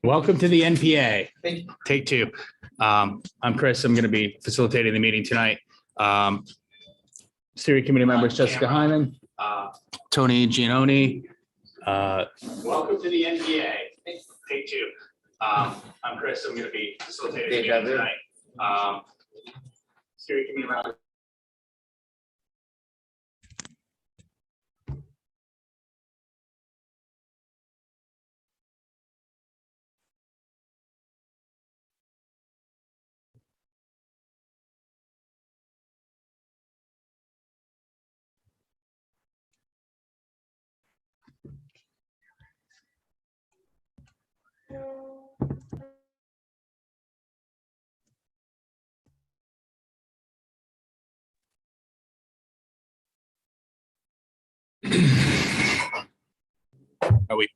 Welcome to the NPA. Take two. I'm Chris. I'm going to be facilitating the meeting tonight. Steering committee members Jessica Hyman, Tony Giannoni. Welcome to the NPA. Take two. I'm Chris. I'm going to be facilitating the meeting tonight. Steering committee members.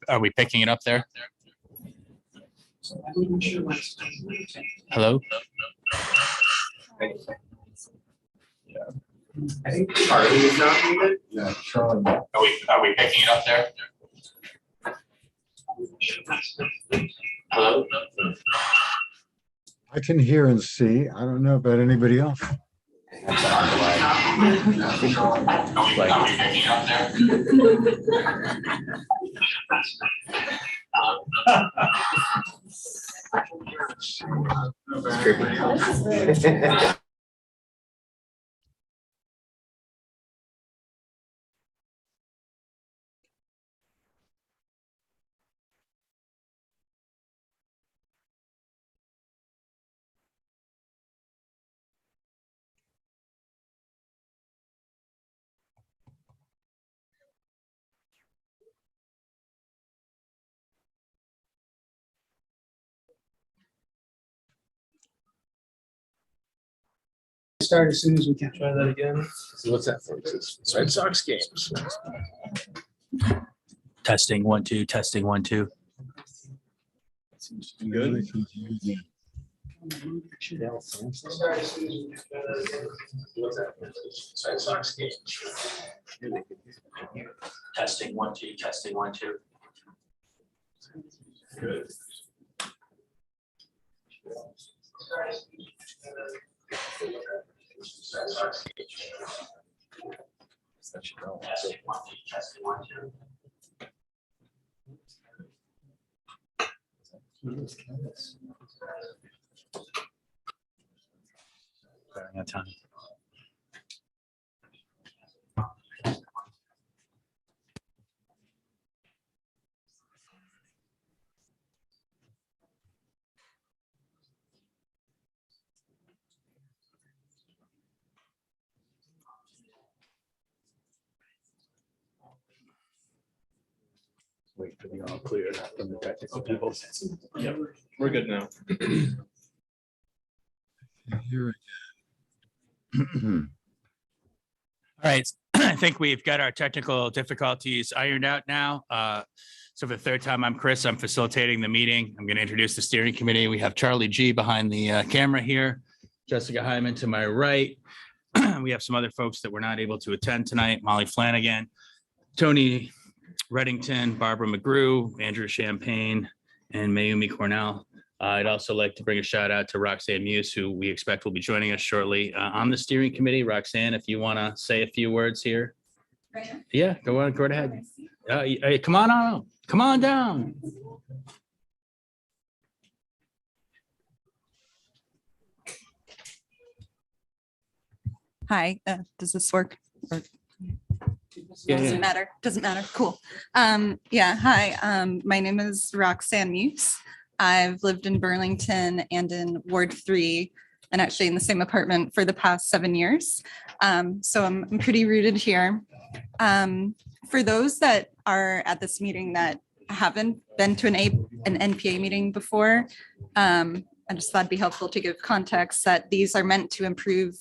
Are we picking it up there? Hello? I think Charlie is not muted. Yeah, Charlie. Are we picking it up there? Hello? I can hear and see. I don't know about anybody else. Start as soon as we can. Try that again. So what's that for? Red Sox games. Testing 1 2. Testing 1 2. Seems to be good. Start as soon as we can. Try that again. What's that? Red Sox games. Testing 1 2. Testing 1 2. Good. Testing 1 2. Testing 1 2. Running out of time. Wait for the all clear from the technical people. Yep, we're good now. Here All right, I think we've got our technical difficulties ironed out now. So for the third time, I'm Chris. I'm facilitating the meeting. I'm going to introduce the steering committee. We have Charlie G behind the camera here, Jessica Hyman to my right. We have some other folks that were not able to attend tonight. Molly Flanagan, Tony Reddington, Barbara McGrew, Andrew Champagne, and Mayumi Cornell. I'd also like to bring a shout out to Roxanne Muse, who we expect will be joining us shortly on the steering committee. Roxanne, if you want to say a few words here. Right. Yeah, go ahead. Hey, come on out. Come on down. Hi, does this work? Or Yeah, doesn't matter. Doesn't matter. Cool. Yeah. Hi. My name is Roxanne Muse. I've lived in Burlington and in Ward 3, and actually in the same apartment for the past 7 years. So I'm pretty rooted here. For those that are at this meeting that haven't been to an NPA meeting before, I just thought it'd be helpful to give context that these are meant to improve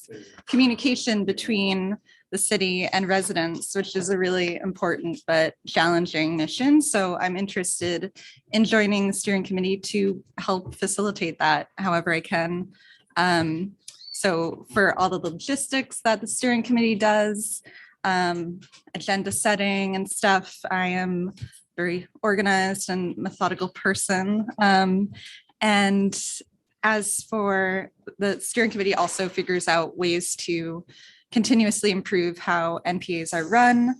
communication between the city and residents, which is a really important but challenging mission. So I'm interested in joining the steering committee to help facilitate that however I can. So for all the logistics that the steering committee does, agenda setting and stuff, I am very organized and methodical person. And as for the steering committee also figures out ways to continuously improve how NPAs are run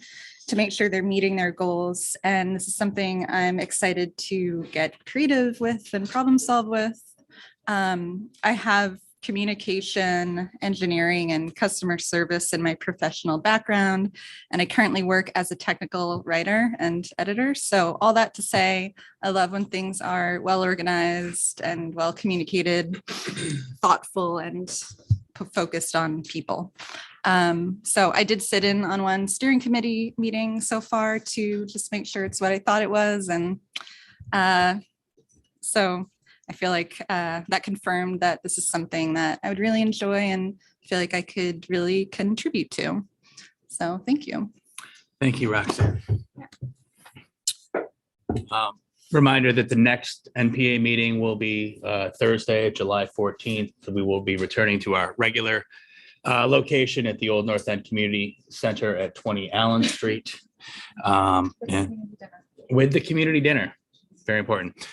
to make sure they're meeting their goals. And this is something I'm excited to get creative with and problem solve with. I have communication, engineering, and customer service in my professional background. And I currently work as a technical writer and editor. So all that to say, I love when things are well organized and well communicated, thoughtful, and focused on people. So I did sit in on one steering committee meeting so far to just make sure it's what I thought it was. And so I feel like that confirmed that this is something that I would really enjoy and feel like I could really contribute to. So thank you. Thank you, Roxanne. Reminder that the next NPA meeting will be Thursday, July 14th. So we will be returning to our regular location at the Old North End Community Center at 20 Allen Street. And with the community dinner. Very important.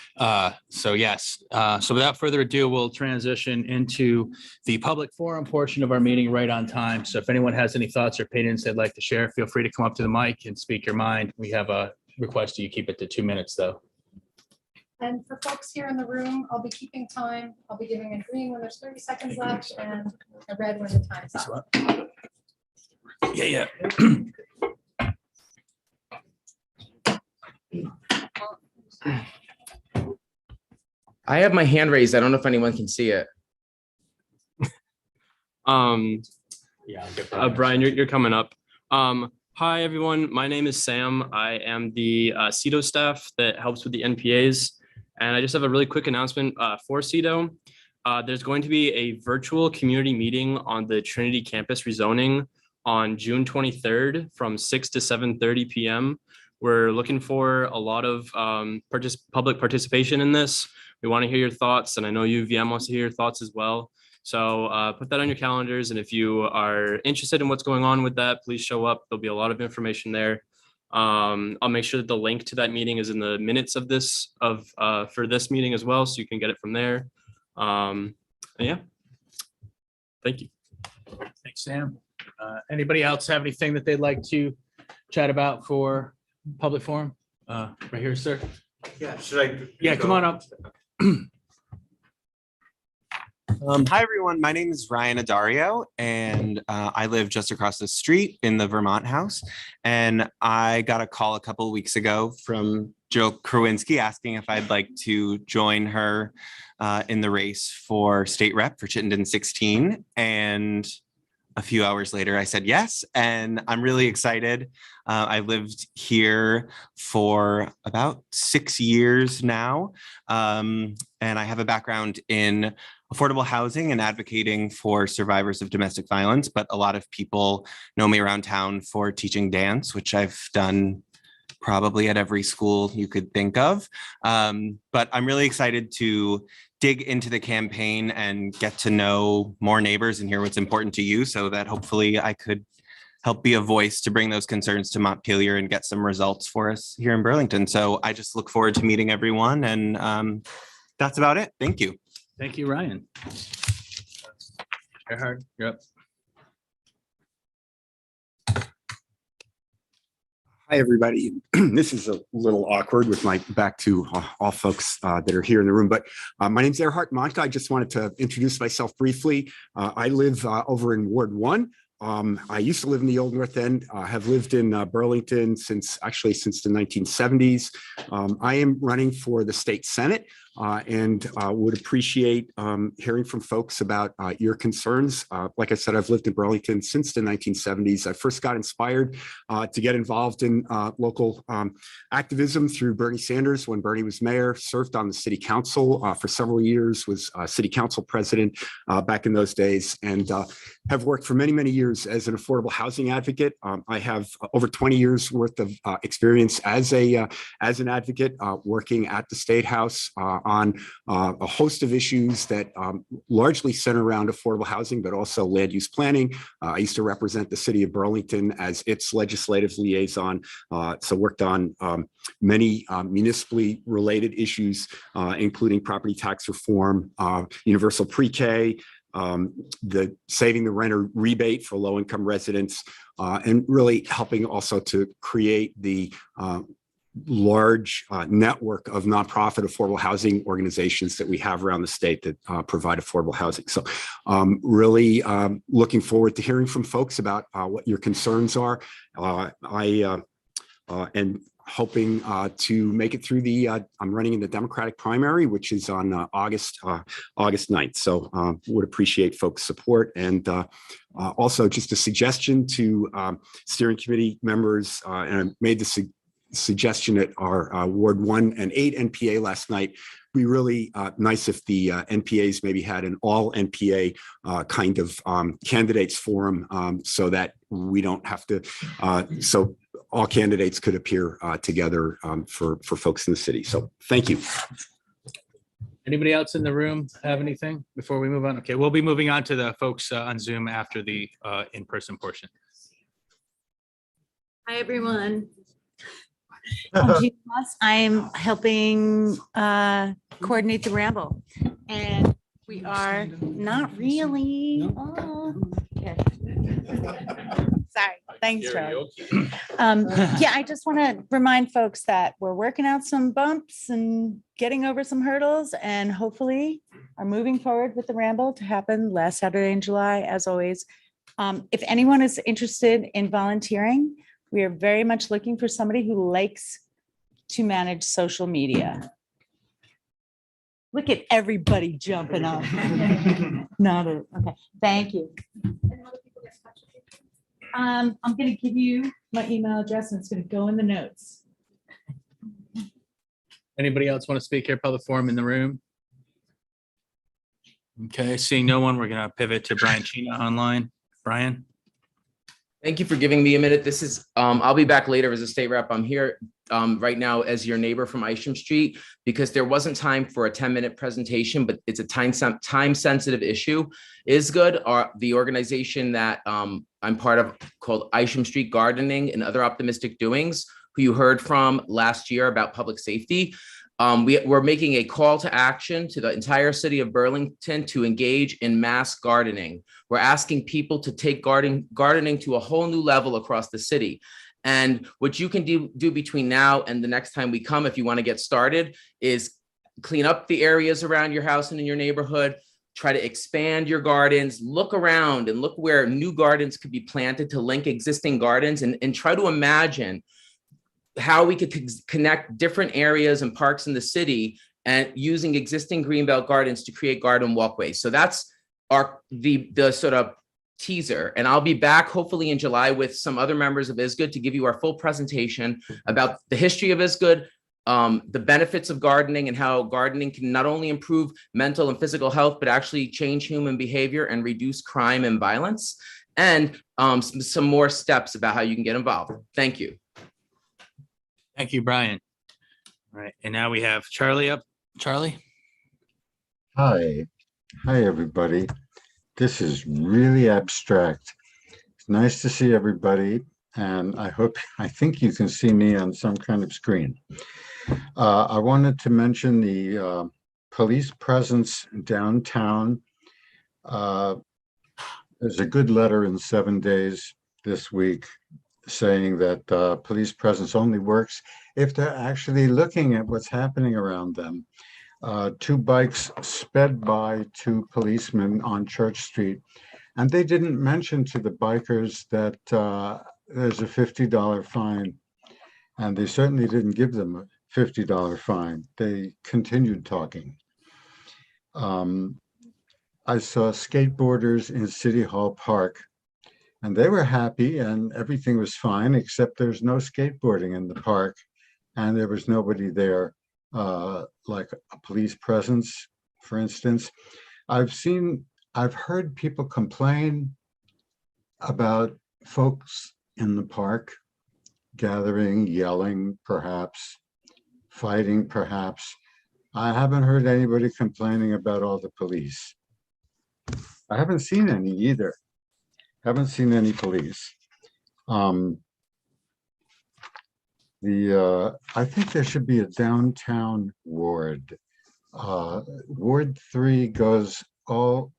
So yes, so without further ado, we'll transition into the public forum portion of our meeting right on time. So if anyone has any thoughts or opinions they'd like to share, feel free to come up to the mic and speak your mind. We have a request that you keep it to 2 minutes though. And for folks here in the room, I'll be keeping time. I'll be giving a green when there's 30 seconds left and a red when the time's up. Yeah. I have my hand raised. I don't know if anyone can see it. Yeah. Brian, you're coming up. Hi, everyone. My name is Sam. I am the CEDO staff that helps with the NPAs. And I just have a really quick announcement for CEDO. There's going to be a virtual community meeting on the Trinity campus rezoning on June 23rd from 6 to 7:30 p.m. We're looking for a lot of public participation in this. We want to hear your thoughts, and I know UVM wants to hear your thoughts as well. So put that on your calendars, and if you are interested in what's going on with that, please show up. There'll be a lot of information there. I'll make sure that the link to that meeting is in the minutes of this for this meeting as well, so you can get it from there. And yeah, thank you. Thanks, Sam. Anybody else have anything that they'd like to chat about for public forum? Right here, sir. Yeah, should I? Yeah, come on up. Hi, everyone. My name is Ryan Adario, and I live just across the street in the Vermont house. And I got a call a couple of weeks ago from Jill Krawinski asking if I'd like to join her in the race for state rep for Chittenden 16. And a few hours later, I said yes, and I'm really excited. I lived here for about 6 years now, and I have a background in affordable housing and advocating for survivors of domestic violence, but a lot of people know me around town for teaching dance, which I've done probably at every school you could think of. But I'm really excited to dig into the campaign and get to know more neighbors and hear what's important to you, so that hopefully I could help be a voice to bring those concerns to Montpelier and get some results for us here in Burlington. So I just look forward to meeting everyone, and that's about it. Thank you. Thank you, Ryan. Gerhard, you're up. Hi, everybody. This is a little awkward with my back to all folks that are here in the room, but my name's Erhard Monka. I just wanted to introduce myself briefly. I live over in Ward 1. I used to live in the Old North End, have lived in Burlington since the 1970s. I am running for the state Senate and would appreciate hearing from folks about your concerns. Like I said, I've lived in Burlington since the 1970s. I first got inspired to get involved in local activism through Bernie Sanders when Bernie was mayor, served on the city council for several years, was city council president back in those days, and have worked for many, many years years as an affordable housing advocate. I have over 20 years worth of experience as an advocate working at the State House on a host of issues that largely center around affordable housing, but also land use planning. I used to represent the city of Burlington as its legislative liaison, so worked on many municipally related issues, including property tax reform, universal pre-K, the saving the renter rebate for low-income residents, and really helping also to create the large network of nonprofit affordable housing organizations that we have around the state that provide affordable housing. So really looking forward to hearing from folks about what your concerns are. And hoping to make it through the, I'm running in the Democratic primary, which is on August 9th. So would appreciate folks' support. And also just a suggestion to steering committee members, and I made the suggestion at our Ward 1 and 8 NPA last night. Be really nice if the NPAs maybe had an all NPA kind of candidates forum, so that we don't have to, so all candidates could appear together for folks in the city. So thank you. Anybody else in the room have anything before we move on? Okay, we'll be moving on to the folks on Zoom after the in-person portion. Hi, everyone. I'm Jean Moss. I'm helping coordinate the Ramble. And we are not really. Okay. Sorry. Thanks, Charlie. Yeah, I just want to remind folks that we're working out some bumps and getting over some hurdles, and hopefully are moving forward with the Ramble to happen last Saturday in July, as always. If anyone is interested in volunteering, we are very much looking for somebody who likes to manage social media. Look at everybody jumping up. Not it. Okay, thank you. I'm going to give you my email address and it's going to go in the notes. Anybody else want to speak here, public forum in the room? Okay, seeing no one, we're going to pivot to Brian Chena online. Brian? Thank you for giving me a minute. This is, I'll be back later as a state rep. I'm here right now as your neighbor from Isham Street because there wasn't time for a 10-minute presentation, but it's a time-sensitive issue. Is Good, the organization that I'm part of called Isham Street Gardening and Other Optimistic Doings, who you heard from last year about public safety. We're making a call to action to the entire city of Burlington to engage in mass gardening. We're asking people to take gardening to a whole new level across the city. And what you can do between now and the next time we come, if you want to get started, is clean up the areas around your house and in your neighborhood, try to expand your gardens, look around and look where new gardens could be planted to link existing gardens, and try to imagine how we could connect different areas and parks in the city and using existing greenbelt gardens to create garden walkways. So that's the sort of teaser. And I'll be back hopefully in July with some other members of Is Good to give you our full presentation about the history of Is Good, the benefits of gardening and how gardening can not only improve mental and physical health, but actually change human behavior and reduce crime and violence, and some more steps about how you can get involved. Thank you. Thank you, Brian. All right, and now we have Charlie up. Charlie? Hi. Hi, everybody. This is really abstract. It's nice to see everybody, and I think you can see me on some kind of screen. I wanted to mention the police presence downtown. There's a good letter in 7 days this week saying that police presence only works if they're actually looking at what's happening around them. 2 bikes sped by 2 policemen on Church Street, and they didn't mention to the bikers that there's a $50 fine, and they certainly didn't give them a $50 fine. They continued talking. I saw skateboarders in City Hall Park, and they were happy and everything was fine, except there's no skateboarding in the park, and there was nobody there, like a police presence, for instance. I've heard people complain about folks in the park gathering, yelling, perhaps, fighting, perhaps. I haven't heard anybody complaining about all the police. I haven't seen any either. Haven't seen any police. I think there should be a downtown ward. Ward 3 goes all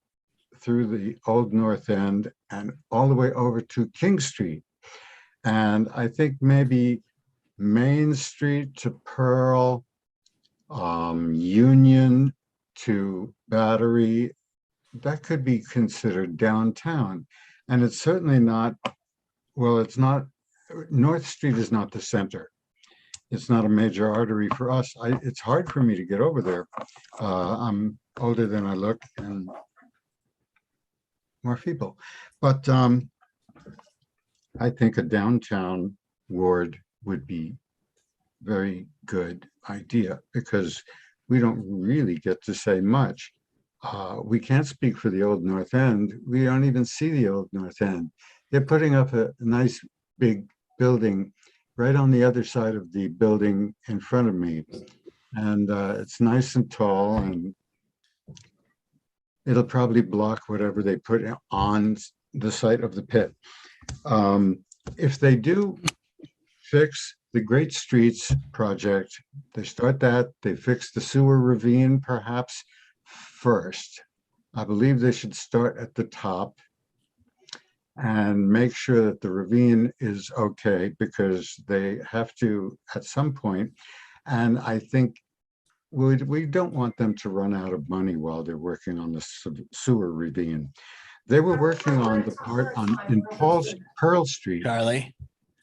through the old North End and all the way over to King Street. And I think maybe Main Street to Pearl, Union to Battery, that could be considered downtown. And it's certainly not, well, it's not, North Street is not the center. It's not a major artery for us. It's hard for me to get over there. I'm older than I look and more feeble. But I think a downtown ward would be very good idea because we don't really get to say much. We can't speak for the old North End. We don't even see the old North End. They're putting up a nice big building right on the other side of the building in front of me. And it's nice and tall and it'll probably block whatever they put on the site of the pit. If they do fix the Great Streets project, they start that, they fix the sewer ravine perhaps first. I believe they should start at the top and make sure that the ravine is okay because they have to at some point. And I think we don't want them to run out of money while they're working on the sewer ravine. They were working on the part in Pearl Street. Charlie,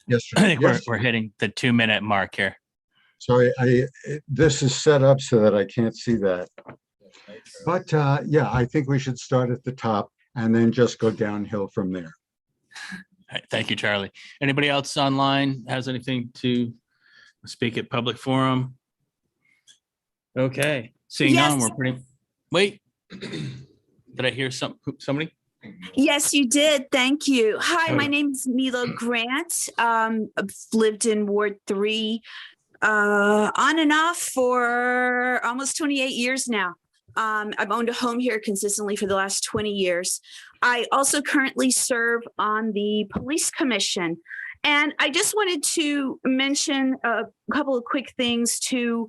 Yes, sir. I think Yes, we're hitting the 2-minute mark here. sorry, this is set up so that I can't see that. But yeah, I think we should start at the top and then just go downhill from there. All right, thank you, Charlie. Anybody else online has anything to speak at public forum? Okay, seeing none, Yes. we're pretty, wait. Did I hear somebody? Yes, you did. Thank you. Hi, my Oh. name is Mila Grant. I've lived in Ward 3 on and off for almost 28 years now. I've owned a home here consistently for the last 20 years. I also currently serve on the police commission. And I just wanted to mention a couple of quick things to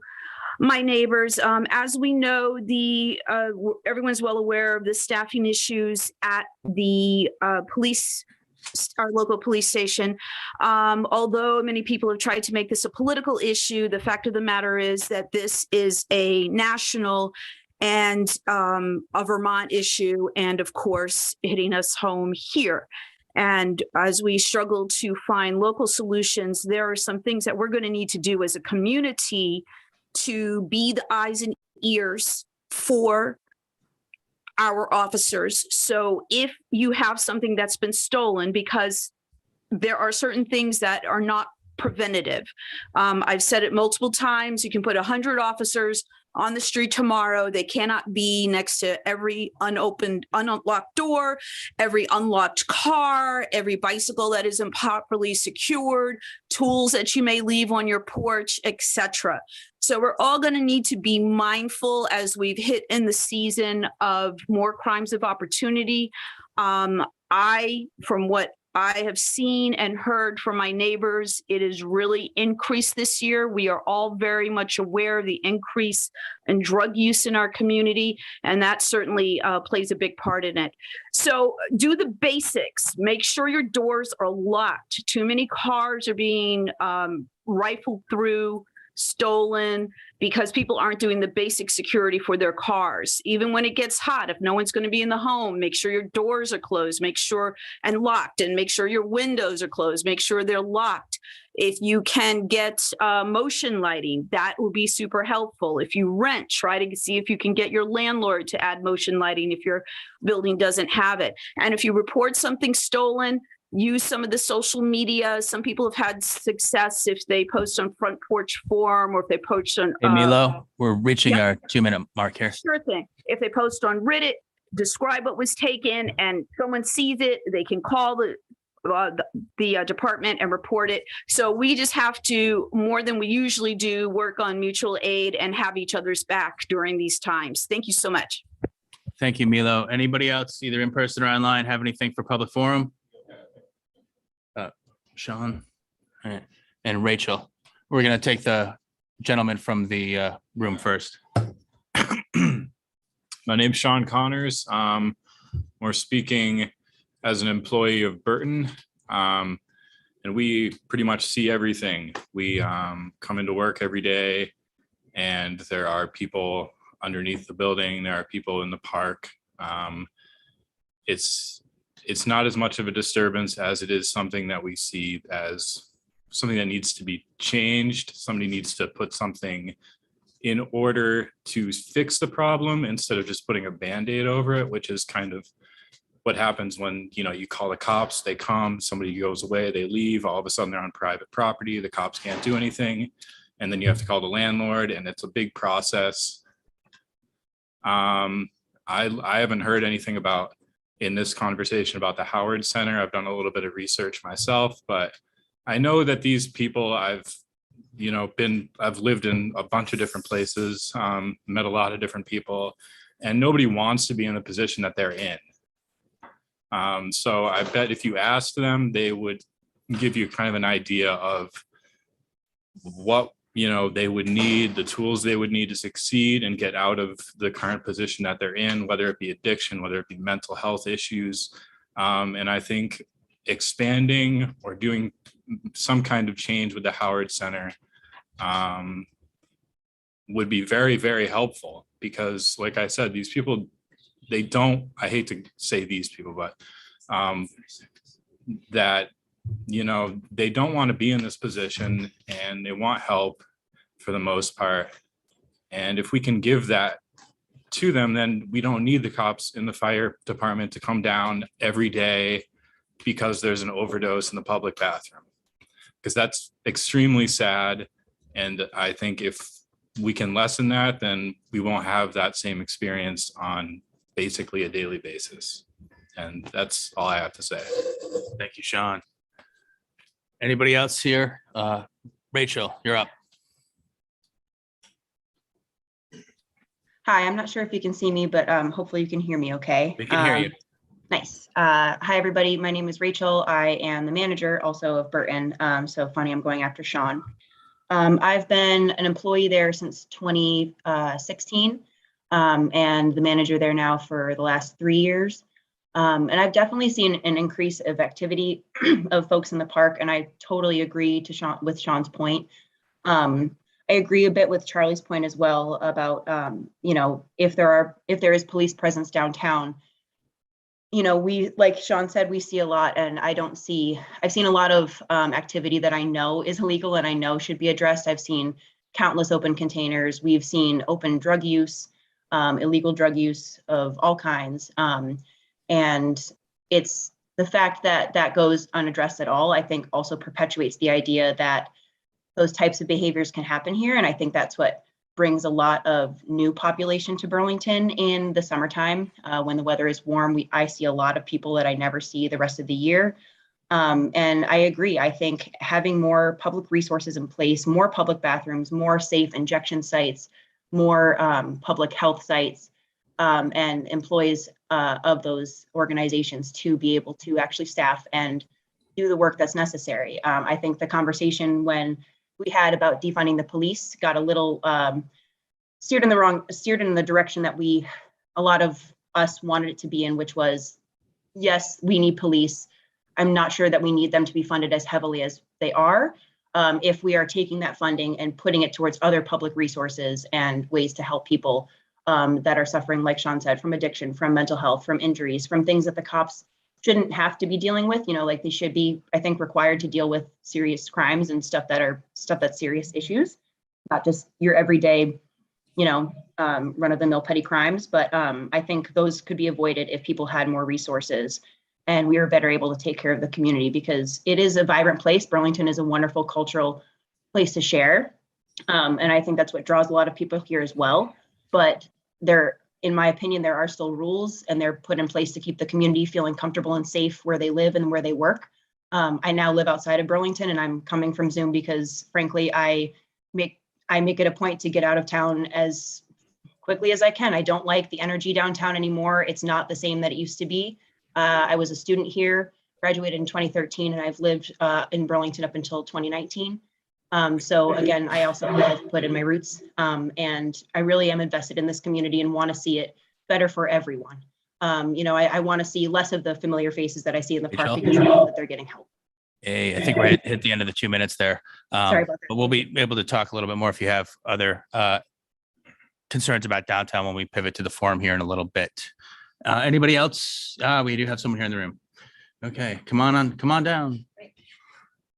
my neighbors. As we know, everyone's well aware of the staffing issues at the our local police station. Although many people have tried to make this a political issue, the fact of the matter is that this is a national and a Vermont issue, and of course, hitting us home here. And as we struggle to find local solutions, there are some things that we're going to need to do as a community to be the eyes and ears for our officers. So if you have something that's been stolen, because there are certain things that are not preventative. I've said it multiple times, you can put 100 officers on the street tomorrow. They cannot be next to every unlocked door, every unlocked car, every bicycle that is improperly secured, tools that you may leave on your porch, etc. So we're all going to need to be mindful as we've hit in the season of more crimes of opportunity. From what I have seen and heard from my neighbors, it has really increased this year. We are all very much aware of the increase in drug use in our community, and that certainly plays a big part in it. So do the basics. Make sure your doors are locked. Too many cars are being rifled through, stolen, because people aren't doing the basic security for their cars. Even when it gets hot, if no one's going to be in the home, make sure your doors are closed, make sure and locked, and make sure your windows are closed, make sure they're locked. If you can get motion lighting, that will be super helpful. If you rent, try to see if you can get your landlord to add motion lighting if your building doesn't have it. And if you report something stolen, use some of the social media. Some people have had success if they post on Front Porch Forum or if they post on Hey, Milo, we're reaching our 2-minute mark here. Sure thing. If they post on Reddit, describe what was taken, and someone sees it, they can call the department and report it. So we just have to, more than we usually do, work on mutual aid and have each other's back during these times. Thank you so much. Thank you, Milo. Anybody else, either in person or online, have anything for public forum? Sean. All right. And Rachel. We're going to take the gentleman from the room first. My name's Sean Connors. We're speaking as an employee of Burton. And we pretty much see everything. We come into work every day, and there are people underneath the building. There are people in the park. It's not as much of a disturbance as it is something that we see as something that needs to be changed. Somebody needs to put something in order to fix the problem instead of just putting a Band-Aid over it, which is kind of what happens when, you know, you call the cops, they come, somebody goes away, they leave, all of a sudden they're on private property, the cops can't do anything, and then you have to call the landlord, and it's a big process. I haven't heard anything about in this conversation about the Howard Center. I've done a little bit of research myself, but I know that these people I've lived in a bunch of different places, met a lot of different people, and nobody wants to be in the position that they're in. So I bet if you asked them, they would give you kind of an idea of what, you know, they would need, the tools they would need to succeed and get out of the current position that they're in, whether it be addiction, whether it be mental health issues. And I think expanding or doing some kind of change with the Howard Center would be very, very helpful, because like I said, these people, they don't, I hate to say these people, but that, you know, they don't want to be in this position and they want help for the most part. And if we can give that to them, then we don't need the cops in the fire department to come down every day because there's an overdose in the public bathroom, because that's extremely sad. And I think if we can lessen that, then we won't have that same experience on basically a daily basis. And that's all I have to say. Thank you, Sean. Anybody else here? Rachel, you're up. Hi, I'm not sure if you can see me, but hopefully you can hear me okay. We can hear you. Nice. Hi, everybody. My name is Rachel. I am the manager also of Burton. So funny, I'm going after Sean. I've been an employee there since 2016 and the manager there now for the last 3 years. And I've definitely seen an increase of activity of folks in the park. And I totally agree with Sean's point. I agree a bit with Charlie's point as well about, you know, if there is police presence downtown, you know, we, like Sean said, we see a lot, and I've seen a lot of activity that I know is illegal and I know should be addressed. I've seen countless open containers. We've seen open drug use, illegal drug use of all kinds. And it's the fact that that goes unaddressed at all, I think also perpetuates the idea that those types of behaviors can happen here. And I think that's what brings a lot of new population to Burlington in the summertime. When the weather is warm, I see a lot of people that I never see the rest of the year. And I agree. I think having more public resources in place, more public bathrooms, more safe injection sites, more public health sites, and employees of those organizations to be able to actually staff and do the work that's necessary. I think the conversation when we had about defunding the police got a little steered in the direction that a lot of us wanted it to be in, which was, yes, we need police. I'm not sure that we need them to be funded as heavily as they are. If we are taking that funding and putting it towards other public resources and ways to help people that are suffering, like Sean said, from addiction, from mental health, from injuries, from things that the cops shouldn't have to be dealing with, you know, like they should be, I think, required to deal with serious crimes and stuff that's serious issues, not just your everyday, you know, run-of-the-mill petty crimes. But I think those could be avoided if people had more resources and we were better able to take care of the community, because it is a vibrant place. Burlington is a wonderful cultural place to share. And I think that's what draws a lot of people here as well. But there in my opinion, there are still rules and they're put in place to keep the community feeling comfortable and safe where they live and where they work. I now live outside of Burlington and I'm coming from Zoom because frankly, I make it a point to get out of town as quickly as I can. I don't like the energy downtown anymore. It's not the same that it used to be. I was a student here, graduated in 2013, and I've lived in Burlington up until 2019. So again, I also have put in my roots and I really am invested in this community and want to see it better for everyone. I want to see less of the familiar faces that I see in the park because I know that they're getting help. Hey, I think we're hit the end of the 2 minutes there. Sorry about that. But we'll be able to talk a little bit more if you have other concerns about downtown when we pivot to the forum here in a little bit. Anybody else? We do have someone here in the room. Okay, come on down.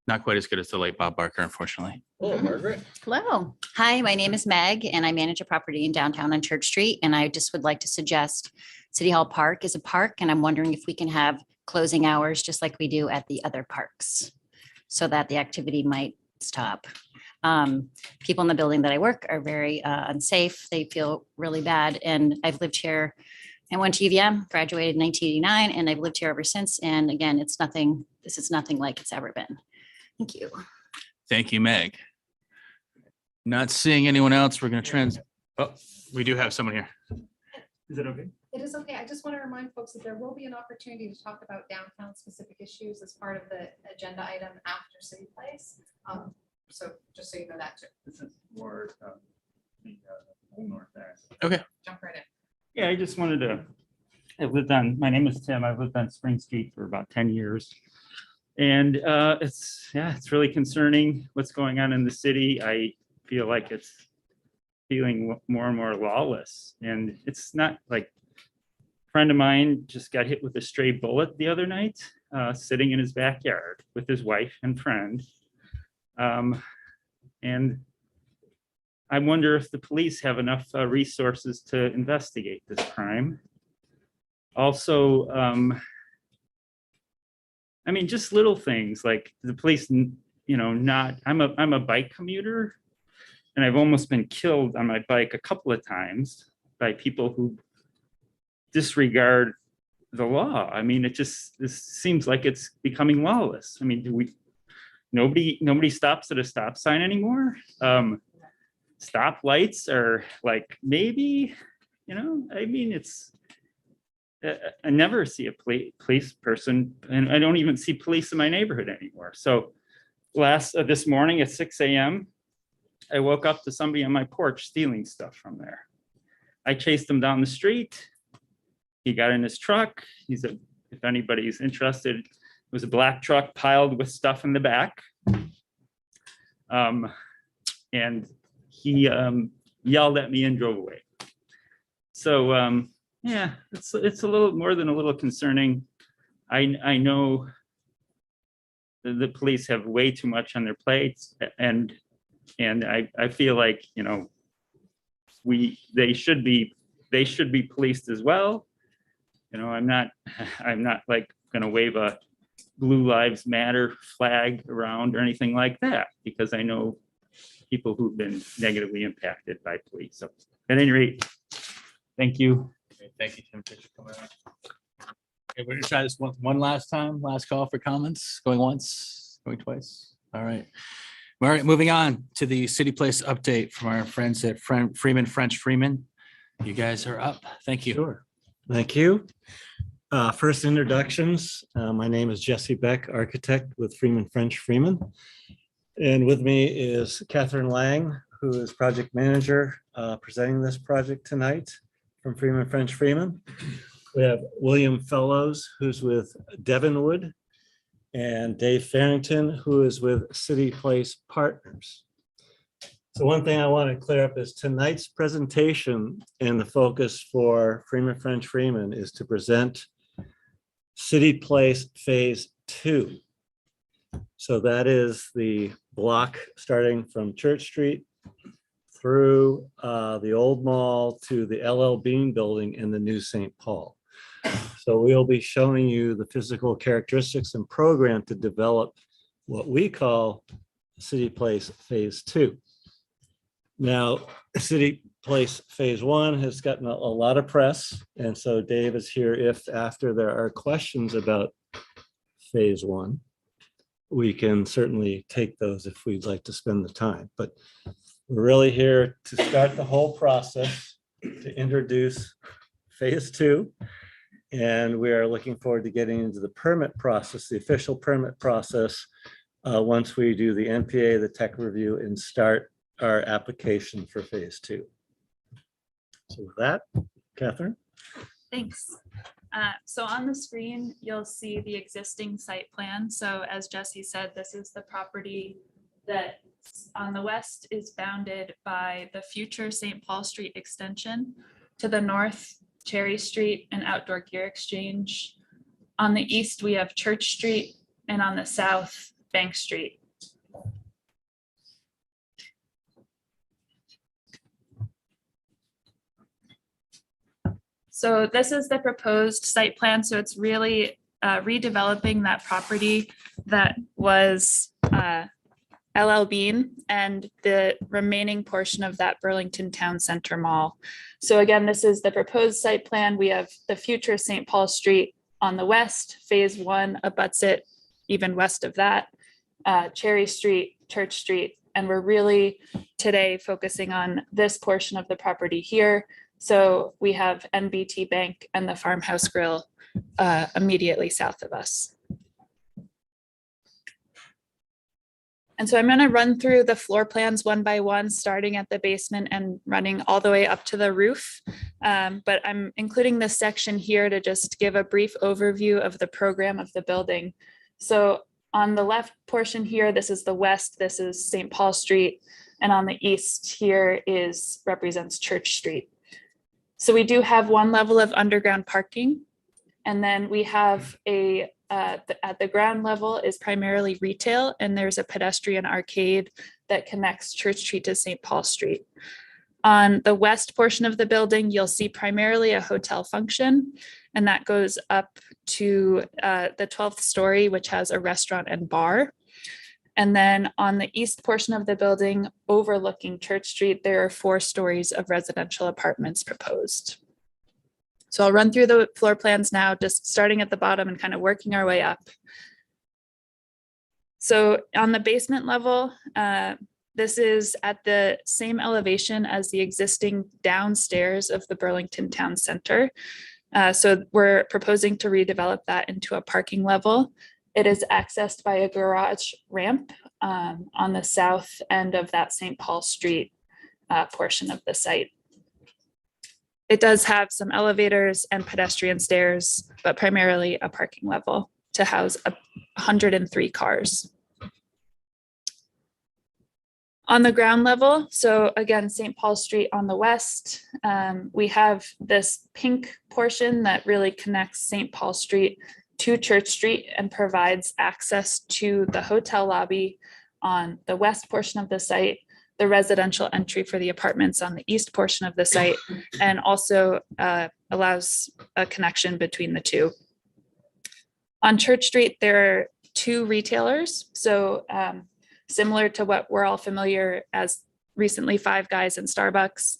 Not quite as good as the late Bob Barker, unfortunately. Hello, Margaret. Hello. Hi, my name is Meg and I manage a property in downtown on Church Street. And I just would like to suggest City Hall Park is a park. And I'm wondering if we can have closing hours just like we do at the other parks so that the activity might stop. People in the building that I work are very unsafe. They feel really bad. And I've lived here. I went to UVM, graduated in 1989, and I've lived here ever since. And again, this is nothing like it's ever been. Thank you. Thank you, Meg. Not seeing anyone else. We're going to oh, we do have someone here. Is it okay? It is okay. I just want to remind folks that there will be an opportunity to talk about downtown specific issues as part of the agenda item after City Place. So just so you know that too. This is more north there. Okay. Jump right in. Yeah, I just wanted to, my name is Tim. I've lived on Spring Street for about 10 years. And it's really concerning what's going on in the city. I feel like it's feeling more and more lawless. And it's not like a friend of mine just got hit with a stray bullet the other night, sitting in his backyard with his wife and friend. And I wonder if the police have enough resources to investigate this crime. Also, I mean, just little things like the police, I'm a bike commuter and I've almost been killed on my bike a couple of times by people who disregard the law. I mean, this seems like it's becoming lawless. I mean, nobody stops at a stop sign anymore. Stop lights are like, maybe, I mean, I never see a police person, and I don't even see police in my neighborhood anymore. So this morning at 6 a.m., I woke up to somebody on my porch stealing stuff from there. I chased him down the street. He got in his truck. If anybody's interested, it was a black truck piled with stuff in the back. And he yelled at me and drove away. So, yeah, it's a little more than a little concerning. I know the police have way too much on their plates, and I feel like they should be policed as well. I'm not like going to wave a Blue Lives Matter flag around or anything like that, because I know people who've been negatively impacted by police. So at any rate, thank you. Thank you, Tim. Thanks for coming out. Okay, we're gonna try this one last time. Last call for comments. Going once, going twice. All right. All right, moving on to the City Place update from our friends at Freeman French Freeman. You guys are up. Thank you. Sure. Thank you. First introductions. My name is Jesse Beck, architect with Freeman French Freeman. And with me is Catherine Lang, who is project manager presenting this project tonight from Freeman French Freeman. We have William Fellows, who's with Devonwood, and Dave Farrington, who is with City Place Partners. So one thing I want to clear up is tonight's presentation and the focus for Freeman French Freeman is to present City Place Phase 2. So that is the block starting from Church Street through the old mall to the LL Bean building in the new St. Paul. So we'll be showing you the physical characteristics and program to develop what we call City Place Phase 2. Now, City place phase one has gotten a lot of press. And so Dave is here if after there are questions about phase one, we can certainly take those if we'd like to spend the time. But we're really here to start the whole process, to introduce phase two. And we are looking forward to getting into the permit process, the official permit process, once we do the NPA, the tech review, and start our application for phase two. So with that, Catherine. Thanks. So on the screen, you'll see the existing site plan. So as Jesse said, this is the property that on the west is bounded by the future St. Paul Street extension. To the north, Cherry Street and Outdoor Gear Exchange. On the east, we have Church Street, and on the south, Bank Street. So this is the proposed site plan. So it's really redeveloping that property that was LL Bean and the remaining portion of that Burlington Town Center Mall. So again, this is the proposed site plan. We have the future St. Paul Street on the west, phase one abuts it even west of that, Cherry Street, Church Street, and we're really today focusing on this portion of the property here. So we have NBT Bank and the Farmhouse Grill immediately south of us. And so I'm going to run through the floor plans one by one, starting at the basement and running all the way up to the roof. But I'm including this section here to just give a brief overview of the program of the building. So on the left portion here, this is the west, this is St. Paul Street. And on the east here represents Church Street. So we do have one level of underground parking. And then we have at the ground level is primarily retail, and there's a pedestrian arcade that connects Church Street to St. Paul Street. On the west portion of the building, you'll see primarily a hotel function, and that goes up to the 12th story, which has a restaurant and bar. And then on the east portion of the building, overlooking Church Street, there are 4 stories of residential apartments proposed. So I'll run through the floor plans now, just starting at the bottom and kind of working our way up. So on the basement level, this is at the same elevation as the existing downstairs of the Burlington Town Center. So we're proposing to redevelop that into a parking level. It is accessed by a garage ramp on the south end of that St. Paul Street portion of the site. It does have some elevators and pedestrian stairs, but primarily a parking level to house 103 cars. On the ground level, so again, St. Paul Street on the west, we have this pink portion that really connects St. Paul Street to Church Street and provides access to the hotel lobby on the west portion of the site, the residential entry for the apartments on the east portion of the site, and also allows a connection between the two. On Church Street, there are 2 retailers. So similar to what we're all familiar as recently Five Guys and Starbucks.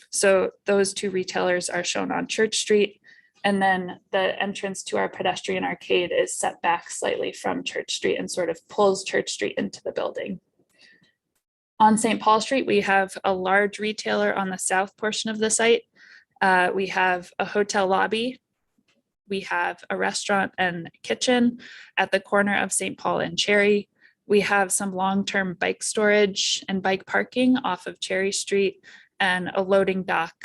So those 2 retailers are shown on Church Street. And then the entrance to our pedestrian arcade is set back slightly from Church Street and sort of pulls Church Street into the building. On St. Paul Street, we have a large retailer on the south portion of the site. We have a hotel lobby. We have a restaurant and kitchen at the corner of St. Paul and Cherry. We have some long-term bike storage and bike parking off of Cherry Street and a loading dock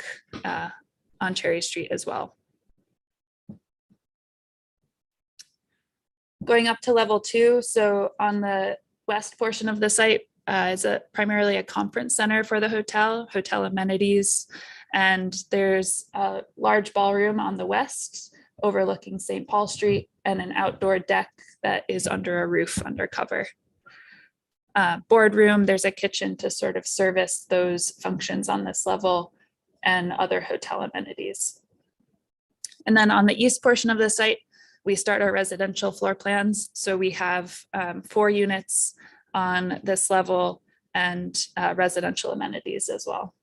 on Cherry Street as well. Going up to level 2, so on the west portion of the site, is primarily a conference center for the hotel amenities. And there's a large ballroom on the west overlooking St. Paul Street and an outdoor deck that is under a roof undercover. Boardroom, there's a kitchen to sort of service those functions on this level and other hotel amenities. And then on the east portion of the site, we start our residential floor plans. So we have 4 units on this level and residential amenities as well.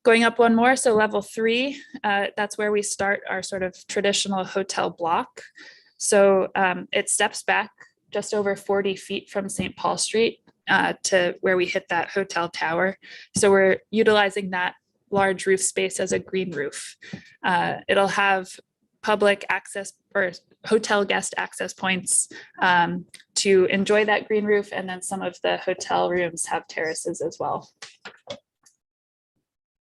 Going up one more, so level 3, that's where we start our sort of traditional hotel block. So it steps back just over 40 feet from St. Paul Street to where we hit that hotel tower. So we're utilizing that large roof space as a green roof. It'll have public access or hotel guest access points to enjoy that green roof. And then some of the hotel rooms have terraces as well.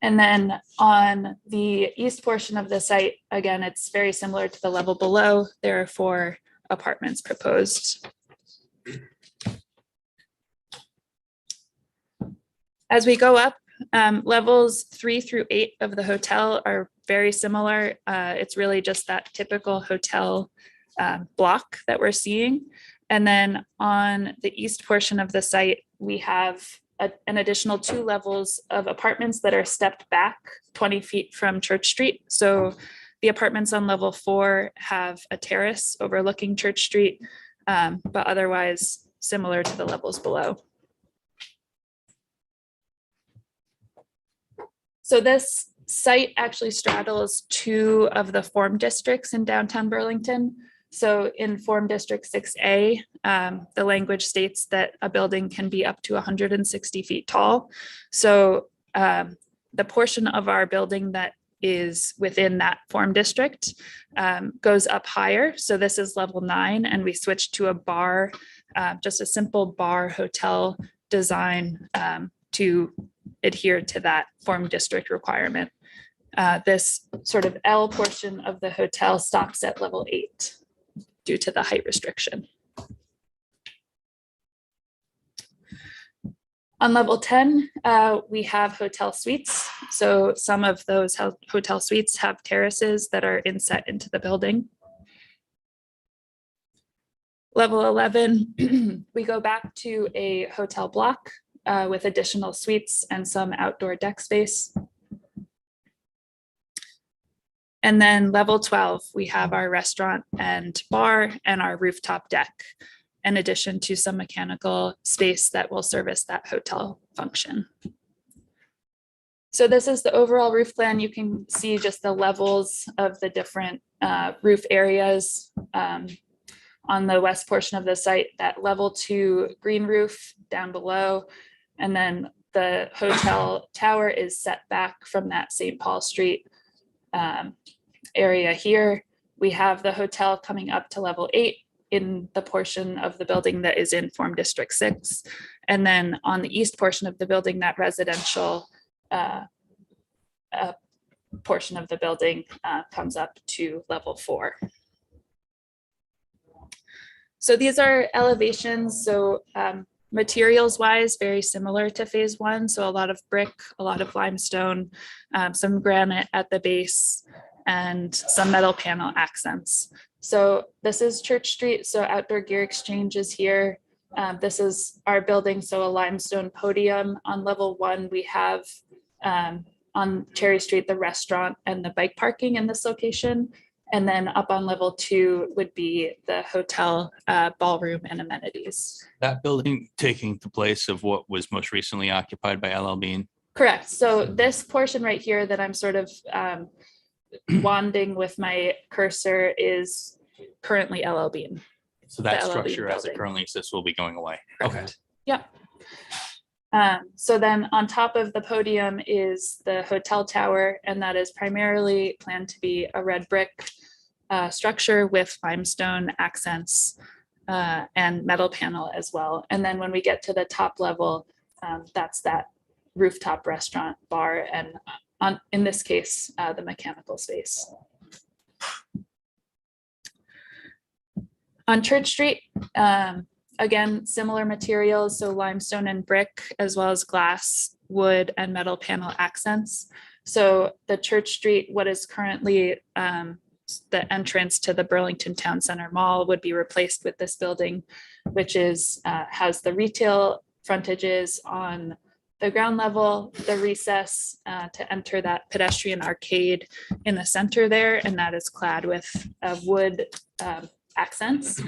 And then on the east portion of the site, again, it's very similar to the level below. There are 4 apartments proposed. As we go up, levels 3 through 8 of the hotel are very similar. It's really just that typical hotel block that we're seeing. And then on the east portion of the site, we have an additional 2 levels of apartments that are stepped back 20 feet from Church Street. So the apartments on level 4 have a terrace overlooking Church Street, but otherwise similar to the levels below. So this site actually straddles 2 of the form districts in downtown Burlington. So in Form District 6A, the language states that a building can be up to 160 feet tall. So the portion of our building that is within that form district goes up higher. So this is level 9, and we switched to a bar, just a simple bar hotel design to adhere to that form district requirement. This sort of L portion of the hotel stops at level 8 due to the height restriction. On level 10, we have hotel suites. So some of those hotel suites have terraces that are inset into the building. Level 11, we go back to a hotel block with additional suites and some outdoor deck space. And then level 12, we have our restaurant and bar and our rooftop deck, in addition to some mechanical space that will service that hotel function. So this is the overall roof plan. You can see just the levels of the different roof areas. On the west portion of the site, that level 2 green roof down below, and then the hotel tower is set back from that St. Paul Street area here. We have the hotel coming up to level 8 in the portion of the building that is in Form District 6. And then on the east portion of the building, that residential portion of the building comes up to level 4. So these are elevations. So materials wise, very similar to phase 1. So a lot of brick, a lot of limestone, some granite at the base, and some metal panel accents. So this is Church Street. So Outdoor Gear Exchange is here. This is our building. So a limestone podium. On level 1, we have on Cherry Street, the restaurant and the bike parking in this location. And then up on level 2 would be the hotel ballroom and amenities. That building taking the place of what was most recently occupied by LL Bean. Correct. So this portion right here that I'm sort of wanding with my cursor is currently LL Bean. So that The LL Bean structure as it building. currently exists will be going away. Correct. Okay. Yep. So then on top of the podium is the hotel tower, and that is primarily planned to be a red brick structure with limestone accents and metal panel as well. And then when we get to the top level, that's that rooftop restaurant, bar, and in this case, the mechanical space. On Church Street, again, similar materials, so limestone and brick, as well as glass, wood, and metal panel accents. So the Church Street, what is currently the entrance to the Burlington Town Center Mall, would be replaced with this building, which is has the retail frontages on the ground level, the recess to enter that pedestrian arcade in the center there, and that is clad with wood accents.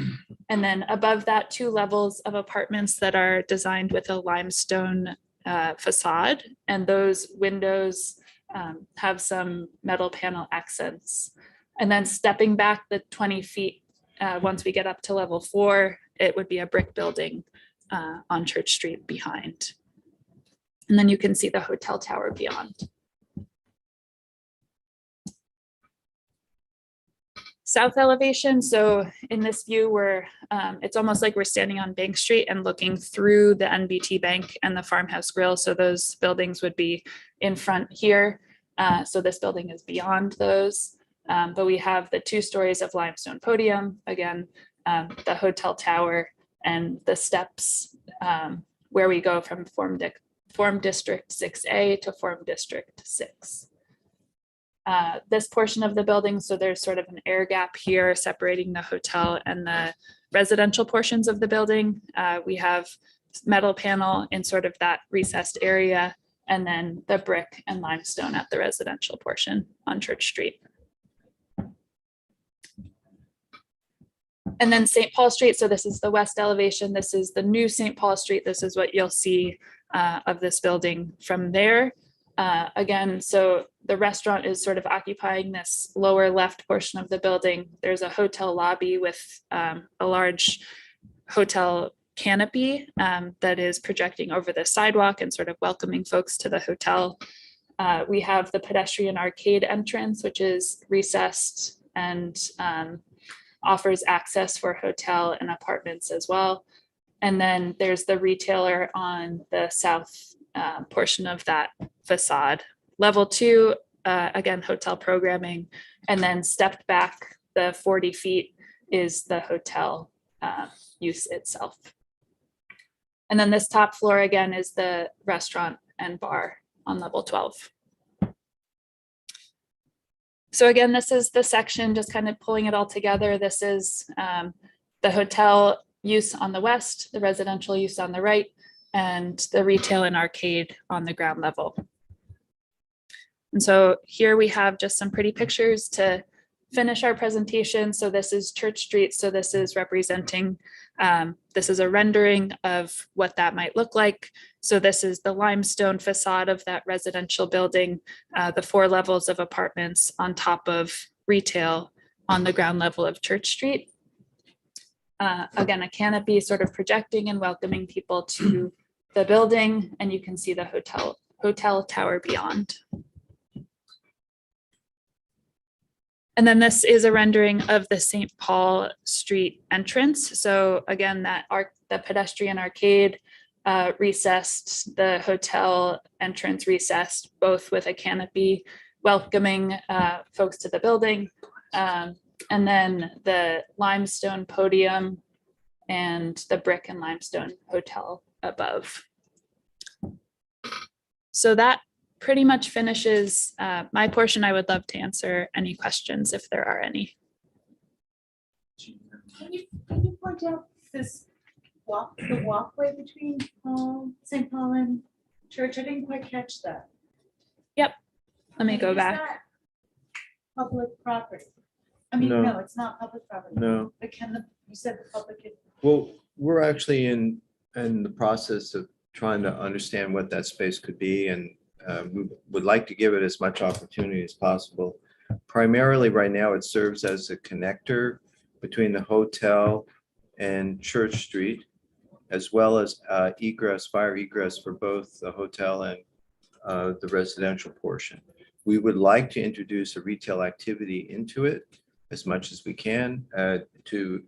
And then above that, 2 levels of apartments that are designed with a limestone facade, and those windows have some metal panel accents. And then stepping back the 20 feet, once we get up to level 4, it would be a brick building on Church Street behind. And then you can see the hotel tower beyond. South elevation. So in this view, it's almost like we're standing on Bank Street and looking through the NBT Bank and the Farmhouse Grill. So those buildings would be in front here. So this building is beyond those. But we have the 2 stories of limestone podium, again, the hotel tower and the steps where we go from Form District 6A to Form District 6. This portion of the building, so there's sort of an air gap here separating the hotel and the residential portions of the building. We have metal panel in sort of that recessed area, and then the brick and limestone at the residential portion on Church Street. And then St. Paul Street, so this is the west elevation. This is the new St. Paul Street. This is what you'll see of this building from there. Again, so the restaurant is sort of occupying this lower left portion of the building. There's a hotel lobby with a large hotel canopy that is projecting over the sidewalk and sort of welcoming folks to the hotel. We have the pedestrian arcade entrance, which is recessed and offers access for hotel and apartments as well. And then there's the retailer on the south portion of that facade. Level 2, again, hotel programming, and then stepped back the 40 feet is the hotel use itself. And then this top floor again is the restaurant and bar on level 12. So again, this is the section, just kind of pulling it all together. This is the hotel use on the west, the residential use on the right, and the retail and arcade on the ground level. And so here we have just some pretty pictures to finish our presentation. So this is Church Street. So this is representing, this is a rendering of what that might look like. So this is the limestone facade of that residential building, the 4 levels of apartments on top of retail on the ground level of Church Street. Again, a canopy sort of projecting and welcoming people to the building, and you can see the hotel tower beyond. And then this is a rendering of the St. Paul Street entrance. So again, the pedestrian arcade recessed, the hotel entrance recessed, both with a canopy welcoming folks to the building. And then the limestone podium and the brick and limestone hotel above. So that pretty much finishes my portion. I would love to answer any questions if there are any. Can you point out this the walkway between St. Paul and Church? I didn't quite catch that. Yep. Let me go Is back. that public property? I mean, No. no, it's not public property. No. But you said the public is. Well, we're actually in the process of trying to understand what that space could be, and we would like to give it as much opportunity as possible. Primarily right now, it serves as a connector between the hotel and Church Street, as well as fire egress for both the hotel and the residential portion. We would like to introduce a retail activity into it as much as we can to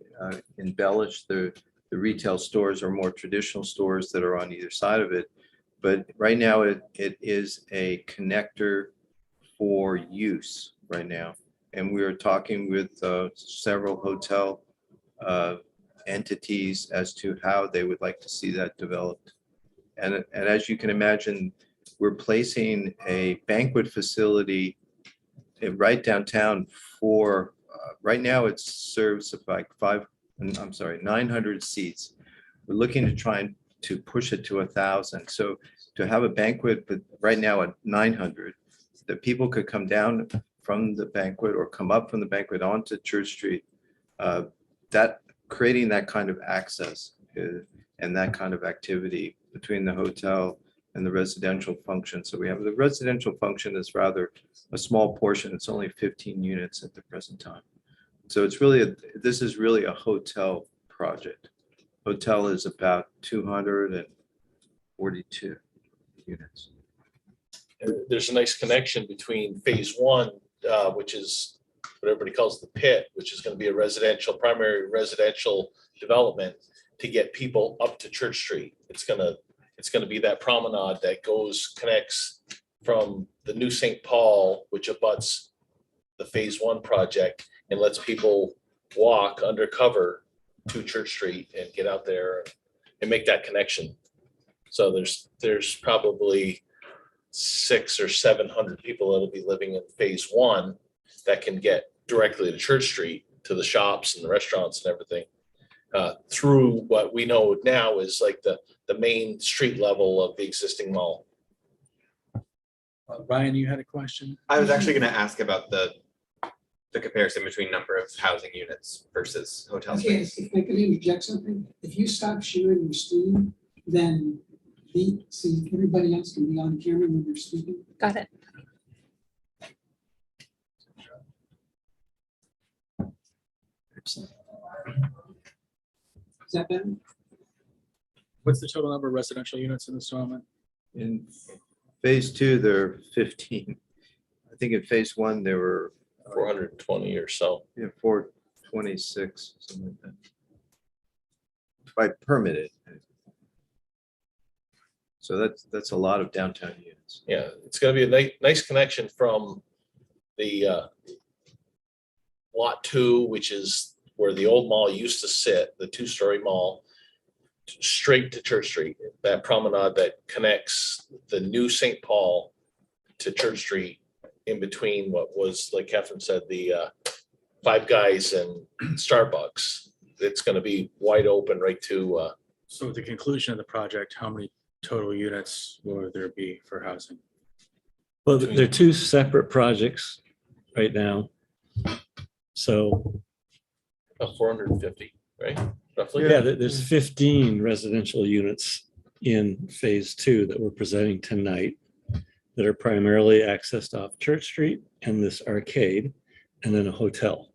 embellish the retail stores or more traditional stores that are on either side of it. But right now it is a connector for use right now. And we are talking with several hotel entities as to how they would like to see that developed. And as you can imagine, we're placing a banquet facility right downtown for, right now it serves like 900 seats. We're looking to try to push it to 1,000. So to have a banquet, but right now at 900, that people could come down from the banquet or come up from the banquet onto Church Street, that creating that kind of access and that kind of activity between the hotel and the residential function. So we have the residential function is rather a small portion. It's only 15 units at the present time. So it's really, this is really a hotel project. Hotel is about 242 units. There's a nice connection between phase one, which is what everybody calls the pit, which is going to be a residential, primary residential development to get people up to Church Street. It's going to be that promenade that connects from the new St. Paul, which abuts the phase one project, and lets people walk undercover to Church Street and get out there and make that connection. So there's probably 600 or 700 people that'll be living in phase one that can get directly to Church Street, to the shops and the restaurants and everything, through what we know now is like the main street level of the existing mall. Ryan, you had a question? I was actually going to ask about the comparison between number of housing units versus hotel Okay, space. if I could interject something, if you stop sharing your screen, then see everybody else can be on camera when they're speaking. Got it. Is that better? What's the total number of residential units in this development? In phase two, there are 15. I think in phase one, there were 420 or so. Yeah, 426, something like that. By permitted. So that's a lot of downtown units. Yeah, it's going to be a nice connection from the lot 2, which is where the old mall used to sit, the 2-story mall, straight to Church Street. That promenade that connects the new St. Paul to Church Street, in between what was, like Catherine said, the Five Guys and Starbucks. It's going to be wide open right to. So at the conclusion of the project, how many total units will there be for housing? Well, they're two separate projects right now. So. About 450, right? Roughly. Yeah, there's 15 residential units in phase 2 that we're presenting tonight that are primarily accessed off Church Street and this arcade, and then a hotel.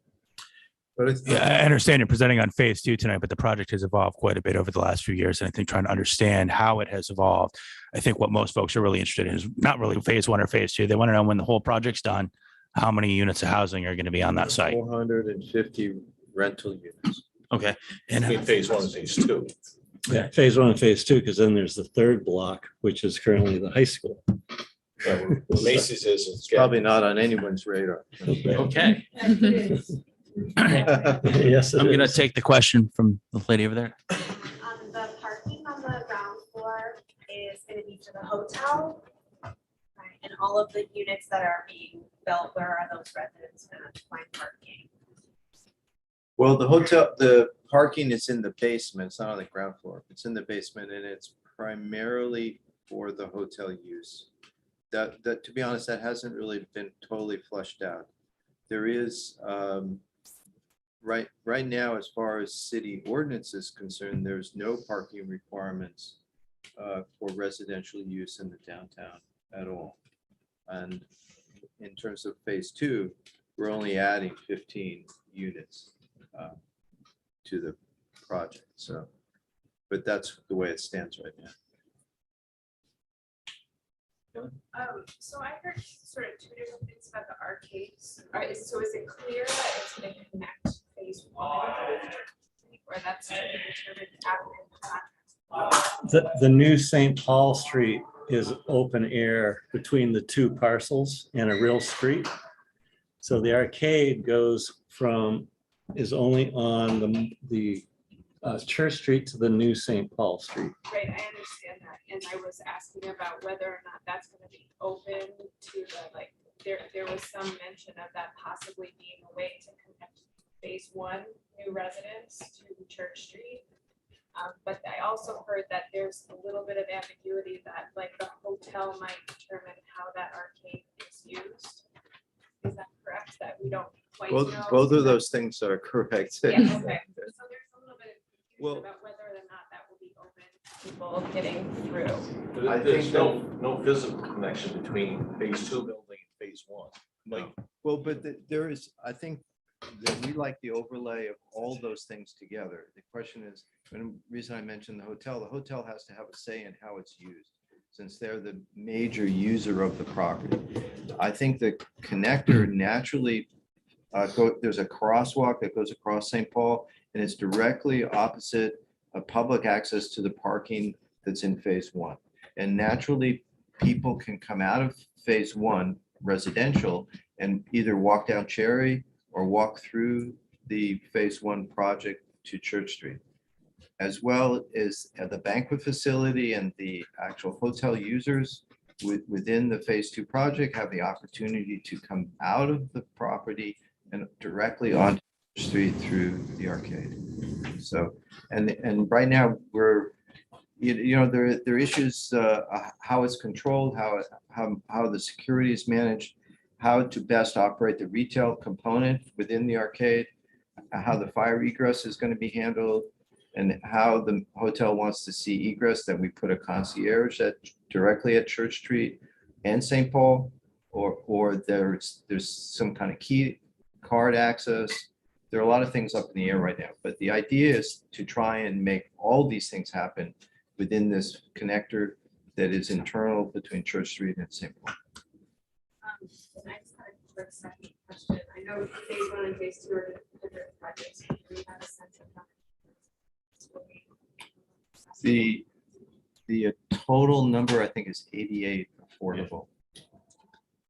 But it's, Yeah, I understand you're presenting on phase 2 tonight, but the project has evolved quite a bit over the last few years. And I think trying to understand how it has evolved, I think what most folks are really interested in is not really phase 1 or phase 2. They want to know when the whole project's done, how many units of housing are going to be on that site. 450 rental units. Okay. And Between phase 1 and phase 2. Yeah, phase 1 and phase 2, because then there's the third block, which is currently the high school. Where Macy's is. It's probably not on anyone's radar. Okay. Yes, I'm going to take the question from the lady over there. The parking on the ground floor is going to be for the hotel. Right, and all of the units that are being built, where are those residents going to find parking? Well, the parking is in the basement. It's not on the ground floor. It's in the basement, and it's primarily for the hotel use. That to be honest, that hasn't really been totally fleshed out. There is right now, as far as city ordinance is concerned, there's no parking requirements for residential use in the downtown at all. And in terms of phase 2, we're only adding 15 units to the project. So, but that's the way it stands right now. So I heard sort of 2 different things about the arcades. So is it clear that it's going to connect phase 1, or that's to be determined after? The new St. Paul Street is open air between the two parcels and a real street. So the arcade is only on the Church Street to the new St. Paul Street. Right, I understand that. And I was asking about whether or not that's going to be open to the, like, there was some mention of that possibly being a way to connect phase 1 new residents to Church Street. But I also heard that there's a little bit of ambiguity that, like, the hotel might determine how that arcade is used. Is that correct? That we don't quite know? Both of those things are correct. Yeah, okay. So there's a little bit of confusion about whether or not that will be open to people getting through. But there's no physical connection between phase 2 building and phase 1. Like, Well, but there is, I think that we like the overlay of all those things together. The question is, and the reason I mentioned the hotel has to have a say in how it's used, since they're the major user of the property. I think the connector naturally, there's a crosswalk that goes across St. Paul, and it's directly opposite of public access to the parking that's in phase 1. And naturally, people can come out of phase 1 residential and either walk down Cherry or walk through the phase 1 project to Church Street, as well as the banquet facility and the actual hotel users within the phase 2 project have the opportunity to come out of the property and directly onto the street through the arcade. So, and right now we're, there are issues, how it's controlled, how the security is managed, how to best operate the retail component within the arcade, how the fire egress is going to be handled, and how the hotel wants to see egress, that we put a concierge directly at Church Street and St. Paul, or there's some kind of key card access. There are a lot of things up in the air right now, but the idea is to try and make all these things happen within this connector that is internal between Church Street and St. Paul. I just had a quick second question. I know phase 1 and phase 2 are different projects. Do you have a sense of how? The total number, I think, is 88 affordable.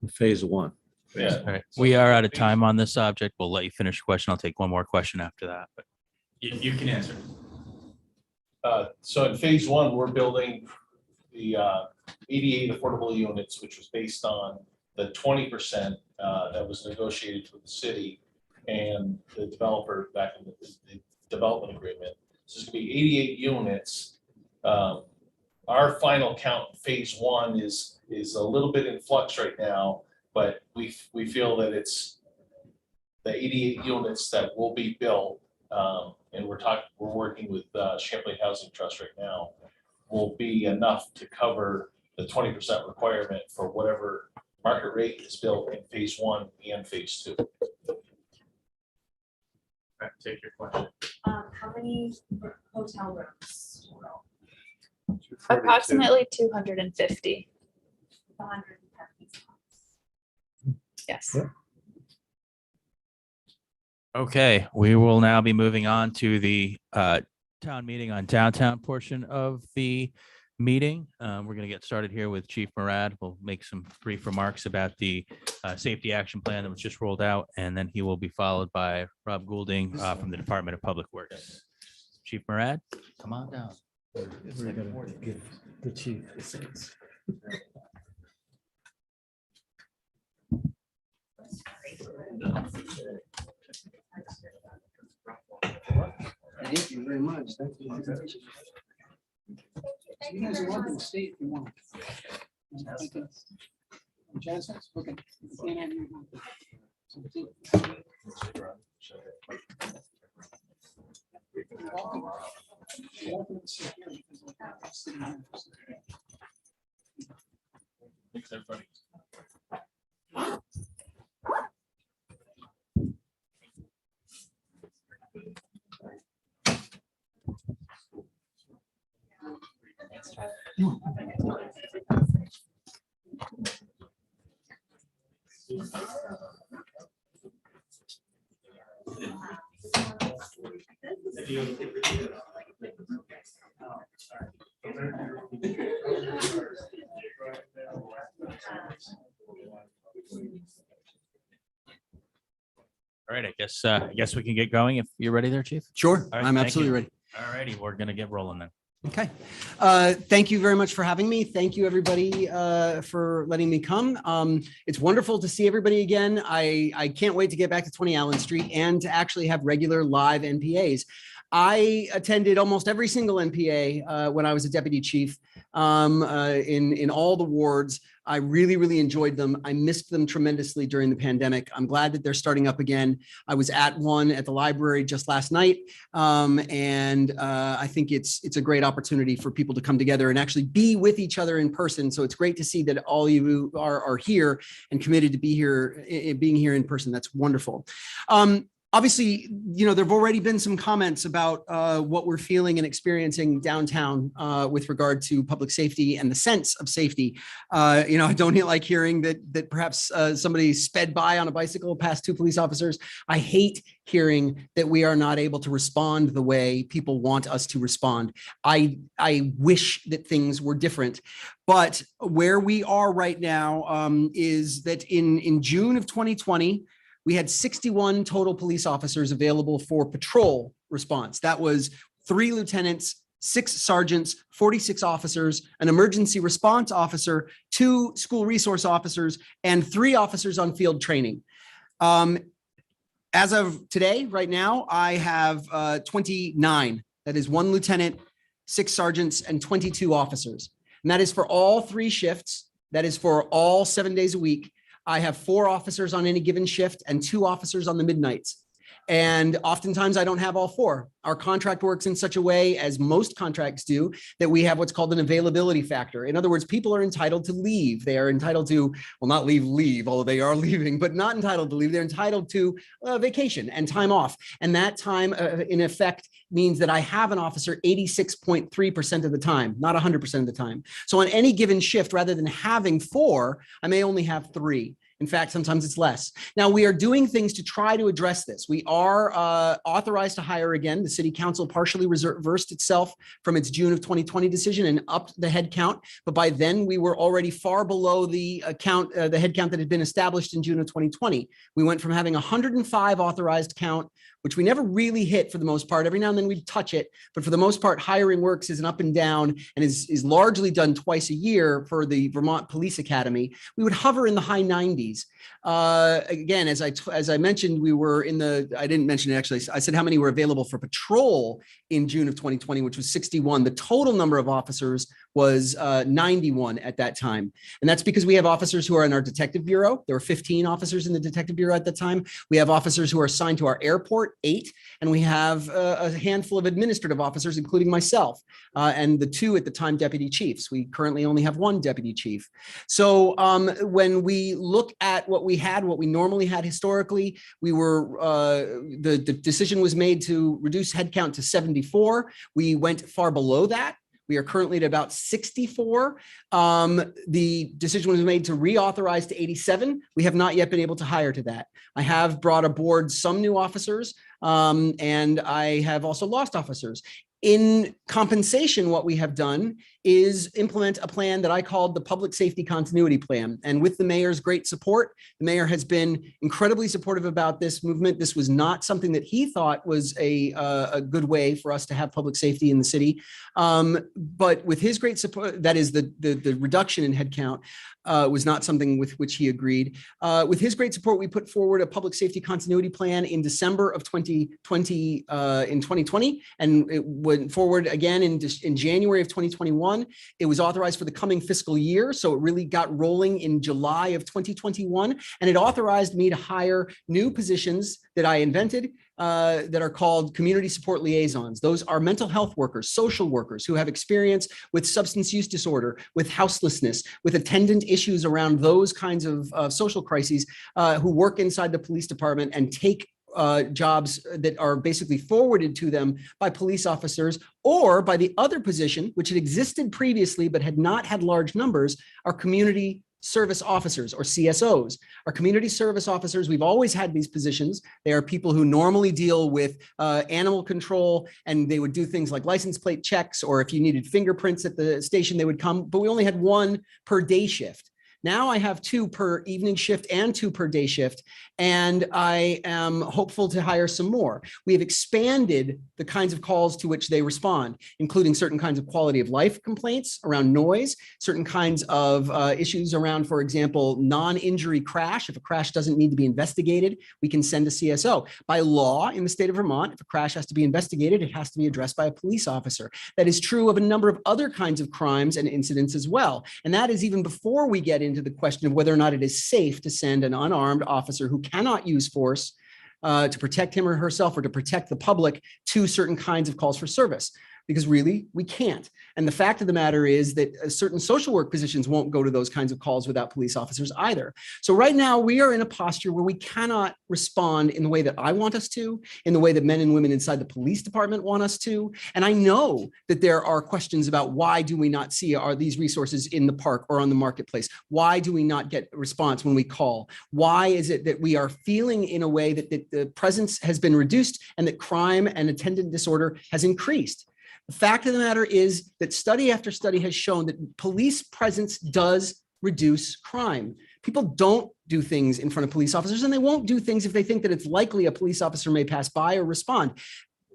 Phase 1. Yeah. All right. We are out of time on this subject. We'll let you finish your question. I'll take one more question after that, but you can answer. So in phase 1, we're building the 88 affordable units, which was based on the 20% that was negotiated with the city and the developer back in the development agreement. So it's going to be 88 units. Our final count in phase 1 is a little bit in flux right now, but we feel that it's the 88 units that will be built, and we're working with Champlain Housing Trust right now, will be enough to cover the 20% requirement for whatever market rate is built in phase 1 and phase 2. Take your question. How many hotel rooms? Approximately 250. 100 parking spots. Yes. Okay, we will now be moving on to the town meeting on downtown portion of the meeting. We're going to get started here with Chief Murad. We'll make some brief remarks about the safety action plan that was just rolled out, and then he will be followed by Rob Goulding from the Department of Public Works. Chief Murad, come on down. We're gonna give the chief the seats. Thank you very much. Thank you. You guys are welcome to stay if you want. Jasmine, okay. Welcome. Welcome to sit here because we're not sitting here. Thanks, everybody. All right, I guess we can get going if you're ready there, Chief. Sure, All right, I'm thank absolutely you. ready. All righty, we're going to get rolling then. Okay. Thank you very much for having me. Thank you, everybody, for letting me come. It's wonderful to see everybody again. I can't wait to get back to 20 Allen Street and to actually have regular live NPAs. I attended almost every single NPA when I was a deputy chief in all the wards. I really, really enjoyed them. I missed them tremendously during the pandemic. I'm glad that they're starting up again. I was at one at the library just last night. I think it's a great opportunity for people to come together and actually be with each other in person. So it's great to see that all of you are here and committed to being here in person. That's wonderful. Obviously, there've already been some comments about what we're feeling and experiencing downtown with regard to public safety and the sense of safety. I don't like hearing that perhaps somebody sped by on a bicycle past 2 police officers. I hate hearing that we are not able to respond the way people want us to respond. I wish that things were different. But where we are right now is that in June of 2020, we had 61 total police officers available for patrol response. That was 3 lieutenants, 6 sergeants, 46 officers, an emergency response officer, 2 school resource officers, and 3 officers on field training. As of today, right now, I have 29. That is 1 lieutenant, 6 sergeants, and 22 officers. And that is for all 3 shifts. That is for all 7 days a week. I have 4 officers on any given shift and 2 officers on the midnights. And oftentimes I don't have all 4. Our contract works in such a way, as most contracts do, that we have what's called an availability factor. In other words, people are entitled to leave. They are entitled to, well, not leave, although they are leaving, but not entitled to leave. They're entitled to vacation and time off. And that time, in effect, means that I have an officer 86.3% of the time, not 100% of the time. So on any given shift, rather than having 4, I may only have 3. In fact, sometimes it's less. Now, we are doing things to try to address this. We are authorized to hire again. The city council partially reversed itself from its June of 2020 decision and upped the head count. But by then, we were already far below the head count that had been established in June of 2020. We went from having 105 authorized count, which we never really hit for the most part. Every now and then we'd touch it, but for the most part, hiring works is an up and down and is largely done twice a year for the Vermont Police Academy. We would hover in the high 90s. Again, as I mentioned, we were I didn't mention it actually. I said how many were available for patrol in June of 2020, which was 61. The total number of officers was 91 at that time. And that's because we have officers who are in our detective bureau. There were 15 officers in the detective bureau at the time. We have officers who are assigned to our airport, 8, and we have a handful of administrative officers, including myself, and the 2 at the time deputy chiefs. We currently only have 1 deputy chief. So when we look at what we normally had historically, the decision was made to reduce headcount to 74. We went far below that. We are currently at about 64. The decision was made to reauthorize to 87. We have not yet been able to hire to that. I have brought aboard some new officers, and I have also lost officers. In compensation, what we have done is implement a plan that I called the Public Safety Continuity Plan. And with the mayor's great support, the mayor has been incredibly supportive about this movement. This was not something that he thought was a good way for us to have public safety in the city. But with his great support, that is the reduction in headcount, was not something with which he agreed. With his great support, we put forward a public safety continuity plan in December of 2020, and it went forward again in January of 2021. It was authorized for the coming fiscal year, so it really got rolling in July of 2021, and it authorized me to hire new positions that I invented that are called community support liaisons. Those are mental health workers, social workers who have experience with substance use disorder, with houselessness, with attendant issues around those kinds of social crises, who work inside the police department and take jobs that are basically forwarded to them by police officers, or by the other position, which had existed previously but had not had large numbers, are community service officers, or CSOs. Our community service officers, we've always had these positions. They are people who normally deal with animal control, and they would do things like license plate checks, or if you needed fingerprints at the station, they would come, but we only had 1 per day shift. Now I have 2 per evening shift and 2 per day shift, and I am hopeful to hire some more. We have expanded the kinds of calls to which they respond, including certain kinds of quality of life complaints around noise, certain kinds of issues around, for example, non-injury crash. If a crash doesn't need to be investigated, we can send a CSO. By law in the state of Vermont, if a crash has to be investigated, it has to be addressed by a police officer. That is true of a number of other kinds of crimes and incidents as well. And that is even before we get into the question of whether or not it is safe to send an unarmed officer who cannot use force to protect him or herself or to protect the public to certain kinds of calls for service. Because really, we can't. And the fact of the matter is that certain social work positions won't go to those kinds of calls without police officers either. So right now, we are in a posture where we cannot respond in the way that I want us to, in the way that men and women inside the police department want us to. And I know that there are questions about why do we not see these resources in the park or on the marketplace? Why do we not get a response when we call? Why is it that we are feeling in a way that the presence has been reduced and that crime and attendant disorder has increased? The fact of the matter is that study after study has shown that police presence does reduce crime. People don't do things in front of police officers, and they won't do things if they think that it's likely a police officer may pass by or respond.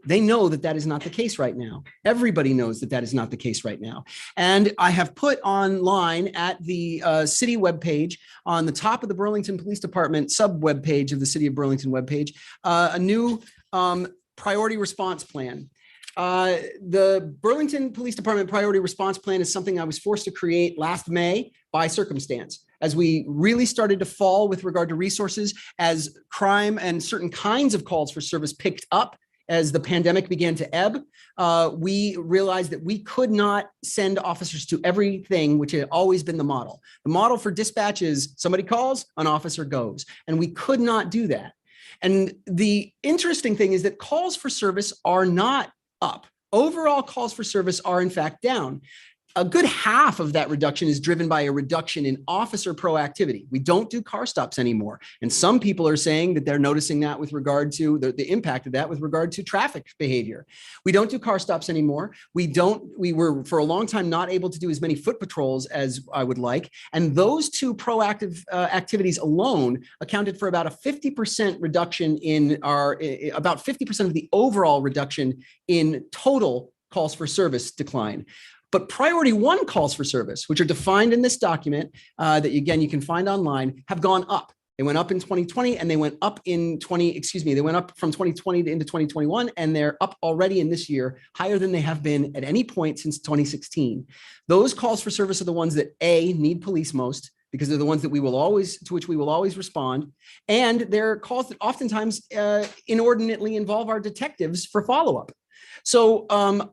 They know that that is not the case right now. Everybody knows that that is not the case right now. And I have put online at the city webpage, on the top of the Burlington Police Department sub webpage of the City of Burlington webpage, a new priority response plan. The Burlington Police Department Priority Response Plan is something I was forced to create last May by circumstance. As we really started to fall with regard to resources, as crime and certain kinds of calls for service picked up, as the pandemic began to ebb, we realized that we could not send officers to everything, which had always been the model. The model for dispatch is somebody calls, an officer goes, and we could not do that. And the interesting thing is that calls for service are not up. Overall calls for service are in fact down. A good half of that reduction is driven by a reduction in officer proactivity. We don't do car stops anymore. And some people are saying that they're noticing that with regard to the impact of that with regard to traffic behavior. We don't do car stops anymore. We were for a long time not able to do as many foot patrols as I would like. And those 2 proactive activities alone accounted for about a 50% reduction in about 50% of the overall reduction in total calls for service decline. But priority 1 calls for service, which are defined in this document that again, you can find online, have gone up. They went up in 2020 and they went up in they went up from 2020 into 2021, and they're up already in this year, higher than they have been at any point since 2016. Those calls for service are the ones that need police most, because they're the ones that to which we will always respond. And they're calls that oftentimes inordinately involve our detectives for follow-up. So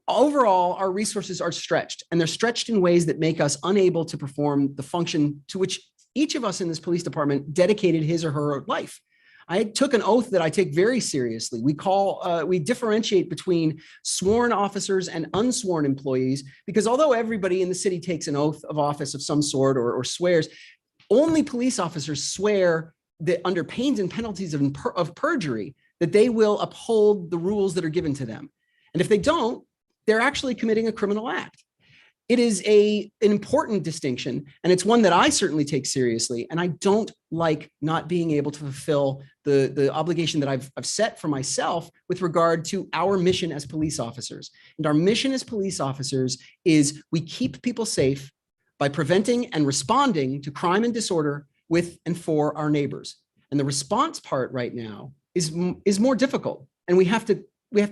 overall, our resources are stretched, and they're stretched in ways that make us unable to perform the function to which each of us in this police department dedicated his or her life. I took an oath that I take very seriously. We differentiate between sworn officers and unsworn employees, because although everybody in the city takes an oath of office of some sort or swears, only police officers swear that under pains and penalties of perjury, that they will uphold the rules that are given to them. And if they don't, they're actually committing a criminal act. It is an important distinction, and it's one that I certainly take seriously. And I don't like not being able to fulfill the obligation that I've set for myself with regard to our mission as police officers. And our mission as police officers is we keep people safe by preventing and responding to crime and disorder with and for our neighbors. And the response part right now is more difficult, and we have to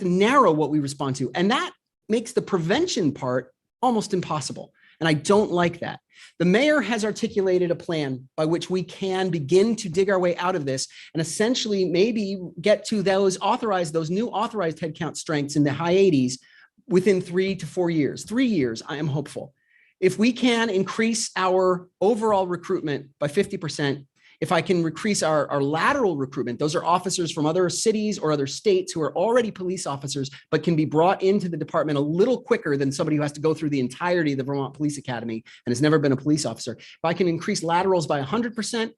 narrow what we respond to. And that makes the prevention part almost impossible. And I don't like that. The mayor has articulated a plan by which we can begin to dig our way out of this and essentially maybe get to those new authorized headcount strengths in the high 80s within 3 to 4 years. 3 years, I am hopeful. If we can increase our overall recruitment by 50%, if I can increase our lateral recruitment, those are officers from other cities or other states who are already police officers, but can be brought into the department a little quicker than somebody who has to go through the entirety of the Vermont Police Academy and has never been a police officer. If I can increase laterals by 100%,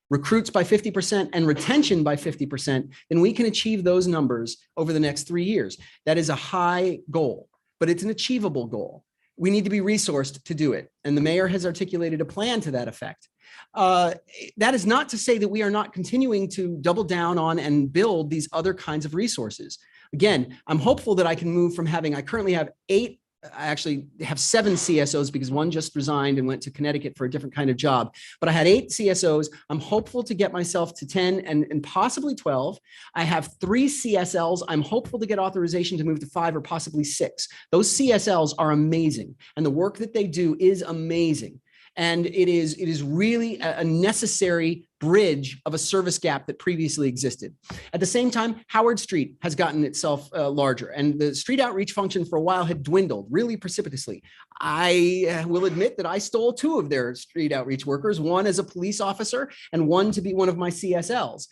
recruits by 50%, and retention by 50%, then we can achieve those numbers over the next 3 years. That is a high goal, but it's an achievable goal. We need to be resourced to do it. And the mayor has articulated a plan to that effect. That is not to say that we are not continuing to double down on and build these other kinds of resources. Again, I'm hopeful that I can move from I currently have 8, I actually have 7 CSOs because one just resigned and went to Connecticut for a different kind of job. But I had 8 CSOs. I'm hopeful to get myself to 10 and possibly 12. I have 3 CSLs. I'm hopeful to get authorization to move to 5 or possibly 6. Those CSLs are amazing, and the work that they do is amazing. And it is really a necessary bridge of a service gap that previously existed. At the same time, Howard Street has gotten itself larger, and the street outreach function for a while had dwindled really precipitously. I will admit that I stole 2 of their street outreach workers, one as a police officer and one to be one of my CSLs,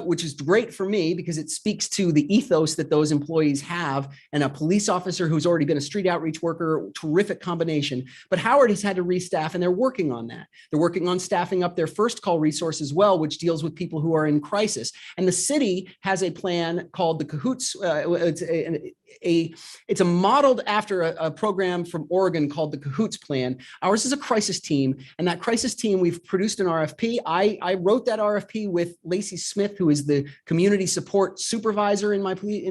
which is great for me because it speaks to the ethos that those employees have, and a police officer who's already been a street outreach worker, terrific combination. But Howard has had to restaff, and they're working on that. They're working on staffing up their first call resource as well, which deals with people who are in crisis. And the city has a plan called the Cahoots. It's a modeled after a program from Oregon called the Cahoots plan. Ours is a crisis team, and that crisis team, we've produced an RFP. I wrote that RFP with Lacey Smith, who is the community support supervisor in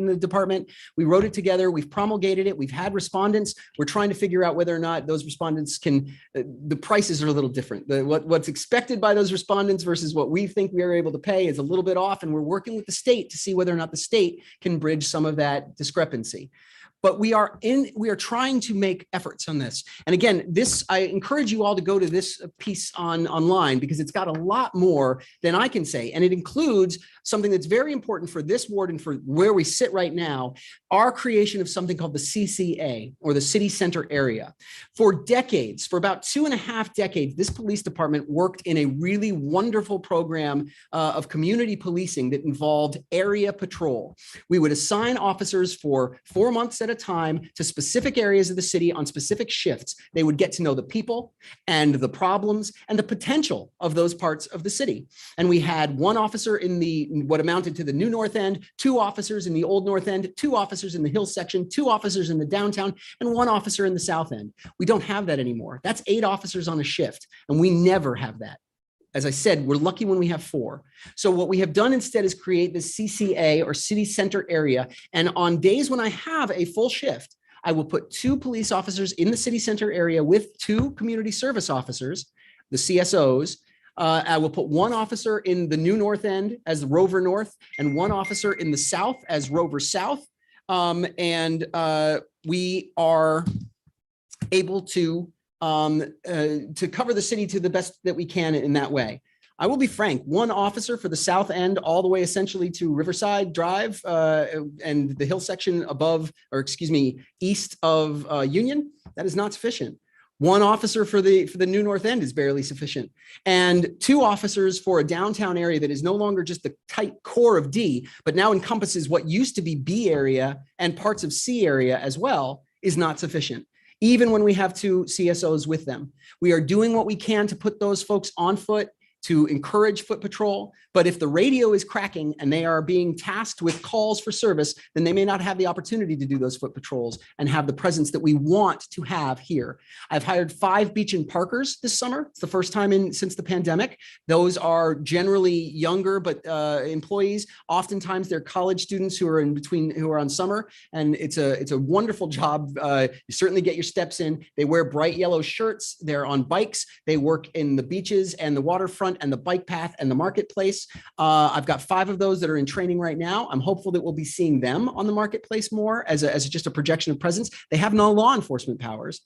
the department. We wrote it together. We've promulgated it. We've had respondents. We're trying to figure out whether or not those respondents can. The prices are a little different. What's expected by those respondents versus what we think we are able to pay is a little bit off, and we're working with the state to see whether or not the state can bridge some of that discrepancy. But we are trying to make efforts on this. And again, I encourage you all to go to this piece online because it's got a lot more than I can say. And it includes something that's very important for this ward and for where we sit right now, our creation of something called the CCA, or the City Center Area. For decades, for about 2.5 decades, this police department worked in a really wonderful program of community policing that involved area patrol. We would assign officers for 4 months at a time to specific areas of the city on specific shifts. They would get to know the people and the problems and the potential of those parts of the city. And we had 1 officer in what amounted to the new North End, 2 officers in the old North End, 2 officers in the Hill section, 2 officers in the downtown, and 1 officer in the South End. We don't have that anymore. That's 8 officers on a shift, and we never have that. As I said, we're lucky when we have 4. So what we have done instead is create this CCA, or City Center Area. And on days when I have a full shift, I will put 2 police officers in the City Center Area with 2 community service officers, the CSOs. I will put 1 officer in the new North End as Rover North and 1 officer in the South as Rover South. We are able to cover the city to the best that we can in that way. I will be frank, 1 officer for the South End all the way essentially to Riverside Drive and the hill section east of Union, that is not sufficient. 1 officer for the new North End is barely sufficient. And 2 officers for a downtown area that is no longer just the tight core of D, but now encompasses what used to be B area and parts of C area as well, is not sufficient. Even when we have 2 CSOs with them. We are doing what we can to put those folks on foot, to encourage foot patrol. But if the radio is cracking and they are being tasked with calls for service, then they may not have the opportunity to do those foot patrols and have the presence that we want to have here. I've hired 5 beach and parkers this summer. It's the first time since the pandemic. Those are generally younger, but employees. Oftentimes they're college students who are who are on summer. And it's a wonderful job. You certainly get your steps in. They wear bright yellow shirts. They're on bikes. They work in the beaches and the waterfront and the bike path and the marketplace. I've got 5 of those that are in training right now. I'm hopeful that we'll be seeing them on the marketplace more as just a projection of presence. They have no law enforcement powers.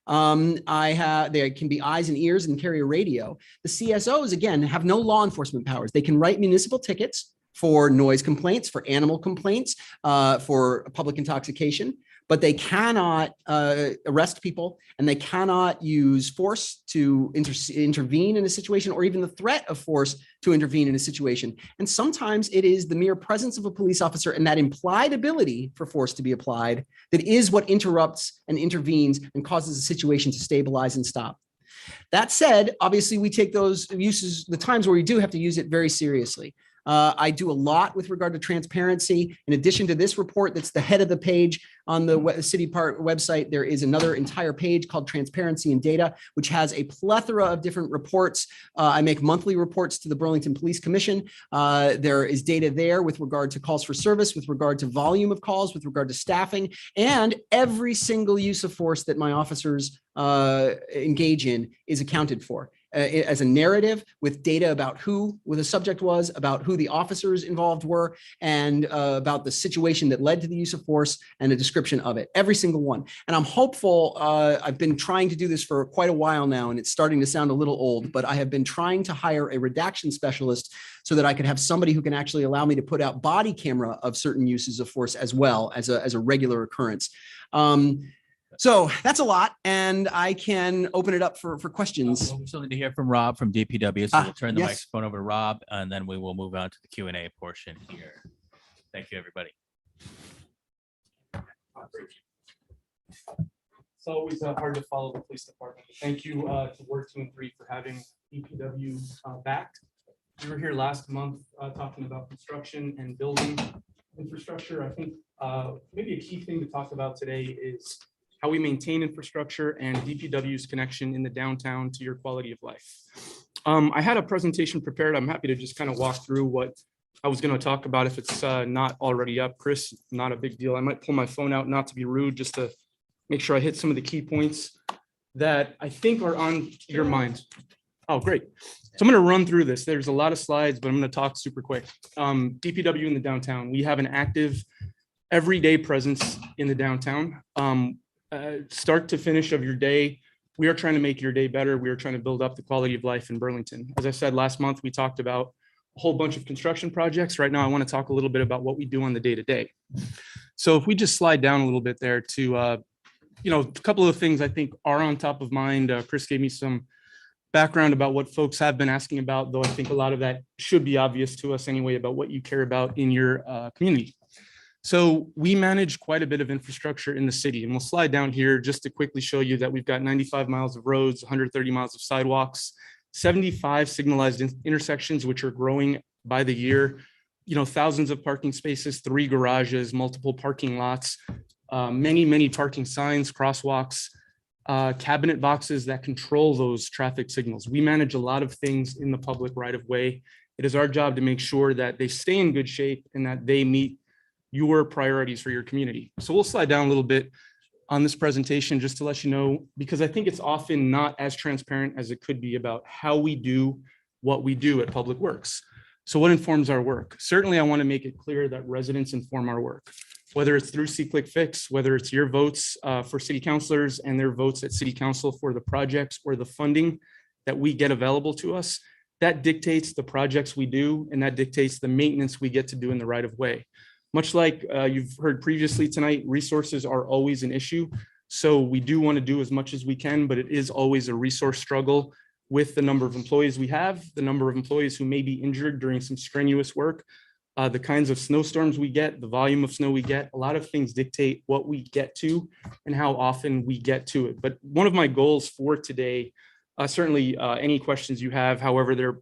They can be eyes and ears and carry a radio. The CSOs, again, have no law enforcement powers. They can write municipal tickets for noise complaints, for animal complaints, for public intoxication, but they cannot arrest people, and they cannot use force to intervene in a situation, or even the threat of force to intervene in a situation. And sometimes it is the mere presence of a police officer and that implied ability for force to be applied that is what interrupts and intervenes and causes a situation to stabilize and stop. That said, obviously we take those uses, the times where we do have to use it, very seriously. I do a lot with regard to transparency. In addition to this report, that's the head of the page on the city park website, there is another entire page called Transparency and Data, which has a plethora of different reports. I make monthly reports to the Burlington Police Commission. There is data there with regard to calls for service, with regard to volume of calls, with regard to staffing, and every single use of force that my officers engage in is accounted for as a narrative with data about who the subject was, about who the officers involved were, and about the situation that led to the use of force and a description of it, every single one. And I'm hopeful, I've been trying to do this for quite a while now, and it's starting to sound a little old, but I have been trying to hire a redaction specialist so that I could have somebody who can actually allow me to put out body camera of certain uses of force as well as a regular occurrence. So that's a lot, and I can open it up for questions. We still need to hear from Rob from DPW, so we'll turn the yes. microphone over to Rob, and then we will move on to the Q&A portion here. Thank you, everybody. It's always hard to follow the police department. Thank you to Ward 2 and 3 for having DPW back. We were here last month talking about construction and building infrastructure. I think maybe a key thing to talk about today is how we maintain infrastructure and DPW's connection in the downtown to your quality of life. I had a presentation prepared. I'm happy to just kind of walk through what I was going to talk about if it's not already up. Chris, not a big deal. I might pull my phone out, not to be rude, just to make sure I hit some of the key points that I think are on your mind. Oh, great. So I'm going to run through this. There's a lot of slides, but I'm going to talk super quick. DPW in the downtown. We have an active everyday presence in the downtown. Start to finish of your day, we are trying to make your day better. We are trying to build up the quality of life in Burlington. As I said, last month, we talked about a whole bunch of construction projects. Right now, I want to talk a little bit about what we do on the day-to-day. So if we just slide down a little bit there to, a couple of things I think are on top of mind. Chris gave me some background about what folks have been asking about, though I think a lot of that should be obvious to us anyway about what you care about in your community. So we manage quite a bit of infrastructure in the city, and we'll slide down here just to quickly show you that we've got 95 miles of roads, 130 miles of sidewalks, 75 signalized intersections, which are growing by the year, thousands of parking spaces, 3 garages, multiple parking lots, many parking signs, crosswalks, cabinet boxes that control those traffic signals. We manage a lot of things in the public right of way. It is our job to make sure that they stay in good shape and that they meet your priorities for your community. So we'll slide down a little bit on this presentation just to let you know, because I think it's often not as transparent as it could be about how we do what we do at Public Works. So what informs our work? Certainly, I want to make it clear that residents inform our work, whether it's through See-Click-Fix, whether it's your votes for city councilors and their votes at city council for the projects or the funding that we get available to us. That dictates the projects we do, and that dictates the maintenance we get to do in the right of way. Much like you've heard previously tonight, resources are always an issue. So we do want to do as much as we can, but it is always a resource struggle with the number of employees we have, the number of employees who may be injured during some strenuous work, the kinds of snowstorms we get, the volume of snow we get. A lot of things dictate what we get to and how often we get to it. But one of my goals for today, certainly any questions you have, however they're,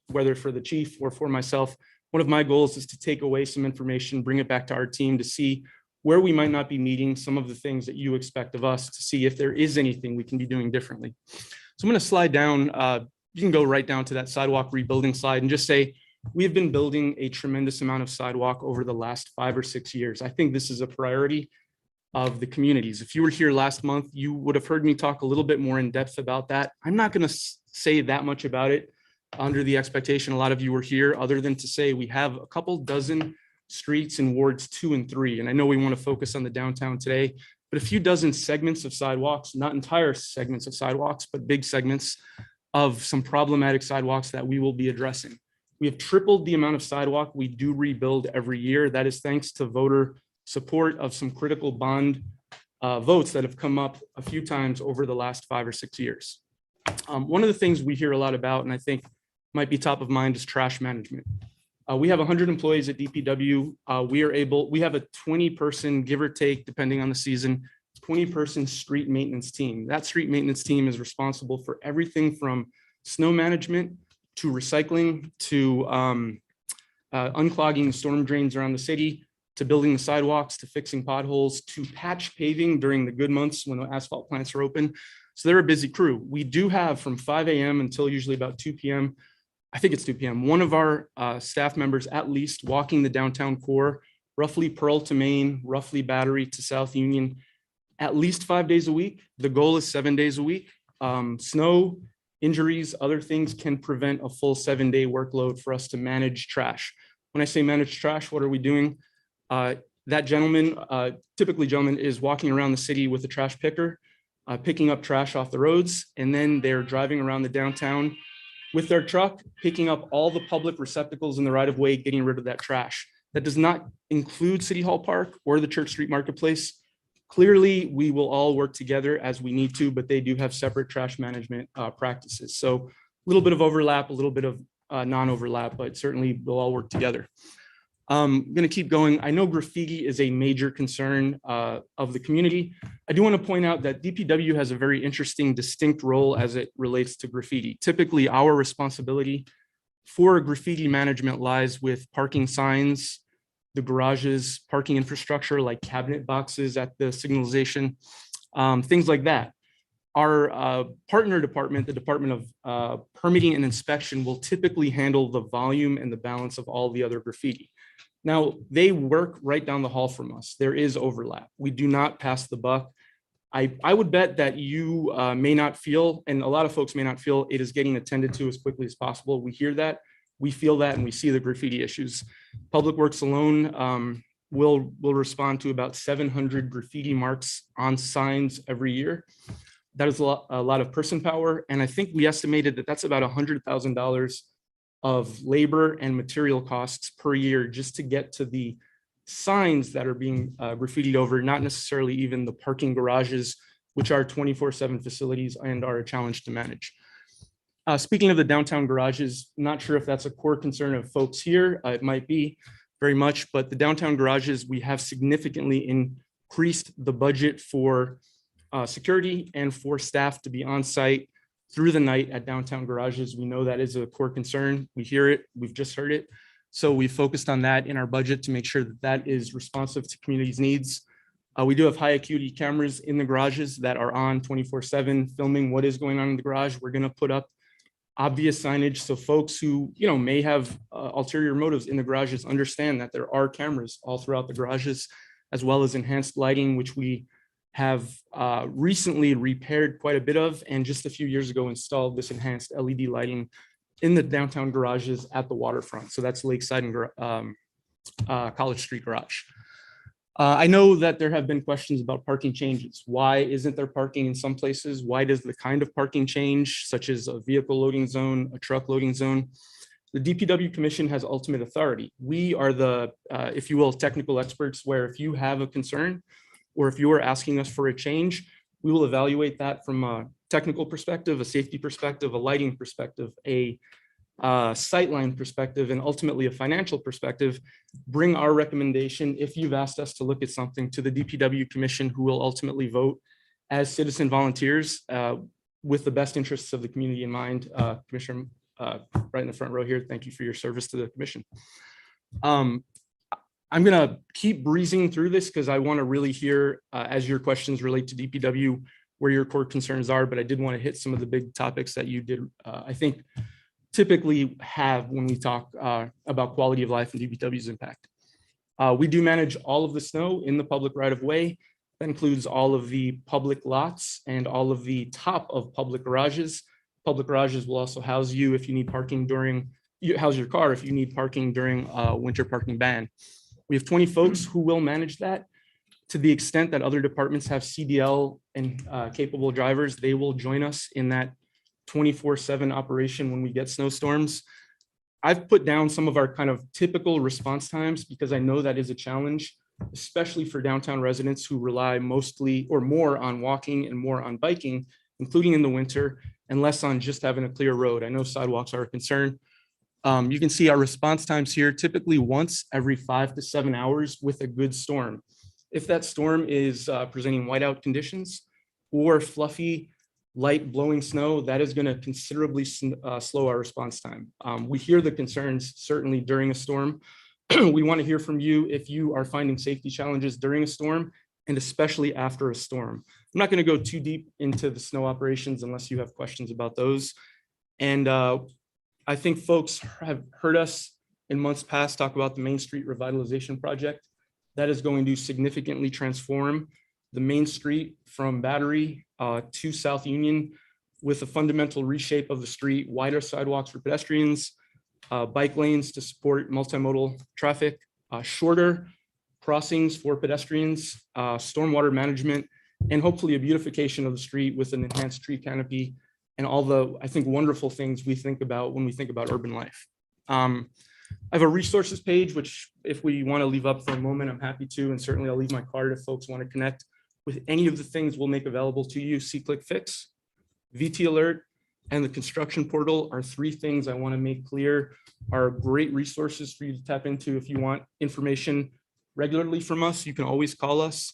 whether for the chief or for myself, one of my goals is to take away some information, bring it back to our team to see where we might not be meeting some of the things that you expect of us, to see if there is anything we can be doing differently. So I'm going to slide down. You can go right down to that sidewalk rebuilding slide and just say, we have been building a tremendous amount of sidewalk over the last 5 or 6 years. I think this is a priority of the communities. If you were here last month, you would have heard me talk a little bit more in depth about that. I'm not going to say that much about it under the expectation a lot of you were here, other than to say we have a couple dozen streets in wards 2 and 3. And I know we want to focus on the downtown today, but a few dozen segments of sidewalks, not entire segments of sidewalks, but big segments of some problematic sidewalks that we will be addressing. We have tripled the amount of sidewalk we do rebuild every year. That is thanks to voter support of some critical bond votes that have come up a few times over the last 5 or 6 years. One of the things we hear a lot about, and I think might be top of mind, is trash management. We have 100 employees at DPW. We have a 20-person, give or take, depending on the season, 20-person street maintenance team. That street maintenance team is responsible for everything from snow management to recycling to unclogging storm drains around the city, to building the sidewalks, to fixing potholes, to patch paving during the good months when the asphalt plants are open. So they're a busy crew. We do have from 5 a.m. until usually about 2 p.m. I think it's 2 p.m. One of our staff members at least walking the downtown core, roughly Pearl to Main, roughly Battery to South Union, at least 5 days a week. The goal is 7 days a week. Snow, injuries, other things can prevent a full 7-day workload for us to manage trash. When I say manage trash, what are we doing? That gentleman, typically gentleman, is walking around the city with a trash picker, picking up trash off the roads, and then they're driving around the downtown with their truck, picking up all the public receptacles in the right of way, getting rid of that trash. That does not include City Hall Park or the Church Street Marketplace. Clearly, we will all work together as we need to, but they do have separate trash management practices. So a little bit of overlap, a little bit of non-overlap, but certainly we'll all work together. I'm going to keep going. I know graffiti is a major concern of the community. I do want to point out that DPW has a very interesting, distinct role as it relates to graffiti. Typically, our responsibility for graffiti management lies with parking signs, the garages, parking infrastructure like cabinet boxes at the signalization, things like that. Our partner department, the Department of Permitting and Inspection, will typically handle the volume and the balance of all the other graffiti. Now, they work right down the hall from us. There is overlap. We do not pass the buck. I would bet that you may not feel, and a lot of folks may not feel, it is getting attended to as quickly as possible. We hear that, we feel that, and we see the graffiti issues. Public Works alone will respond to about 700 graffiti marks on signs every year. That is a lot of person power. And I think we estimated that that's about $100,000 of labor and material costs per year just to get to the signs that are being graffitied over, not necessarily even the parking garages, which are 24/7 facilities and are a challenge to manage. Speaking of the downtown garages, not sure if that's a core concern of folks here. It might be very much, but the downtown garages, we have significantly increased the budget for security and for staff to be on site through the night at downtown garages. We know that is a core concern. We hear it, we've just heard it. So we focused on that in our budget to make sure that that is responsive to community's needs. We do have high acuity cameras in the garages that are on 24/7 filming what is going on in the garage. We're gonna put up obvious signage so folks who may have ulterior motives in the garages understand that there are cameras all throughout the garages, as well as enhanced lighting, which we have recently repaired quite a bit of, and just a few years ago installed this enhanced LED lighting in the downtown garages at the waterfront. So that's Lakeside and College Street Garage. I know that there have been questions about parking changes. Why isn't there parking in some places? Why does the kind of parking change, such as a vehicle loading zone, a truck loading zone? The DPW Commission has ultimate authority. We are the, if you will, technical experts, where if you have a concern, or if you are asking us for a change, we will evaluate that from a technical perspective, a safety perspective, a lighting perspective, a sightline perspective, and ultimately a financial perspective, bring our recommendation, if you've asked us to look at something, to the DPW Commission, who will ultimately vote as citizen volunteers with the best interests of the community in mind. Commissioner, right in the front row here, thank you for your service to the commission. I'm gonna keep breezing through this because I want to really hear, as your questions relate to DPW, where your core concerns are, but I did want to hit some of the big topics that you did, I think, typically have when we talk about quality of life and DPW's impact. We do manage all of the snow in the public right of way. That includes all of the public lots and all of the top of public garages. Public garages will also house you if you need parking during, house your car if you need parking during winter parking ban. We have 20 folks who will manage that. To the extent that other departments have CDL and capable drivers, they will join us in that 24/7 operation when we get snowstorms. I've put down some of our kind of typical response times because I know that is a challenge, especially for downtown residents who rely mostly or more on walking and more on biking, including in the winter, and less on just having a clear road. I know sidewalks are a concern. You can see our response times here, typically once every 5 to 7 hours with a good storm. If that storm is presenting whiteout conditions or fluffy light blowing snow, that is going to considerably slow our response time. We hear the concerns certainly during a storm. We want to hear from you if you are finding safety challenges during a storm and especially after a storm. I'm not going to go too deep into the snow operations unless you have questions about those. And I think folks have heard us in months past talk about the Main Street Revitalization Project. That is going to significantly transform the Main Street from Battery to South Union with a fundamental reshape of the street, wider sidewalks for pedestrians, bike lanes to support multimodal traffic, shorter crossings for pedestrians, stormwater management, and hopefully a beautification of the street with an enhanced tree canopy and all the, I think, wonderful things we think about when we think about urban life. I have a resources page, which if we want to leave up for a moment, I'm happy to, and certainly I'll leave my card if folks want to connect with any of the things we'll make available to you. See Click Fix, VT Alert, and the construction portal are three things I want to make clear are great resources for you to tap into if you want information regularly from us. You can always call us.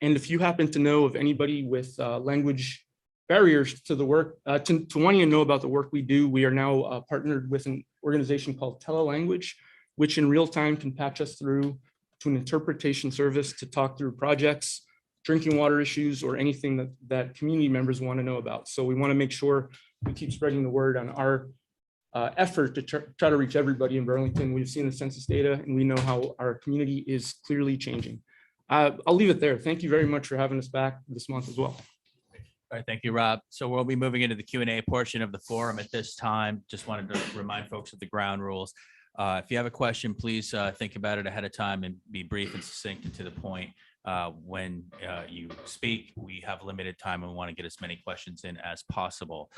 And if you happen to know of anybody with language barriers to the work, to wanting to know about the work we do, we are now partnered with an organization called Telelanguage, which in real time can patch us through to an interpretation service to talk through projects, drinking water issues, or anything that community members want to know about. So we want to make sure we keep spreading the word on our effort to try to reach everybody in Burlington. We've seen the census data and we know how our community is clearly changing. I'll leave it there. Thank you very much for having us back this month as well. All right, thank you, Rob. So we'll be moving into the Q&A portion of the forum at this time. Just wanted to remind folks of the ground rules. If you have a question, please think about it ahead of time and be brief and succinct and to the point. When you speak, we have limited time and we want to get as many questions in as possible.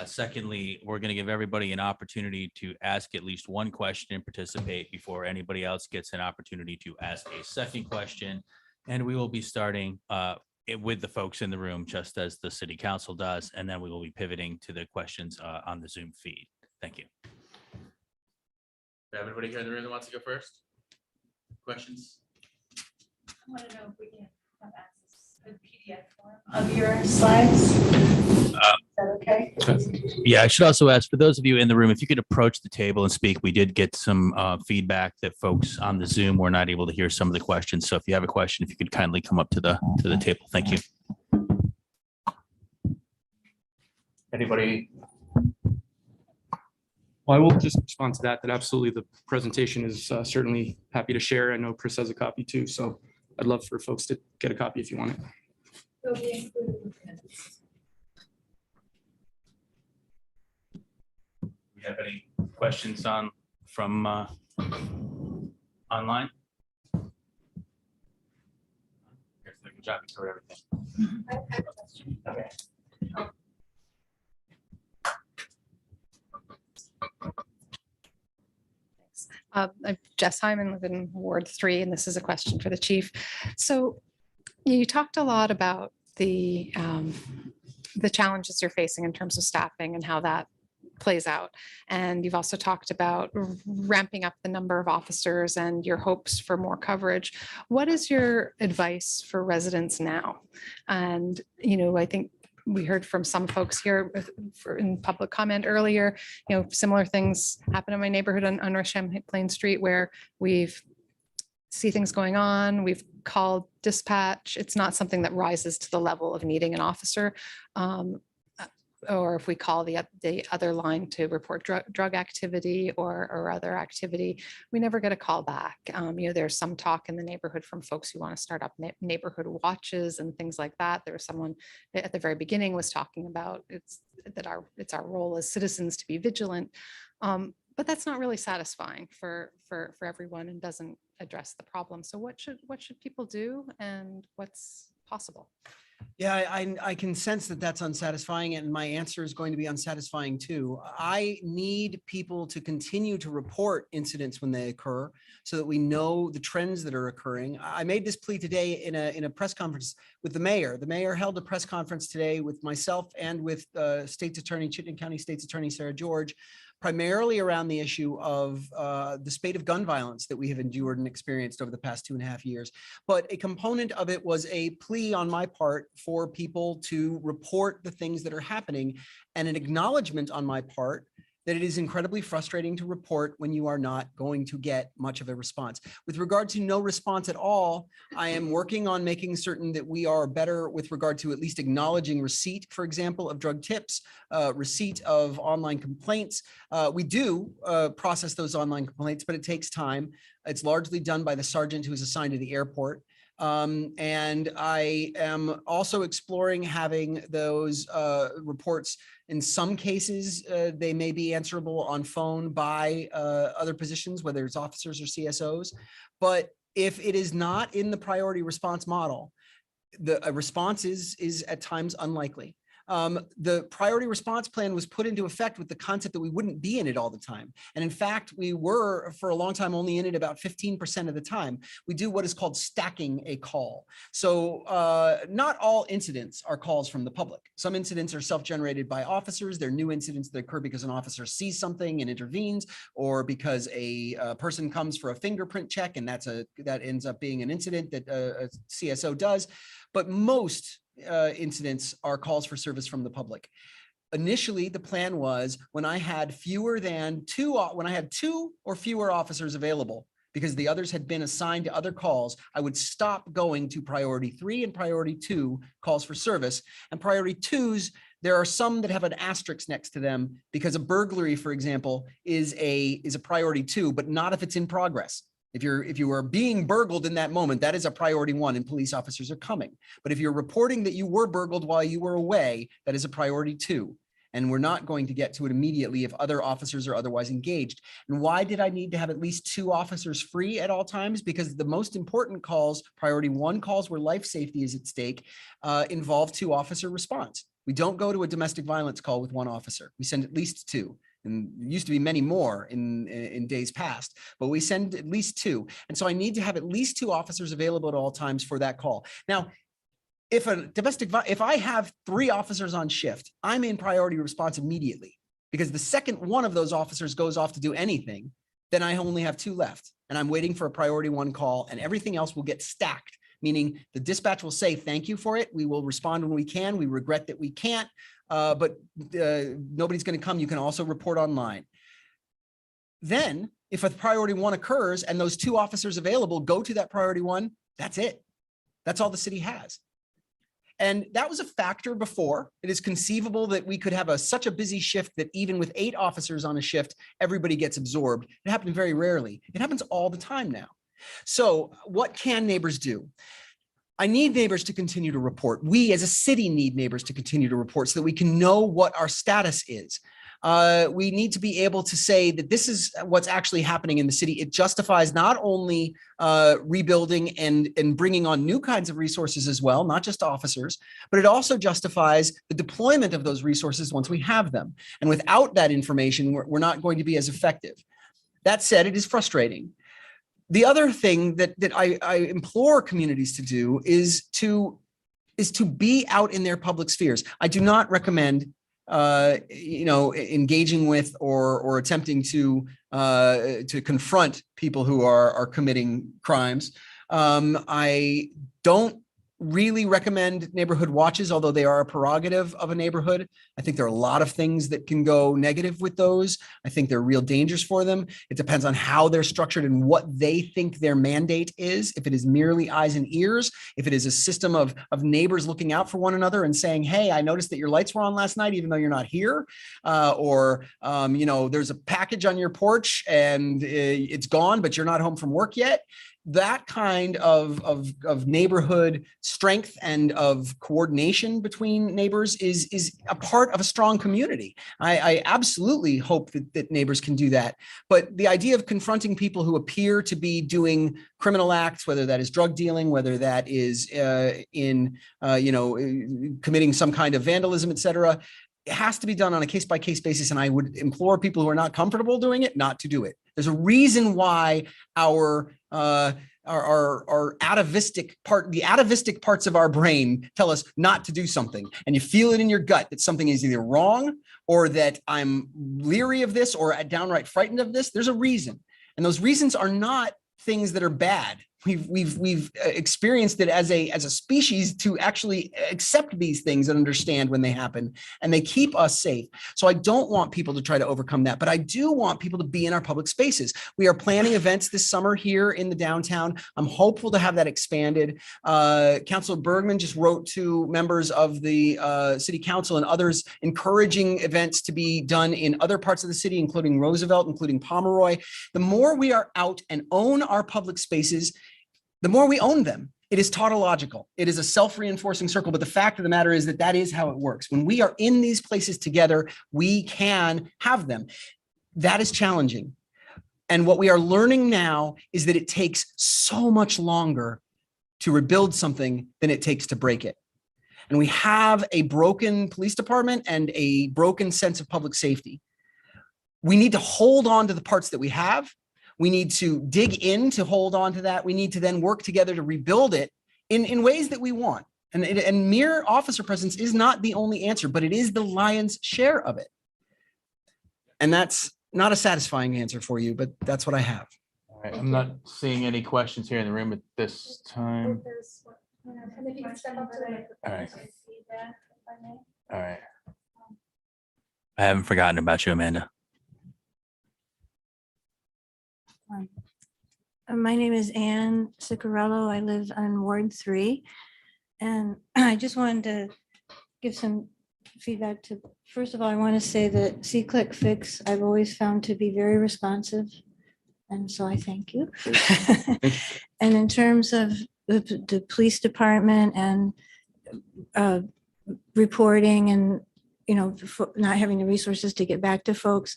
Secondly, we're going to give everybody an opportunity to ask at least one question and participate before anybody else gets an opportunity to ask a second question. And we will be starting with the folks in the room, just as the city council does, and then we will be pivoting to the questions on the Zoom feed. Thank you. Everybody here in the room that wants to go first? Questions? I want to know if we can have access to the PDF form of your slides. Is that okay? Yeah, I should also ask for those of you in the room, if you could approach the table and speak. We did get some feedback that folks on the Zoom were not able to hear some of the questions. So if you have a question, if you could kindly come up to the table. Thank you. Anybody? Well, I will just respond to that absolutely the presentation is certainly happy to share. I know Chris has a copy too, so I'd love for folks to get a copy if you want it. It'll be included in the minutes. We have any questions from online? Good job, you covered everything. I have a question. Okay. I'm Jess Hyman, live in Ward 3, and this is a question for the chief. So you talked a lot about the challenges you're facing in terms of staffing and how that plays out. And you've also talked about ramping up the number of officers and your hopes for more coverage. What is your advice for residents now? And, I think we heard from some folks here in public comment earlier, similar things happen in my neighborhood on North Champlain Street where we've see things going on. We've called dispatch. It's not something that rises to the level of needing an officer. Or if we call the other line to report drug activity or other activity, we never get a call back. There's some talk in the neighborhood from folks who want to start up neighborhood watches and things like that. There was someone at the very beginning was talking about it's our role as citizens to be vigilant, but that's not really satisfying for everyone and doesn't address the problem. So what should people do and what's possible? Yeah, I can sense that that's unsatisfying, and my answer is going to be unsatisfying too. I need people to continue to report incidents when they occur so that we know the trends that are occurring. I made this plea today in a press conference with the mayor. The mayor held a press conference today with myself and with State's Attorney, Chittenden County State's Attorney Sarah George, primarily around the issue of the spate of gun violence that we have endured and experienced over the past 2.5 years. But a component of it was a plea on my part for people to report the things that are happening, and an acknowledgement on my part that it is incredibly frustrating to report when you are not going to get much of a response. With regard to no response at all, I am working on making certain that we are better with regard to at least acknowledging receipt, for example, of drug tips, receipt of online complaints. We do process those online complaints, but it takes time. It's largely done by the sergeant who is assigned to the airport. And I am also exploring having those reports. In some cases, they may be answerable on phone by other positions, whether it's officers or CSOs. But if it is not in the priority response model, the response is at times unlikely. The priority response plan was put into effect with the concept that we wouldn't be in it all the time. And in fact, we were for a long time only in it about 15% of the time. We do what is called stacking a call. So not all incidents are calls from the public. Some incidents are self-generated by officers. They're new incidents that occur because an officer sees something and intervenes, or because a person comes for a fingerprint check, and that ends up being an incident that a CSO does. But most incidents are calls for service from the public. Initially, the plan was when I had two or fewer officers available, because the others had been assigned to other calls, I would stop going to priority 3 and priority 2 calls for service. And priority 2s, there are some that have an asterisk next to them because a burglary, for example, is a priority 2, but not if it's in progress. If you are being burgled in that moment, that is a priority 1 and police officers are coming. But if you're reporting that you were burgled while you were away, that is a priority 2. And we're not going to get to it immediately if other officers are otherwise engaged. And why did I need to have at least 2 officers free at all times? Because the most important calls, priority 1 calls where life safety is at stake, involve 2 officer response. We don't go to a domestic violence call with 1 officer. We send at least 2. And there used to be many more in days past, but we send at least 2. And so I need to have at least 2 officers available at all times for that call. Now, if I have 3 officers on shift, I'm in priority response immediately, because the second one of those officers goes off to do anything, then I only have 2 left, and I'm waiting for a priority 1 call, and everything else will get stacked, meaning the dispatch will say, thank you for it. We will respond when we can. We regret that we can't. But nobody's going to come. You can also report online. Then if a priority 1 occurs and those 2 officers available go to that priority 1, that's it. That's all the city has. And that was a factor before. It is conceivable that we could have such a busy shift that even with 8 officers on a shift, everybody gets absorbed. It happened very rarely. It happens all the time now. So what can neighbors do? I need neighbors to continue to report. We as a city need neighbors to continue to report so that we can know what our status is. We need to be able to say that this is what's actually happening in the city. It justifies not only rebuilding and bringing on new kinds of resources as well, not just officers, but it also justifies the deployment of those resources once we have them. And without that information, we're not going to be as effective. That said, it is frustrating. The other thing that I implore communities to do is to be out in their public spheres. I do not recommend engaging with or attempting to confront people who are committing crimes. I don't really recommend neighborhood watches, although they are a prerogative of a neighborhood. I think there are a lot of things that can go negative with those. I think there are real dangers for them. It depends on how they're structured and what they think their mandate is. If it is merely eyes and ears, if it is a system of neighbors looking out for one another and saying, hey, I noticed that your lights were on last night, even though you're not here, or there's a package on your porch and it's gone, but you're not home from work yet. That kind of neighborhood strength and of coordination between neighbors is a part of a strong community. I absolutely hope that neighbors can do that. But the idea of confronting people who appear to be doing criminal acts, whether that is drug dealing, whether that is committing some kind of vandalism, et cetera, it has to be done on a case-by-case basis. And I would implore people who are not comfortable doing it not to do it. There's a reason why our our atavistic part, the atavistic parts of our brain tell us not to do something. And you feel it in your gut that something is either wrong or that I'm leery of this or downright frightened of this. There's a reason. And those reasons are not things that are bad. We've experienced it as a species to actually accept these things and understand when they happen, and they keep us safe. So I don't want people to try to overcome that, but I do want people to be in our public spaces. We are planning events this summer here in the downtown. I'm hopeful to have that expanded. Councilor Bergman just wrote to members of the city council and others encouraging events to be done in other parts of the city, including Roosevelt, including Pomeroy. The more we are out and own our public spaces, the more we own them. It is tautological. It is a self-reinforcing circle. But the fact of the matter is that is how it works. When we are in these places together, we can have them. That is challenging. And what we are learning now is that it takes so much longer to rebuild something than it takes to break it. And we have a broken police department and a broken sense of public safety. We need to hold on to the parts that we have. We need to dig in to hold on to that. We need to then work together to rebuild it in ways that we want. And mere officer presence is not the only answer, but it is the lion's share of it. And that's not a satisfying answer for you, but that's what I have. All right, I'm not seeing any questions here in the room at this time. All right. All right. I haven't forgotten about you, Amanda. My name is Ann Ciccarello. I live on Ward 3. And I just wanted to give some feedback to, first of all, I want to say that C-Click Fix, I've always found to be very responsive. And so I thank you. And in terms of the police department and reporting and, not having the resources to get back to folks,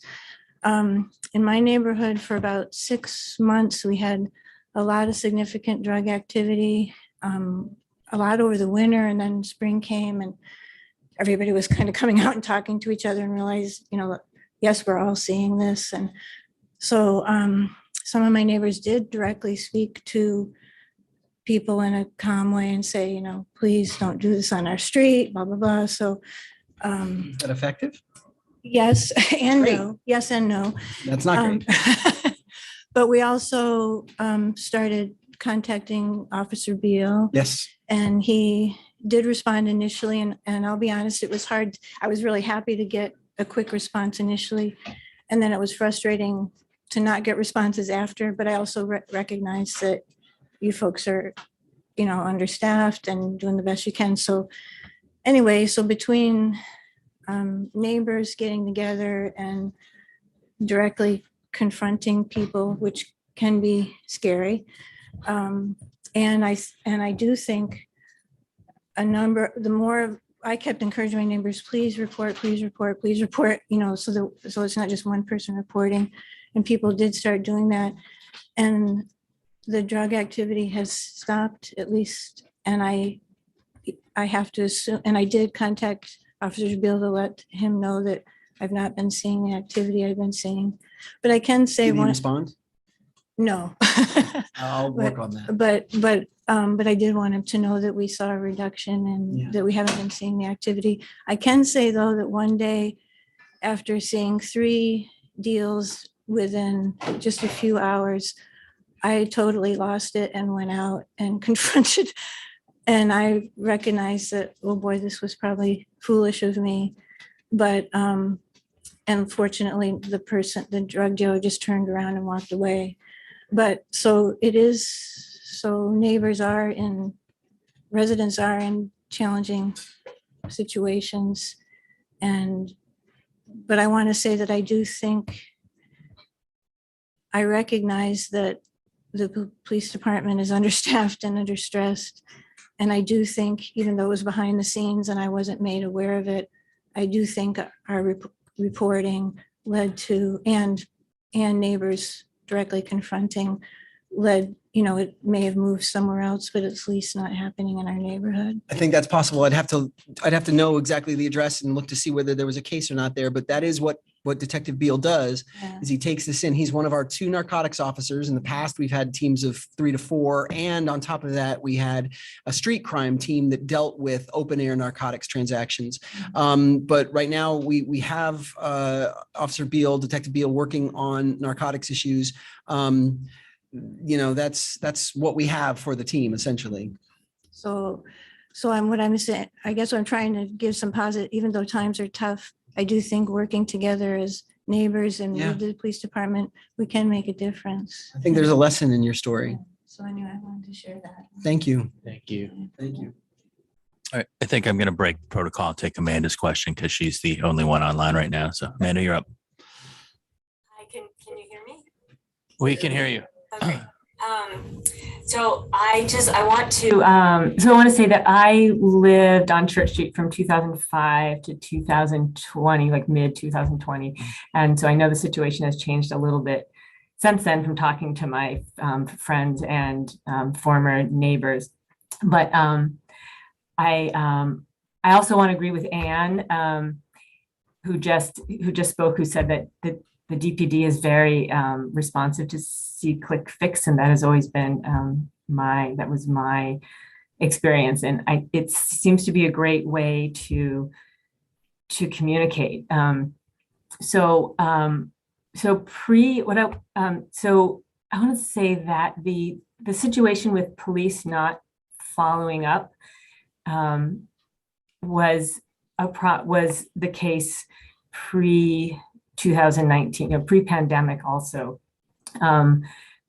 in my neighborhood for about 6 months, we had a lot of significant drug activity, a lot over the winter, and then spring came and everybody was kind of coming out and talking to each other and realized, yes, we're all seeing this. And so some of my neighbors did directly speak to people in a calm way and say, please don't do this on our street, blah, blah, blah. So is that effective? Yes and no. Yes and no. That's not great. But we also started contacting Officer Beal. Yes. And he did respond initially. And I'll be honest, it was hard. I was really happy to get a quick response initially. And then it was frustrating to not get responses after. But I also recognize that you folks are, understaffed and doing the best you can. So anyway, so between neighbors getting together and directly confronting people, which can be scary. And I do think the more I kept encouraging my neighbors, please report, please report, please report, so it's not just one person reporting, and people did start doing that. And the drug activity has stopped at least. And I have to assume, and I did contact Officer Beal to let him know that I've not been seeing the activity I've been seeing, but I can say Did he one. respond? No. I'll work on that. But I did want him to know that we saw a reduction and that we haven't been seeing the activity. I can say though that one day after seeing 3 deals within just a few hours, I totally lost it and went out and confronted. And I recognized that, oh boy, this was probably foolish of me. But unfortunately, the drug dealer just turned around and walked away. But so it is, so residents are in challenging situations. But I want to say that I do think, I recognize that the police department is understaffed and understressed. And I do think, even though it was behind the scenes and I wasn't made aware of it, I do think our reporting led to, and neighbors directly confronting led it may have moved somewhere else, but it's at least not happening in our neighborhood. I think that's possible. I'd have to know exactly the address and look to see whether there was a case or not there, but that is what Detective Beal does, Yeah. is he takes this in. He's one of our 2 narcotics officers. In the past, we've had teams of 3 to 4. And on top of that, we had a street crime team that dealt with open air narcotics transactions. But right now we have Officer Beal, Detective Beal, working on narcotics issues. That's what we have for the team essentially. So what I'm saying, I guess what I'm trying to give some positive, even though times are tough, I do think working together as neighbors and Yeah. with the police department, we can make a difference. I think there's a lesson in your story. So anyway, I wanted to share that. Thank you. Thank you. Thank you. All right, I think I'm going to break protocol and take Amanda's question because she's the only one online right now. So Amanda, you're up. Hi, can you hear me? We can hear you. Okay. So I want to say that I lived on Church Street from 2005 to 2020, like mid 2020. And so I know the situation has changed a little bit since then from talking to my friends and former neighbors. But I also want to agree with Anne, who just spoke, who said that the DPD is very responsive to see, click, fix, and that has always been my experience. And it seems to be a great way to communicate. So I want to say that the situation with police not following up was the case pre-2019, pre-pandemic also.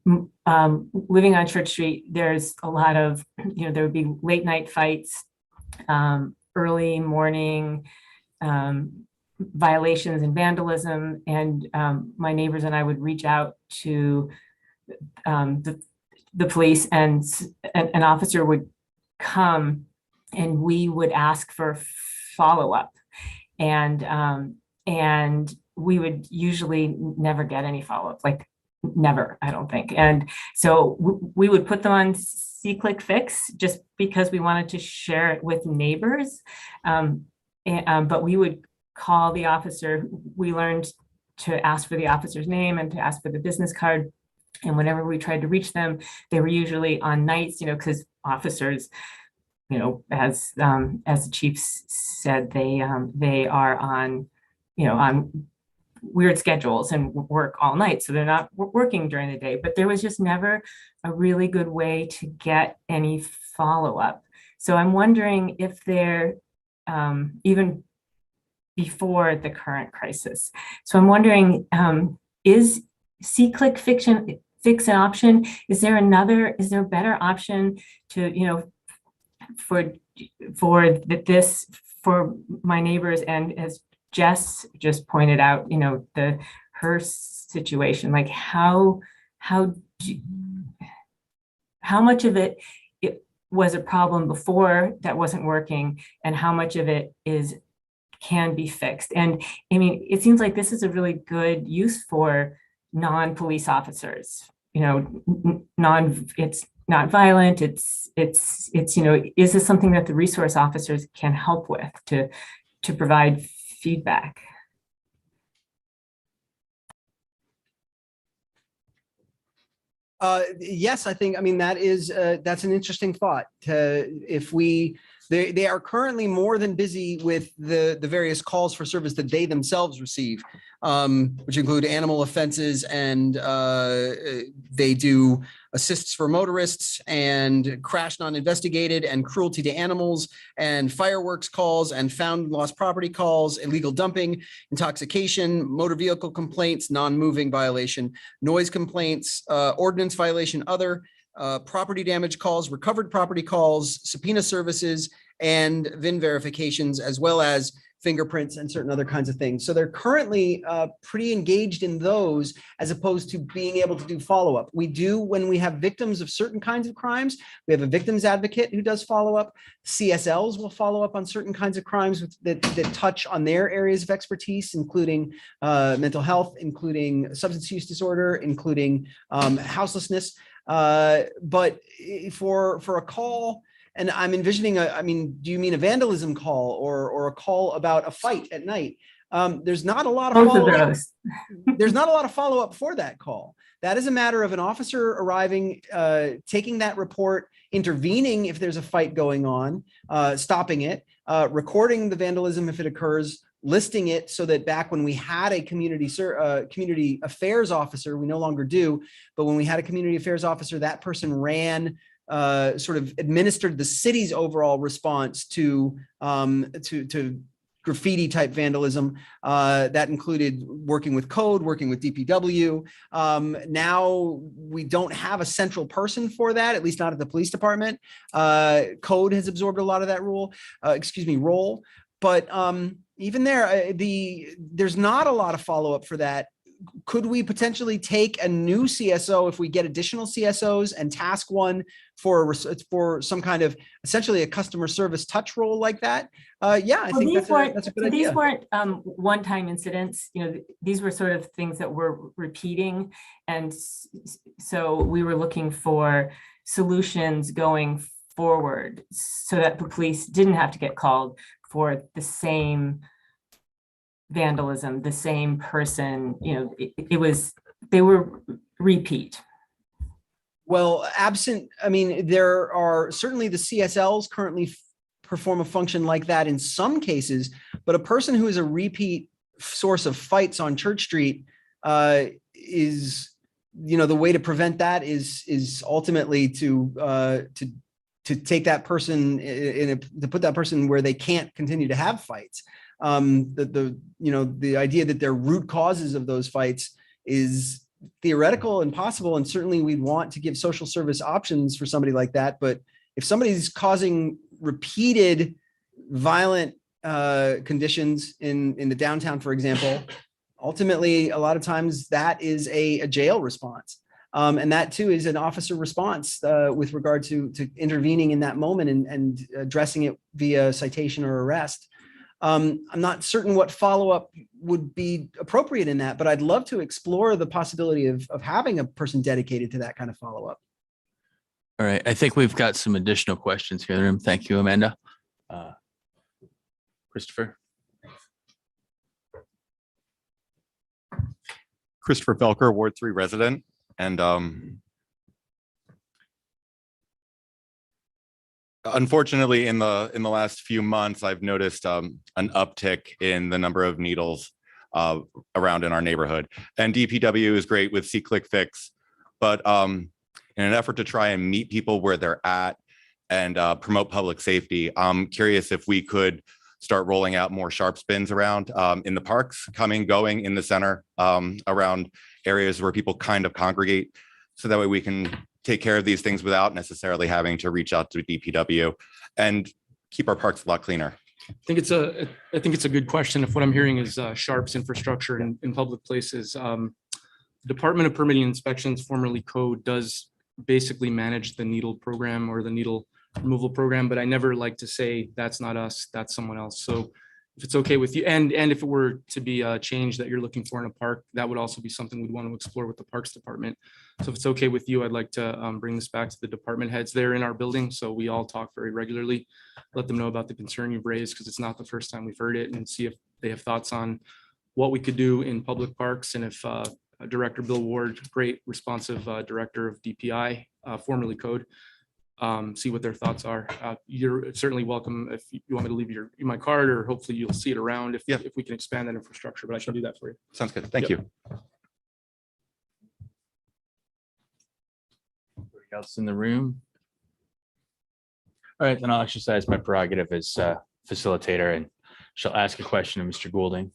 Living on Church Street, there's a lot of, there would be late night fights, early morning violations and vandalism. And my neighbors and I would reach out to the police, and an officer would come and we would ask for follow-up. And we would usually never get any follow-up, like never, I don't think. And so we would put them on see, click, fix just because we wanted to share it with neighbors. But we would call the officer. We learned to ask for the officer's name and to ask for the business card. And whenever we tried to reach them, they were usually on nights, because officers, as the chief said, they are on weird schedules and work all night. So they're not working during the day, but there was just never a really good way to get any follow-up. So I'm wondering if they're even before the current crisis. So I'm wondering, is see, click, fix an option? Is there a better option to, for my neighbors? And as Jess just pointed out, her situation, like how much of it was a problem before that wasn't working, and how much of it can be fixed. And I mean, it seems like this is a really good use for non-police officers. It's not violent. It's is this something that the resource officers can help with to provide feedback? Yes, I think, that's an interesting thought. They are currently more than busy with the various calls for service that they themselves receive, which include animal offenses, and they do assists for motorists and crash non-investigated and cruelty to animals and fireworks calls and found lost property calls, illegal dumping, intoxication, motor vehicle complaints, non-moving violation, noise complaints, ordinance violation, other, property damage calls, recovered property calls, subpoena services, and VIN verifications, as well as fingerprints and certain other kinds of things. So they're currently pretty engaged in those, as opposed to being able to do follow-up. We do, when we have victims of certain kinds of crimes, we have a victims advocate who does follow-up. CSLs will follow up on certain kinds of crimes that touch on their areas of expertise, including mental health, including substance use disorder, including houselessness. But for a call, and I'm envisioning do you mean a vandalism call or a call about a fight at night? There's not a lot of Both of those. There's not a lot of follow-up for that call. That is a matter of an officer arriving, taking that report, intervening if there's a fight going on, stopping it, recording the vandalism if it occurs, listing it so that back when we had a community affairs officer, we no longer do, but when we had a community affairs officer, that person ran, sort of administered the city's overall response to graffiti type vandalism. That included working with code, working with DPW. Now we don't have a central person for that, at least not at the police department. Code has absorbed a lot of that role. But even there, there's not a lot of follow-up for that. Could we potentially take a new CSO if we get additional CSOs and task one for some kind of essentially a customer service touch role like that? Yeah, I think that's a good idea. These weren't one-time incidents. These were sort of things that were repeating, and so we were looking for solutions going forward so that the police didn't have to get called for the same vandalism, the same person. They were repeat. Well, there are certainly the CSLs currently perform a function like that in some cases, but a person who is a repeat source of fights on Church Street is, the way to prevent that is ultimately to take that person to put that person where they can't continue to have fights. The idea that they're root causes of those fights is theoretical and possible, and certainly we'd want to give social service options for somebody like that. But if somebody's causing repeated violent conditions in the downtown, for example, ultimately a lot of times that is a jail response. And that too is an officer response with regard to intervening in that moment and addressing it via citation or arrest. I'm not certain what follow-up would be appropriate in that, but I'd love to explore the possibility of having a person dedicated to that kind of follow-up. All right, I think we've got some additional questions here in the room. Thank you, Amanda. Christopher. Christopher Felker, Ward 3 resident. And unfortunately, in the last few months, I've noticed an uptick in the number of needles around in our neighborhood. And DPW is great with See, Click, Fix, but in an effort to try and meet people where they're at and promote public safety, I'm curious if we could start rolling out more sharp spins around in the parks, going in the center, around areas where people kind of congregate, so that way we can take care of these things without necessarily having to reach out to DPW and keep our parks a lot cleaner. I think it's a good question. If what I'm hearing is sharps infrastructure in public places, Department of Permitting Inspections, formerly Code, does basically manage the needle program or the needle removal program, but I never like to say that's not us, that's someone else. So if it's okay with you, and if it were to be a change that you're looking for in a park, that would also be something we'd want to explore with the Parks Department. So if it's okay with you, I'd like to bring this back to the department heads there in our building. So we all talk very regularly, let them know about the concern you've raised, because it's not the first time we've heard it, and see if they have thoughts on what we could do in public parks. And if Director Bill Ward, great responsive director of DPI, formerly Code, see what their thoughts are. You're certainly welcome if you want me to leave my card, or hopefully you'll see it around if we can expand that infrastructure, but I can do that for you. Sounds good. Thank you. Anybody else in the room? All right, then I'll exercise my prerogative as facilitator and shall ask a question of Mr. Goulding.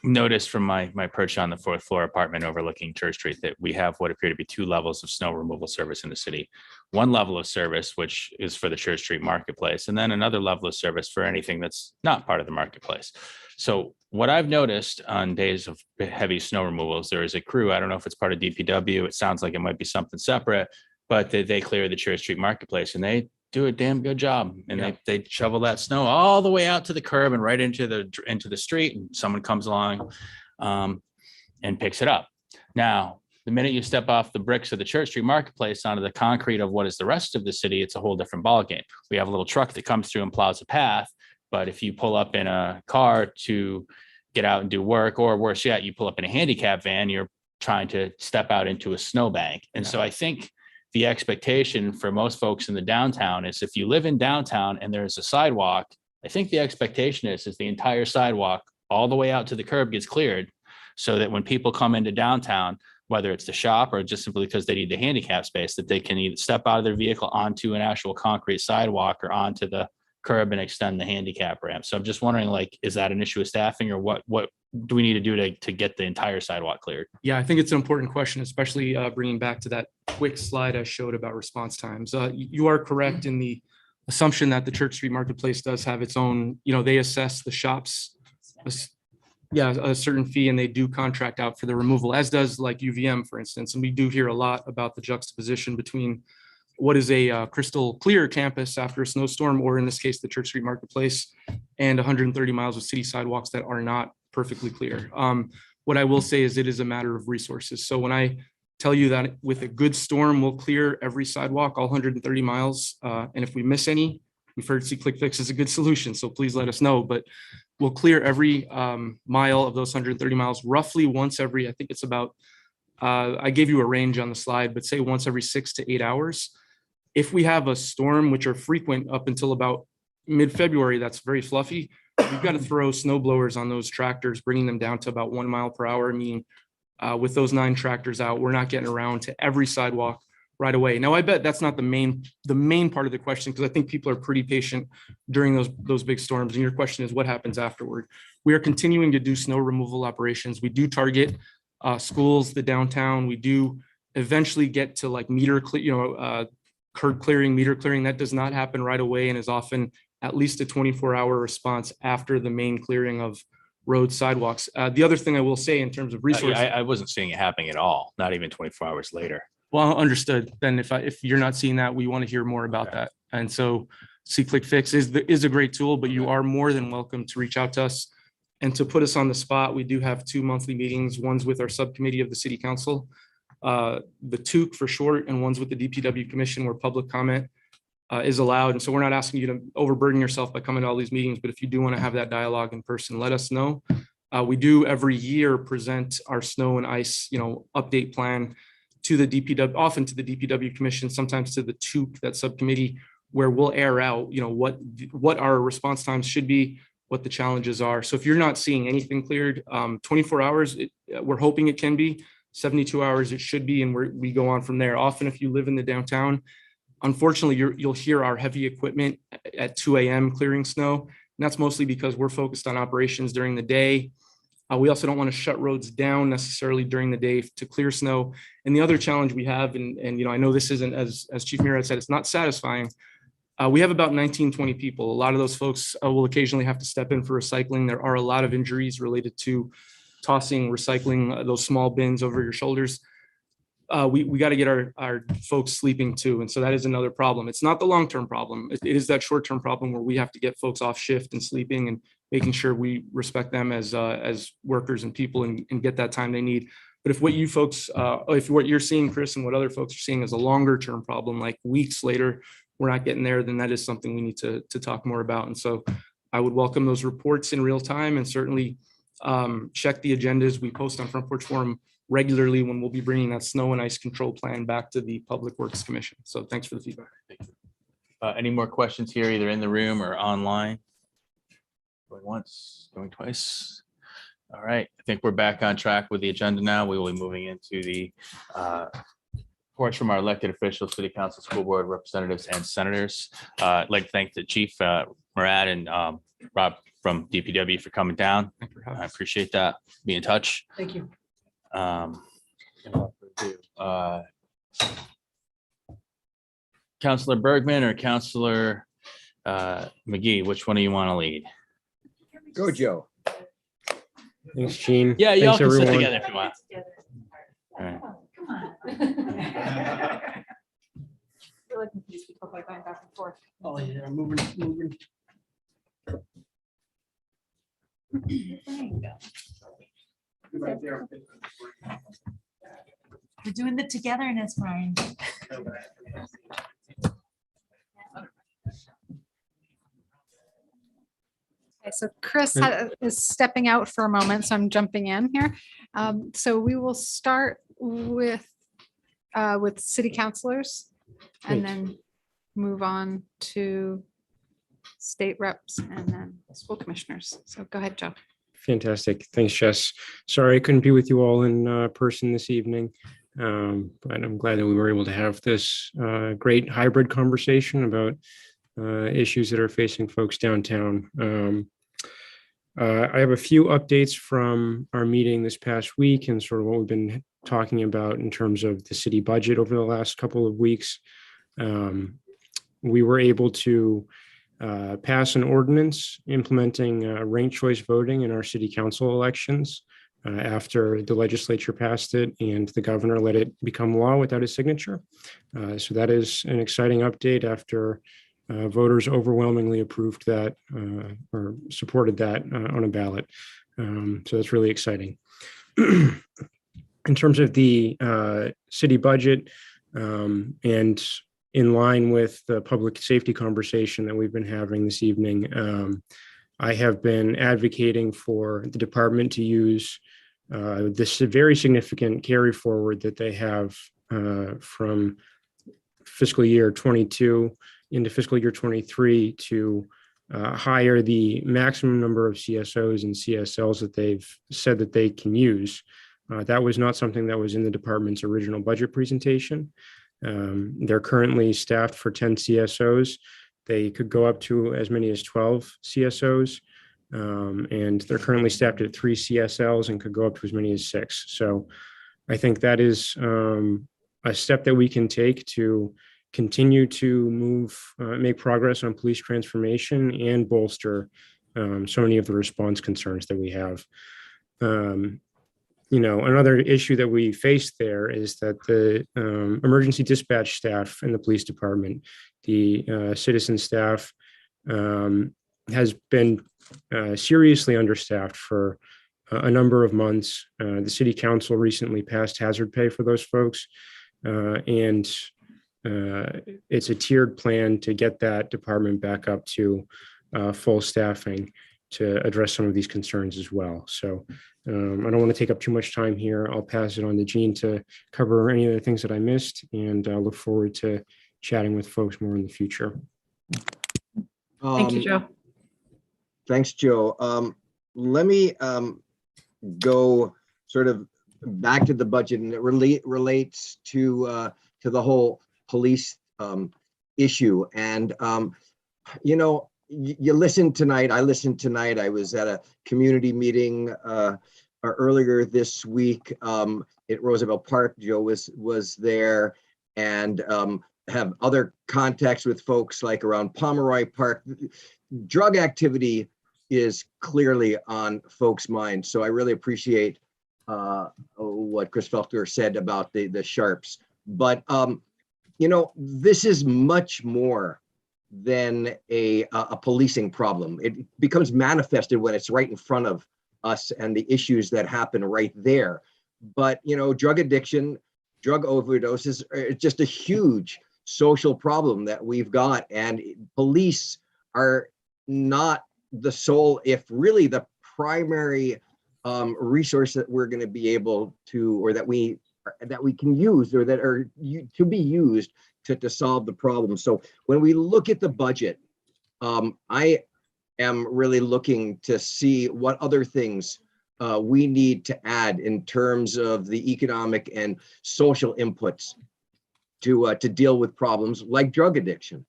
Noticed from my approach on the 4th floor apartment overlooking Church Street that we have what appear to be 2 levels of snow removal service in the city. One level of service, which is for the Church Street marketplace, and then another level of service for anything that's not part of the marketplace. So what I've noticed on days of heavy snow removals, there is a crew, I don't know if it's part of DPW, it sounds like it might be something separate, but they clear the Church Street marketplace and they do a damn good job, and they shovel that snow all the way out to the curb and right into the street, and someone comes along and picks it up. Now, The minute you step off the bricks of the Church Street Marketplace onto the concrete of what is the rest of the city, it's a whole different ballgame. We have a little truck that comes through and plows a path, but if you pull up in a car to get out and do work, or worse yet, you pull up in a handicap van, you're trying to step out into a snowbank. And so I think the expectation for most folks in the downtown is if you live in downtown and there's a sidewalk, I think the expectation is the entire sidewalk all the way out to the curb gets cleared so that when people come into downtown, whether it's the shop or just simply because they need the handicap space, that they can either step out of their vehicle onto an actual concrete sidewalk or onto the curb and extend the handicap ramp. So I'm just wondering, like, is that an issue of staffing, or what do we need to do to get the entire sidewalk cleared? Yeah, I think it's an important question, especially bringing back to that quick slide I showed about response times. You are correct in the assumption that the Church Street Marketplace does have its own, they assess the shops, a certain fee, and they do contract out for the removal, as does like UVM, for instance. And we do hear a lot about the juxtaposition between what is a crystal clear campus after a snowstorm, or in this case, the Church Street Marketplace, and 130 miles of city sidewalks that are not perfectly clear. What I will say is it is a matter of resources. So when I tell you that with a good storm, we'll clear every sidewalk, all 130 miles. And if we miss any, we've heard C-Click Fix is a good solution. So please let us know, but we'll clear every mile of those 130 miles roughly once every, I think it's about, I gave you a range on the slide, but say once every 6 to 8 hours. If we have a storm, which are frequent up until about mid-February, that's very fluffy, we've got to throw snow blowers on those tractors, bringing them down to about 1 mile per hour, meaning with those 9 tractors out, we're not getting around to every sidewalk right away. Now, I bet that's not the main part of the question, because I think people are pretty patient during those big storms. And your question is what happens afterward? We are continuing to do snow removal operations. We do target schools, the downtown. We do eventually get to like curb clearing, meter clearing. That does not happen right away and is often at least a 24-hour response after the main clearing of road sidewalks. The other thing I will say in terms of resources, I wasn't seeing it happening at all, not even 24 hours later. well, understood. Then if you're not seeing that, we want to hear more about that. And so C-Click Fix is a great tool, but you are more than welcome to reach out to us and to put us on the spot. We do have 2 monthly meetings, one's with our subcommittee of the city council, the TOOC for short, and one's with the DPW commission where public comment is allowed. And so we're not asking you to overburden yourself by coming to all these meetings, but if you do want to have that dialogue in person, let us know. We do every year present our snow and ice, update plan to the DPW, often to the DPW commission, sometimes to the TOOC, that subcommittee, where we'll air out, what our response times should be, what the challenges are. So if you're not seeing anything cleared, 24 hours, we're hoping it can be. 72 hours it should be, and we go on from there. Often if you live in the downtown, unfortunately, you'll hear our heavy equipment at 2 a.m. clearing snow. And that's mostly because we're focused on operations during the day. We also don't want to shut roads down necessarily during the day to clear snow. And the other challenge we have, and I know this isn't, as Chief Murad said, it's not satisfying. We have about 19, 20 people. A lot of those folks will occasionally have to step in for recycling. There are a lot of injuries related to tossing, recycling those small bins over your shoulders. We got to get our folks sleeping too. And so that is another problem. It's not the long-term problem. It is that short-term problem where we have to get folks off shift and sleeping and making sure we respect them as workers and people and get that time they need. But if what you folks, if what you're seeing, Chris, and what other folks are seeing is a longer-term problem, like weeks later, we're not getting there, then that is something we need to talk more about. And so I would welcome those reports in real time, and certainly check the agendas we post on Front Porch Forum regularly when we'll be bringing that snow and ice control plan back to the Public Works Commission. So thanks for the feedback. Any more questions here, either in the room or online? Going once, going twice. All right, I think we're back on track with the agenda now. We will be moving into the reports from our elected officials, city council, school board representatives, and senators. I'd like to thank the Chief Murad and Rob from DPW for coming down. I appreciate that. Be in touch. Thank you. Councilor Bergman or Councilor McGee, which one do you want to lead? Go, Joe. Thanks, Gene. Yeah, you all Thanks, can sit everyone. together if you want. All right. Really confused people by going back and forth. Oh, yeah, moving. There you go. Right there. We're doing the togetherness, Brian. Okay, so Chris is stepping out for a moment, so I'm jumping in here. So we will start with city councilors and Great. then move on to state reps and then school commissioners. So go ahead, Joe. Fantastic. Thanks, Jess. Sorry I couldn't be with you all in person this evening, but I'm glad that we were able to have this great hybrid conversation about issues that are facing folks downtown. I have a few updates from our meeting this past week and sort of what we've been talking about in terms of the city budget over the last couple of weeks. We were able to pass an ordinance implementing ranked choice voting in our city council elections after the legislature passed it and the governor let it become law without his signature. So that is an exciting update after voters overwhelmingly approved that or supported that on a ballot. So that's really exciting. In terms of the city budget and in line with the public safety conversation that we've been having this evening, I have been advocating for the department to use this very significant carry forward that they have from fiscal year 22 into fiscal year 23 to hire the maximum number of CSOs and CSLs that they've said that they can use. That was not something that was in the department's original budget presentation. They're currently staffed for 10 CSOs. They could go up to as many as 12 CSOs. And they're currently staffed at 3 CSLs and could go up to as many as 6. So I think that is a step that we can take to continue to make progress on police transformation and bolster so many of the response concerns that we have. Another issue that we face there is that the emergency dispatch staff in the police department, the citizen staff, has been seriously understaffed for a number of months. The city council recently passed hazard pay for those folks, and it's a tiered plan to get that department back up to full staffing to address some of these concerns as well. So I don't want to take up too much time here. I'll pass it on to Jean to cover any of the things that I missed, and I look forward to chatting with folks more in the future. Thank you, Joe. Thanks, Joe. Let me go sort of back to the budget, and it relates to the whole police issue. And you listened tonight. I listened tonight. I was at a community meeting earlier this week at Roosevelt Park. Joe was there, and have other contacts with folks like around Pomeroy Park. Drug activity is clearly on folks' minds. So I really appreciate what Chris Felker said about the sharps. But this is much more than a policing problem. It becomes manifested when it's right in front of us and the issues that happen right there. But drug addiction, drug overdoses are just a huge social problem that we've got, and police are not the sole, if really the primary resource that we're going to be able to, or that we can use, or that are to be used to solve the problem. So when we look at the budget, I am really looking to see what other things we need to add in terms of the economic and social inputs to deal with problems like drug addiction,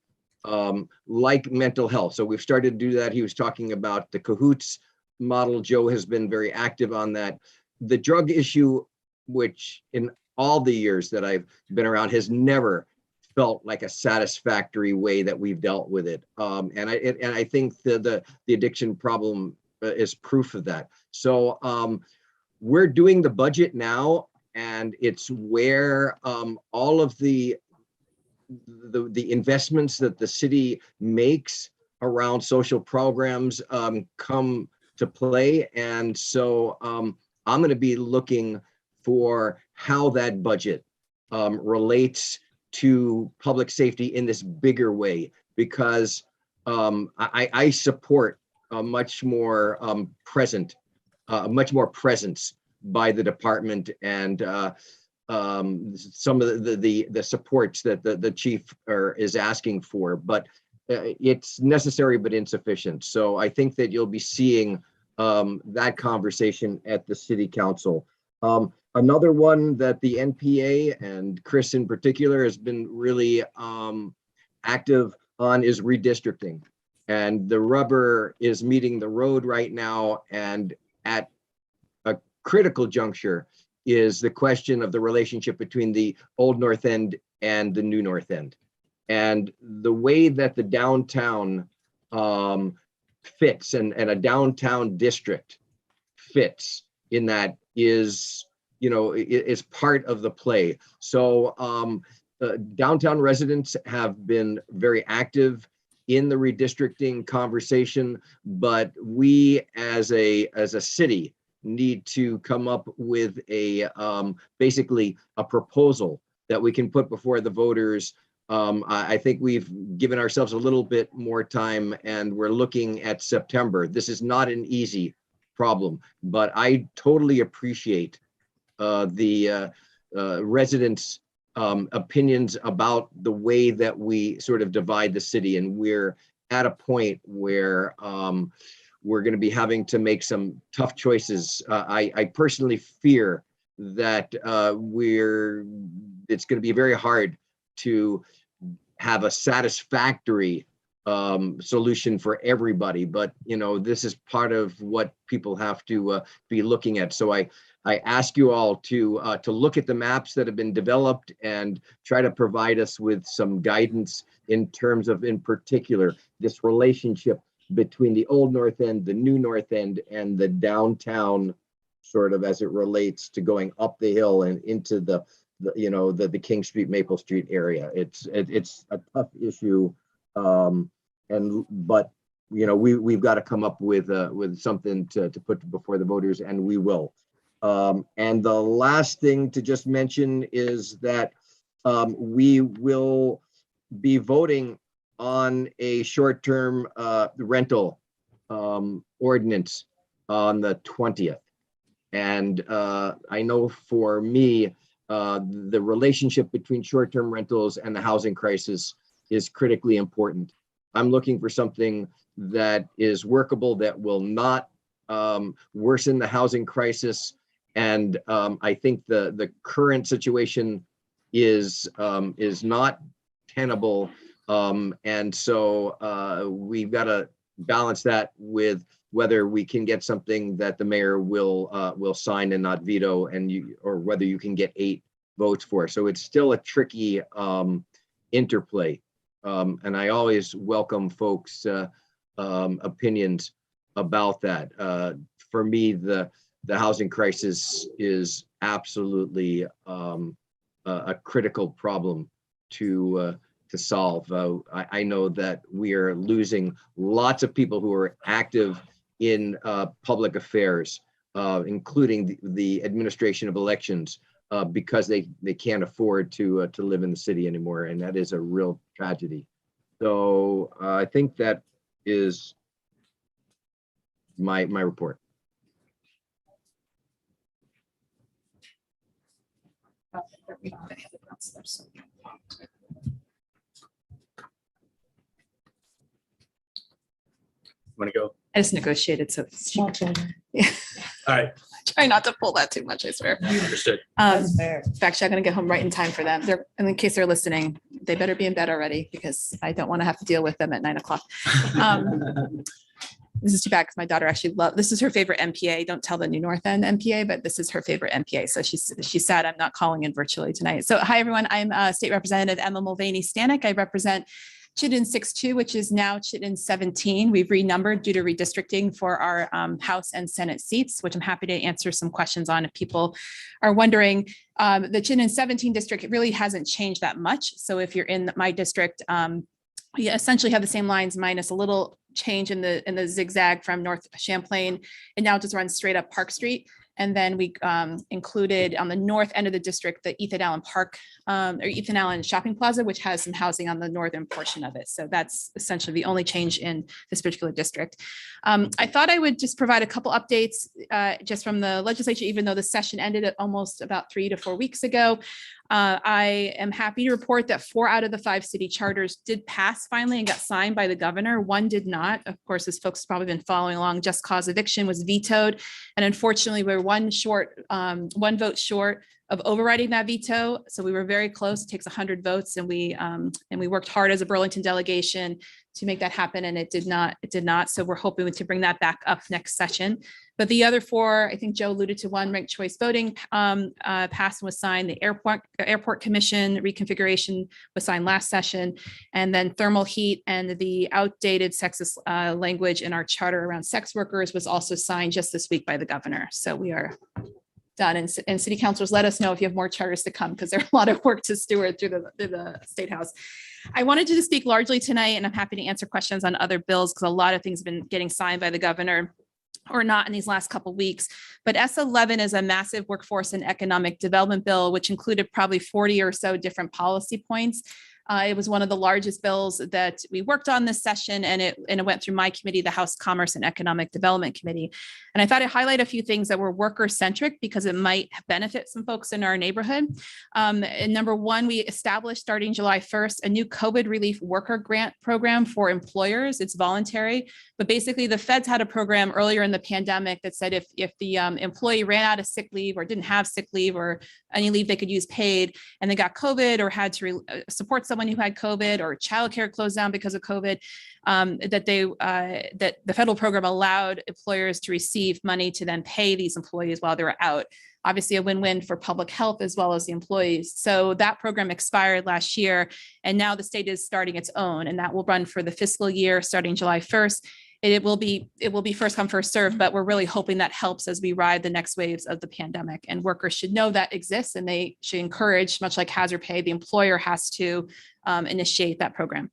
like mental health. So we've started to do that. He was talking about the CAHOOTS model. Joe has been very active on that. The drug issue, which in all the years that I've been around, has never felt like a satisfactory way that we've dealt with it. And I think the addiction problem is proof of that. So we're doing the budget now, and it's where all of the investments that the city makes around social programs come to play. And so I'm going to be looking for how that budget relates to public safety in this bigger way, because I support a much more much more presence by the department, and some of the supports that the chief is asking for, but it's necessary but insufficient. So I think that you'll be seeing that conversation at the city council. Another one that the NPA and Chris in particular has been really active on is redistricting. And the rubber is meeting the road right now, and at a critical juncture is the question of the relationship between the old North End and the new North End. And the way that the downtown fits and a downtown district fits in that is, you know, is part of the play. So downtown residents have been very active in the redistricting conversation, but we as a city need to come up with a basically a proposal that we can put before the voters. I think we've given ourselves a little bit more time, and we're looking at September. This is not an easy problem, but I totally appreciate the residents' opinions about the way that we sort of divide the city. And we're at a point where we're going to be having to make some tough choices. I personally fear that it's going to be very hard to have a satisfactory solution for everybody, but you know, this is part of what people have to be looking at. So I ask you all to look at the maps that have been developed and try to provide us with some guidance in terms of, in particular, this relationship between the old North End, the new North End, and the downtown, sort of as it relates to going up the hill and into the King Street, Maple Street area. It's a tough issue, but you know, we've got to come up with something to put before the voters, and we will. And the last thing to just mention is that we will be voting on a short-term rental ordinance on the 20th. And I know for me, the relationship between short-term rentals and the housing crisis is critically important. I'm looking for something that is workable, that will not worsen the housing crisis. And I think the current situation is not tenable. And so we've got to balance that with whether we can get something that the mayor will sign and not veto, or whether you can get 8 votes for. So it's still a tricky interplay. And I always welcome folks' opinions about that. For me, the housing crisis is absolutely a critical problem to solve. I know that we are losing lots of people who are active in public affairs, including the administration of elections, because they can't afford to live in the city anymore, and that is a real tragedy. So I think that is my report. Want to go? I just negotiated, so it's All right. try not to pull that too much, I swear. Understood. Actually, I'm gonna get home right in time for them. And in case they're listening, they better be in bed already, because I don't want to have to deal with them at 9 o'clock. This is too bad, because my daughter actually this is her favorite NPA. Don't tell the New North End NPA, but this is her favorite NPA. So she's sad I'm not calling in virtually tonight. So hi, everyone. I'm State Representative Emma Mulvaney-Stanek. I represent Chittenden 6-2, which is now Chittenden 17. We've renumbered due to redistricting for our House and Senate seats, which I'm happy to answer some questions on if people are wondering. The Chittenden 17 district, it really hasn't changed that much. So if you're in my district, you essentially have the same lines minus a little change in the zigzag from North Champlain, and now it just runs straight up Park Street. And then we included on the north end of the district, the Ethan Allen Park or Ethan Allen Shopping Plaza, which has some housing on the northern portion of it. So that's essentially the only change in this particular district. I thought I would just provide a couple updates just from the legislature, even though the session ended at almost about 3 to 4 weeks ago. I am happy to report that 4 out of the 5 city charters did pass finally and got signed by the governor. 1 did not. Of course, as folks have probably been following along, just cause eviction was vetoed. And unfortunately, we're one vote short of overriding that veto. So we were very close. It takes 100 votes, and we worked hard as a Burlington delegation to make that happen, and it did not. So we're hoping to bring that back up next session. But the other 4, I think Joe alluded to one, ranked choice voting passed and was signed. The airport commission reconfiguration was signed last session, and then thermal heat and the outdated sexist language in our charter around sex workers was also signed just this week by the governor. So we are done. And city councilors, let us know if you have more charters to come, because there's a lot of work to steward through the State House. I wanted to speak largely tonight, and I'm happy to answer questions on other bills because a lot of things have been getting signed by the governor or not in these last couple of weeks. But S11 is a massive workforce and economic development bill, which included probably 40 or so different policy points. It was one of the largest bills that we worked on this session, and it went through my committee, the House Commerce and Economic Development Committee. And I thought I'd highlight a few things that were worker centric because it might benefit some folks in our neighborhood. And number 1, we established starting July 1st, a new COVID relief worker grant program for employers. It's voluntary, but basically the feds had a program earlier in the pandemic that said if the employee ran out of sick leave or didn't have sick leave or any leave they could use paid, and they got COVID or had to support someone who had COVID or childcare closed down because of COVID, that the federal program allowed employers to receive money to then pay these employees while they were out. Obviously a win-win for public health as well as the employees. So that program expired last year, and now the state is starting its own, and that will run for the fiscal year starting July 1st. It will be first come, first serve, but we're really hoping that helps as we ride the next waves of the pandemic. And workers should know that exists, and they should encourage, much like hazard pay, the employer has to initiate that program.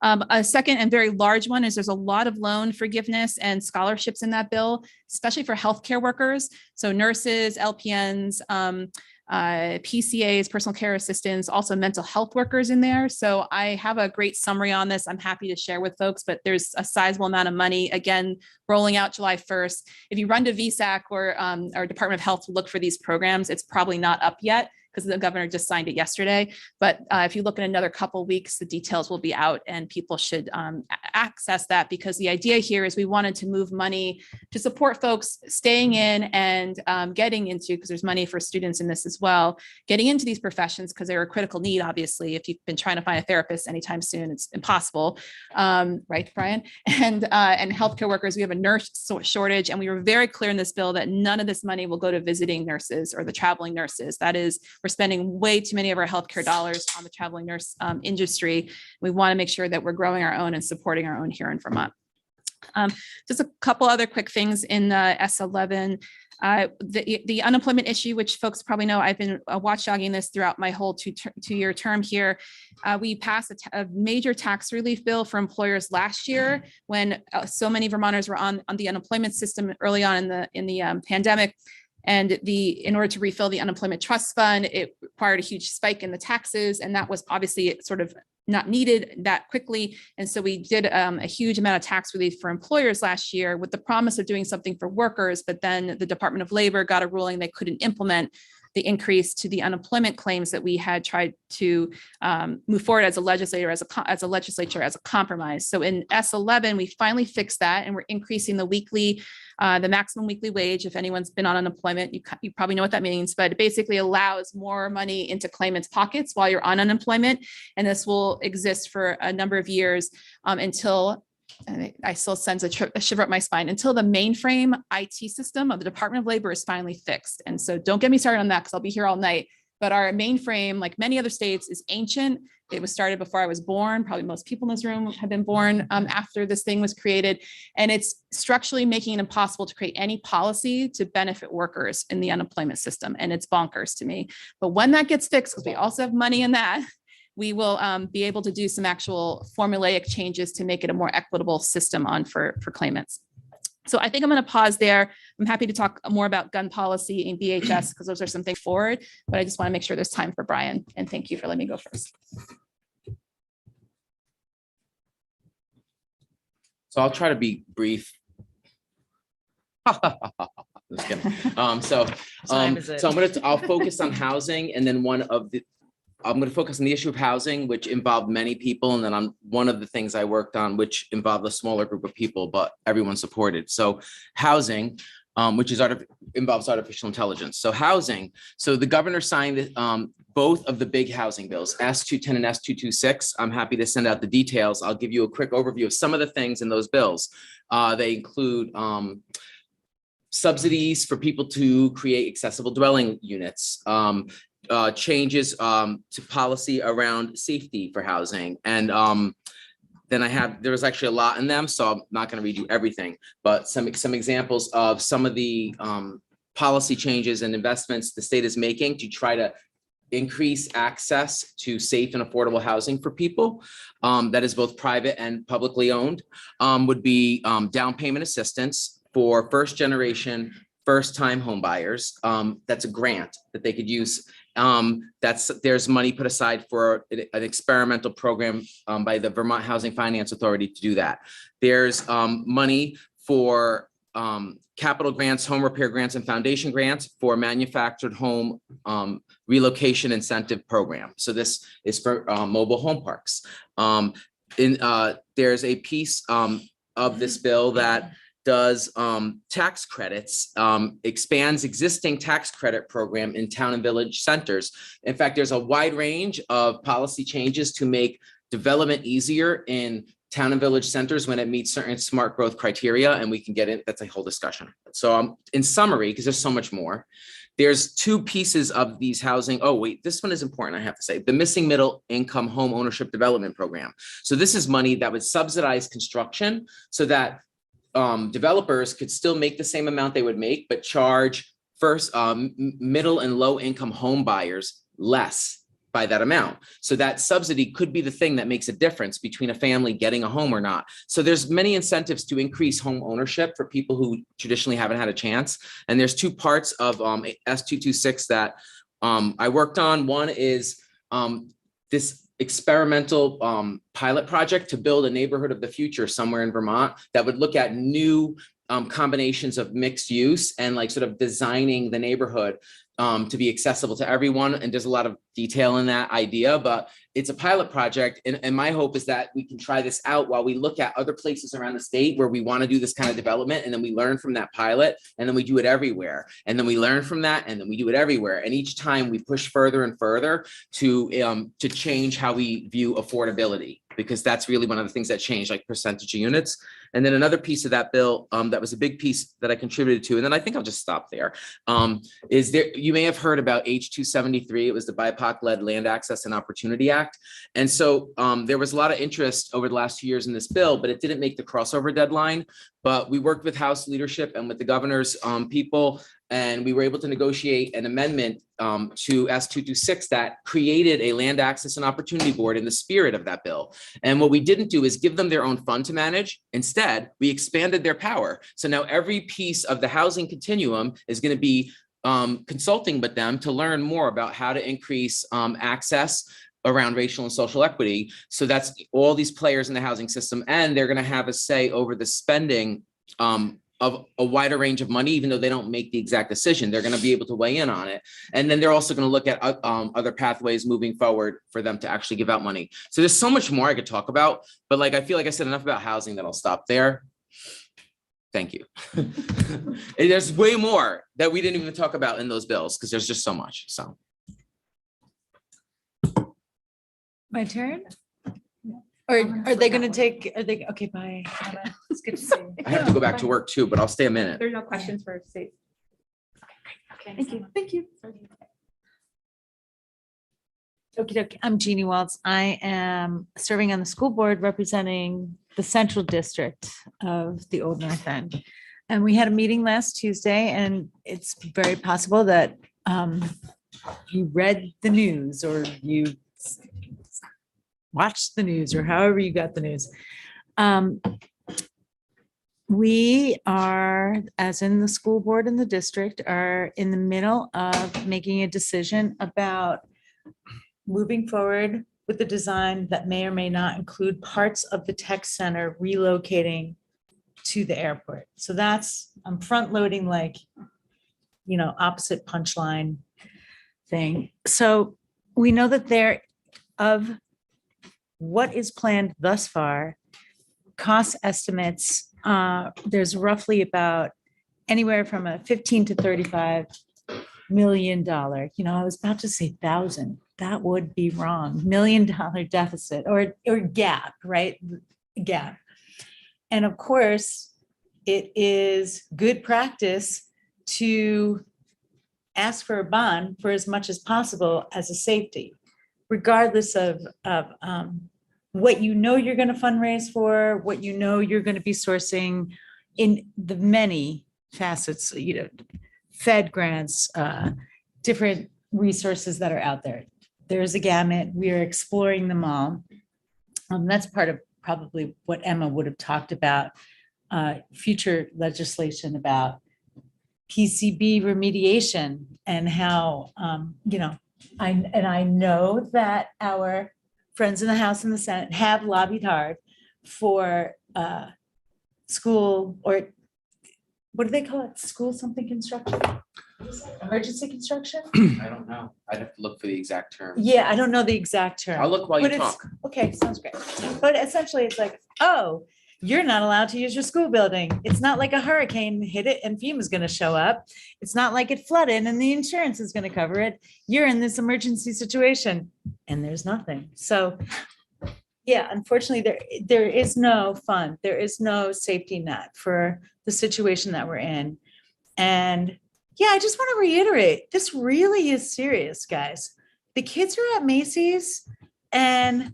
A second and very large one is there's a lot of loan forgiveness and scholarships in that bill, especially for healthcare workers. So nurses, LPNs, PCAs, personal care assistants, also mental health workers in there. So I have a great summary on this. I'm happy to share with folks, but there's a sizable amount of money, again, rolling out July 1st. If you run to VSAC or our Department of Health to look for these programs, it's probably not up yet because the governor just signed it yesterday. But if you look in another couple of weeks, the details will be out and people should access that, because the idea here is we wanted to move money to support folks staying in and getting into, because there's money for students in this as well, getting into these professions because they're a critical need. Obviously, if you've been trying to find a therapist anytime soon, it's impossible, right, Brian? And healthcare workers, we have a nurse shortage, and we were very clear in this bill that none of this money will go to visiting nurses or the traveling nurses. That is, we're spending way too many of our healthcare dollars on the traveling nurse industry. We want to make sure that we're growing our own and supporting our own here in Vermont. Just a couple other quick things in the S11. The unemployment issue, which folks probably know, I've been watchdogging this throughout my whole two-year term here. We passed a major tax relief bill for employers last year when so many Vermonters were on the unemployment system early on in the pandemic. And in order to refill the unemployment trust fund, it required a huge spike in the taxes, and that was obviously sort of not needed that quickly. And so we did a huge amount of tax relief for employers last year with the promise of doing something for workers, but then the Department of Labor got a ruling they couldn't implement the increase to the unemployment claims that we had tried to move forward as a legislature, as a compromise. So in S11, we finally fixed that, and we're increasing the maximum weekly wage. If anyone's been on unemployment, you probably know what that means, but it basically allows more money into claimants' pockets while you're on unemployment. And this will exist for a number of years until, and I still sends a shiver up my spine, until the mainframe IT system of the Department of Labor is finally fixed. And so don't get me started on that because I'll be here all night. But our mainframe, like many other states, is ancient. It was started before I was born. Probably most people in this room have been born after this thing was created. And it's structurally making it impossible to create any policy to benefit workers in the unemployment system. And it's bonkers to me. But when that gets fixed, because we also have money in that, we will be able to do some actual formulaic changes to make it a more equitable system for claimants. So I think I'm going to pause there. I'm happy to talk more about gun policy and BHS because those are some things forward, but I just want to make sure there's time for Brian, and thank you for letting me go first. So I'll try to be brief. Just kidding. I'll focus on housing, and then I'm going to focus on the issue of housing, which involved many people. And then one of the things I worked on, which involved a smaller group of people, but everyone supported. So housing, which is involves artificial intelligence. So housing, so the governor signed both of the big housing bills, S210 and S226. I'm happy to send out the details. I'll give you a quick overview of some of the things in those bills. They include subsidies for people to create accessible dwelling units, changes to policy around safety for housing. And then there was actually a lot in them, so I'm not going to read you everything, but some examples of some of the policy changes and investments the state is making to try to increase access to safe and affordable housing for people that is both private and publicly owned, would be down payment assistance for first generation, first time home buyers. That's a grant that they could use. There's money put aside for an experimental program by the Vermont Housing Finance Authority to do that. There's money for capital grants, home repair grants, and foundation grants for manufactured home relocation incentive program. So this is for mobile home parks. There's a piece of this bill that does tax credits, expands existing tax credit program in town and village centers. In fact, there's a wide range of policy changes to make development easier in town and village centers when it meets certain smart growth criteria, and we can get in, that's a whole discussion. So in summary, because there's so much more, there's two pieces of these housing. Oh, wait, this one is important, I have to say. The missing middle income home ownership development program. So this is money that would subsidize construction so that developers could still make the same amount they would make, but charge first middle and low income home buyers less by that amount. So that subsidy could be the thing that makes a difference between a family getting a home or not. So there's many incentives to increase home ownership for people who traditionally haven't had a chance. And there's two parts of S226 that I worked on. One is this experimental pilot project to build a neighborhood of the future somewhere in Vermont that would look at new combinations of mixed use and like sort of designing the neighborhood to be accessible to everyone. And there's a lot of detail in that idea, but it's a pilot project. And my hope is that we can try this out while we look at other places around the state where we want to do this kind of development. And then we learn from that pilot, and then we do it everywhere. And then we learn from that, and then we do it everywhere. And each time we push further and further to change how we view affordability, because that's really one of the things that changed, like percentage of units. And then another piece of that bill that was a big piece that I contributed to, and then I think I'll just stop there, is there, you may have heard about H273. It was the BIPOC-led Land Access and Opportunity Act. And so there was a lot of interest over the last 2 years in this bill, but it didn't make the crossover deadline. But we worked with House leadership and with the governor's people, and we were able to negotiate an amendment to S226 that created a land access and opportunity board in the spirit of that bill. And what we didn't do is give them their own fund to manage. Instead, we expanded their power. So now every piece of the housing continuum is going to be consulting with them to learn more about how to increase access around racial and social equity. So that's all these players in the housing system, and they're going to have a say over the spending of a wider range of money, even though they don't make the exact decision. They're going to be able to weigh in on it. And then they're also going to look at other pathways moving forward for them to actually give out money. So there's so much more I could talk about, but like, I feel like I said enough about housing that I'll stop there. Thank you. And there's way more that we didn't even talk about in those bills because there's just so much, so. My turn? Or are they going to take, okay, bye. It's good to see you. I have to go back to work too, but I'll stay a minute. There's no questions for state. Okay, thank you. Thank you. Okay, I'm Jeannie Waltz. I am serving on the school board representing the Central District of the Old North End. And we had a meeting last Tuesday, and it's very possible that you read the news or you watched the news or however you got the news. We are, as in the school board and the district, are in the middle of making a decision about moving forward with the design that may or may not include parts of the tech center relocating to the airport. So that's, I'm front loading like, opposite punchline thing. So we know that there, of what is planned thus far, cost estimates, there's roughly about anywhere from a 15 to 35 $1 million, I was about to say thousand, that would be wrong, $1 million deficit or gap, right? Gap. And of course, it is good practice to ask for a bond for as much as possible as a safety, regardless of what you're going to fundraise for, what you're going to be sourcing in the many facets, Fed grants, different resources that are out there. There's a gamut. We are exploring them all. That's part of probably what Emma would have talked about, future legislation about PCB remediation and how, I know that our friends in the House and the Senate have lobbied hard for school, or what do they call it? School something construction? Emergency construction? I don't know. I'd have to look for the exact term. Yeah, I don't know the exact term. I'll look while you But it's- talk. Okay, sounds great. But essentially it's like, oh, you're not allowed to use your school building. It's not like a hurricane hit it and FEMA's gonna show up. It's not like it flooded and the insurance is gonna cover it. You're in this emergency situation and there's nothing. So yeah, unfortunately, there is no fund. There is no safety net for the situation that we're in. And yeah, I just want to reiterate, this really is serious, guys. The kids are at Macy's and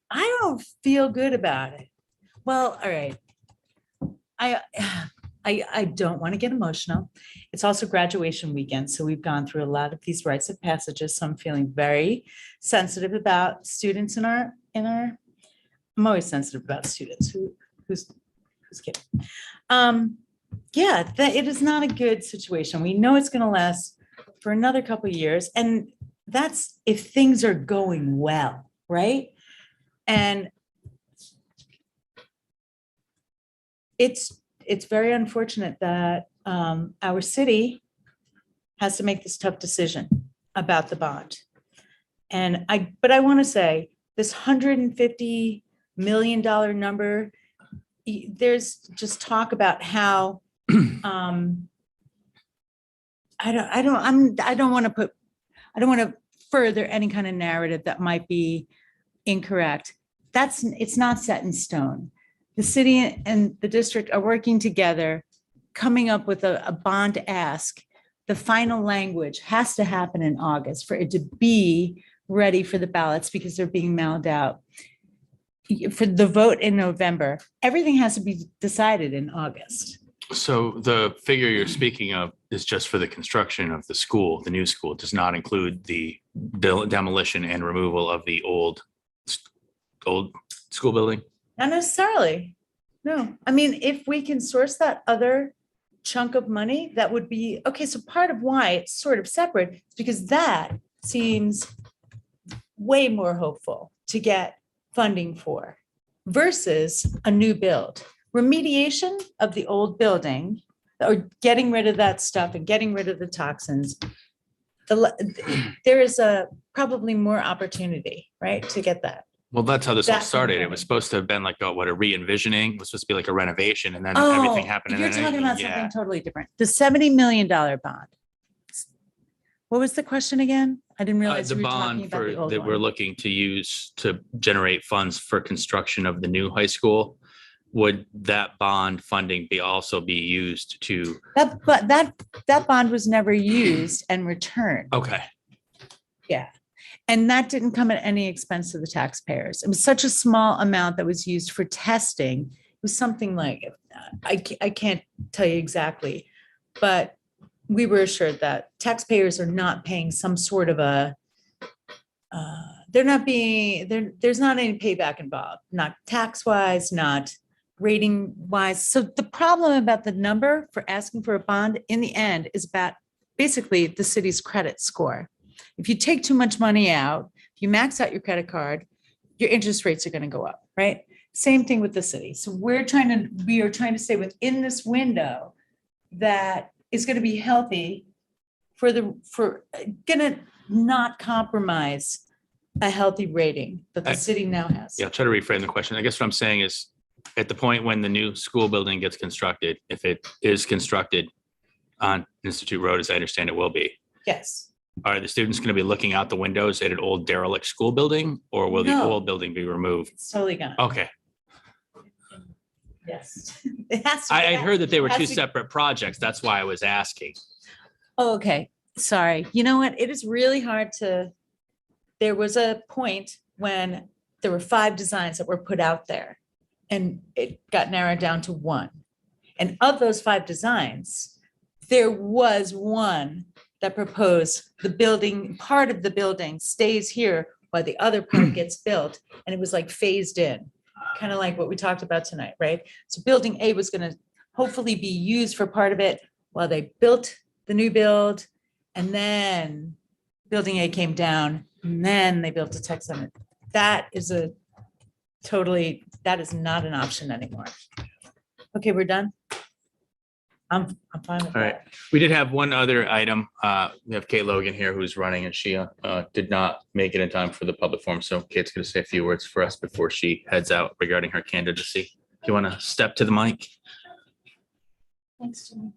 I don't feel good about it. Well, all right. I don't want to get emotional. It's also graduation weekend. So we've gone through a lot of these rites of passages. So I'm feeling very sensitive about students in our, I'm always sensitive about students. Who's kidding? Yeah, it is not a good situation. We know it's going to last for another couple of years. And that's if things are going well, right? And it's very unfortunate that our city has to make this tough decision about the bond. But I want to say this $150 million number, there's just talk about how I don't want to further any kind of narrative that might be incorrect. It's not set in stone. The city and the district are working together, coming up with a bond ask. The final language has to happen in August for it to be ready for the ballots because they're being mailed out. For the vote in November, everything has to be decided in August. So the figure you're speaking of is just for the construction of the school, the new school. It does not include the demolition and removal of the old school building? Not necessarily. No, I mean, if we can source that other chunk of money, that would be, okay, so part of why it's sort of separate is because that seems way more hopeful to get funding for versus a new build. Remediation of the old building or getting rid of that stuff and getting rid of the toxins, there is probably more opportunity, right, to get that. Well, that's how this all That's started. It important. was supposed to have been like a re-envisioning. It was supposed to be like a renovation and then everything happened. And You're then talking about yeah. something totally different. The $70 million bond. What was the question again? I didn't realize The you were talking bond about the old that we're one. looking to use to generate funds for construction of the new high school. Would that bond funding also be used to? That bond was never used and returned. Okay. Yeah. And that didn't come at any expense to the taxpayers. It was such a small amount that was used for testing. It was something like, I can't tell you exactly, but we were assured that taxpayers are not paying some sort of there's not any payback involved, not tax-wise, not rating wise. So the problem about the number for asking for a bond in the end is about basically the city's credit score. If you take too much money out, if you max out your credit card, your interest rates are going to go up, right? Same thing with the city. So we are trying to say within this window that is going to be healthy for going to not compromise a healthy rating that the city now has. Yeah, I'll try to reframe the question. I guess what I'm saying is, at the point when the new school building gets constructed, if it is constructed on Institute Road, as I understand it will be, Yes. are the students going to be looking out the windows at an old derelict school building, or will the No. old building be removed? It's totally gone. Okay. Yes. It has to. I heard that they were Has two to- separate projects. That's why I was asking. Oh, okay, sorry. You know what? It is really hard to, there was a point when there were 5 designs that were put out there and it got narrowed down to 1. And of those 5 designs, there was one that proposed the building, part of the building stays here while the other part gets built. And it was like phased in, kind of like what we talked about tonight, right? So building A was going to hopefully be used for part of it while they built the new build, and then building A came down, and then they built a tech center. That is that is not an option anymore. Okay, we're done. I'm fine with All right. that. We did have one other item. We have Kate Logan here who's running, and she did not make it in time for the public forum. So Kate's going to say a few words for us before she heads out regarding her candidacy. Do you want to step to the mic? Thanks, Jimmy.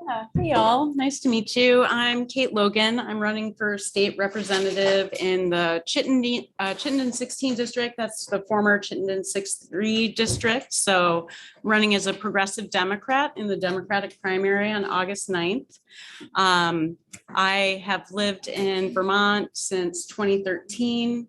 Yeah, hey y'all, nice to meet you. I'm Kate Logan. I'm running for state representative in the Chittenden 16 district. That's the former Chittenden 6-3 district. So running as a progressive Democrat in the Democratic primary on August 9th. I have lived in Vermont since 2013.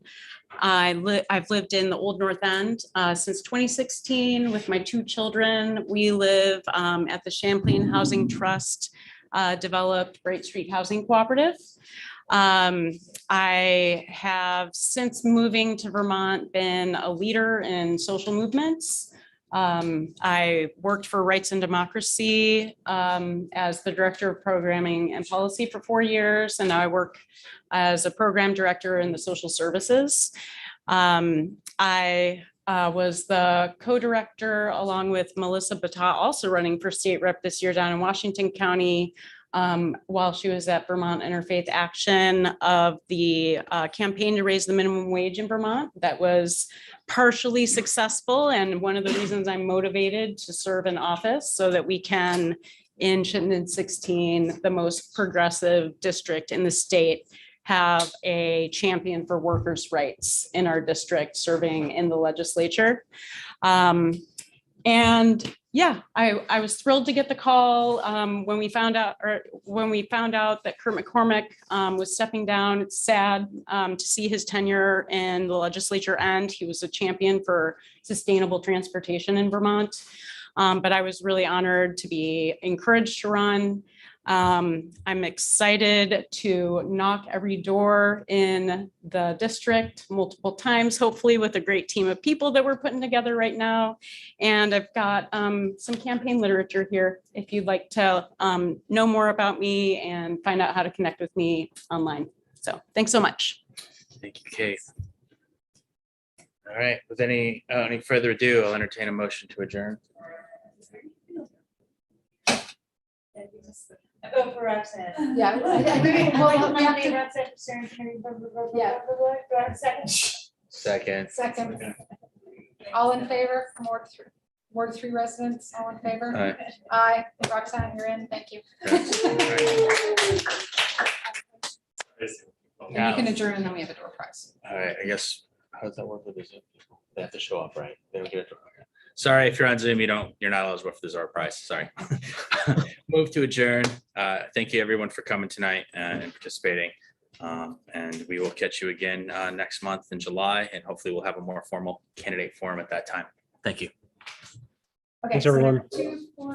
I've lived in the Old North End since 2016 with my 2 children. We live at the Champlain Housing Trust developed Bright Street Housing Cooperative. I have, since moving to Vermont, been a leader in social movements. I worked for Rights and Democracy as the Director of Programming and Policy for 4 years, and now I work as a program director in the social services. I was the co-director along with Melissa Bata, also running for state rep this year down in Washington County, while she was at Vermont Interfaith Action, of the campaign to raise the minimum wage in Vermont. That was partially successful, and one of the reasons I'm motivated to serve in office so that we can, in Chittenden 16, the most progressive district in the state, have a champion for workers' rights in our district serving in the legislature. And yeah, I was thrilled to get the call when we found out that Kurt McCormick was stepping down. It's sad to see his tenure in the legislature end. He was a champion for sustainable transportation in Vermont. But I was really honored to be encouraged to run. I'm excited to knock every door in the district multiple times, hopefully with a great team of people that we're putting together right now. And I've got some campaign literature here if you'd like to know more about me and find out how to connect with me online. So thanks so much. Thank you, Kate. All right, with any further ado, I'll entertain a motion to adjourn. Go for Roxanne. Yeah. Second. Second. All in favor from Ward 3 residents, all in favor? Aye. Aye. Roxanne, you're in. Thank you. And you can adjourn and then we have a door prize. All right, I guess, how does that work with the Zoom people? They have to show up, right? They don't get it. Sorry, if you're on Zoom, you're not eligible for the Czar prize. Sorry. Move to adjourn. Thank you everyone for coming tonight and participating. And we will catch you again next month in July, and hopefully we'll have a more formal candidate forum at that time. Thank you. Thanks, everyone. 2, 4,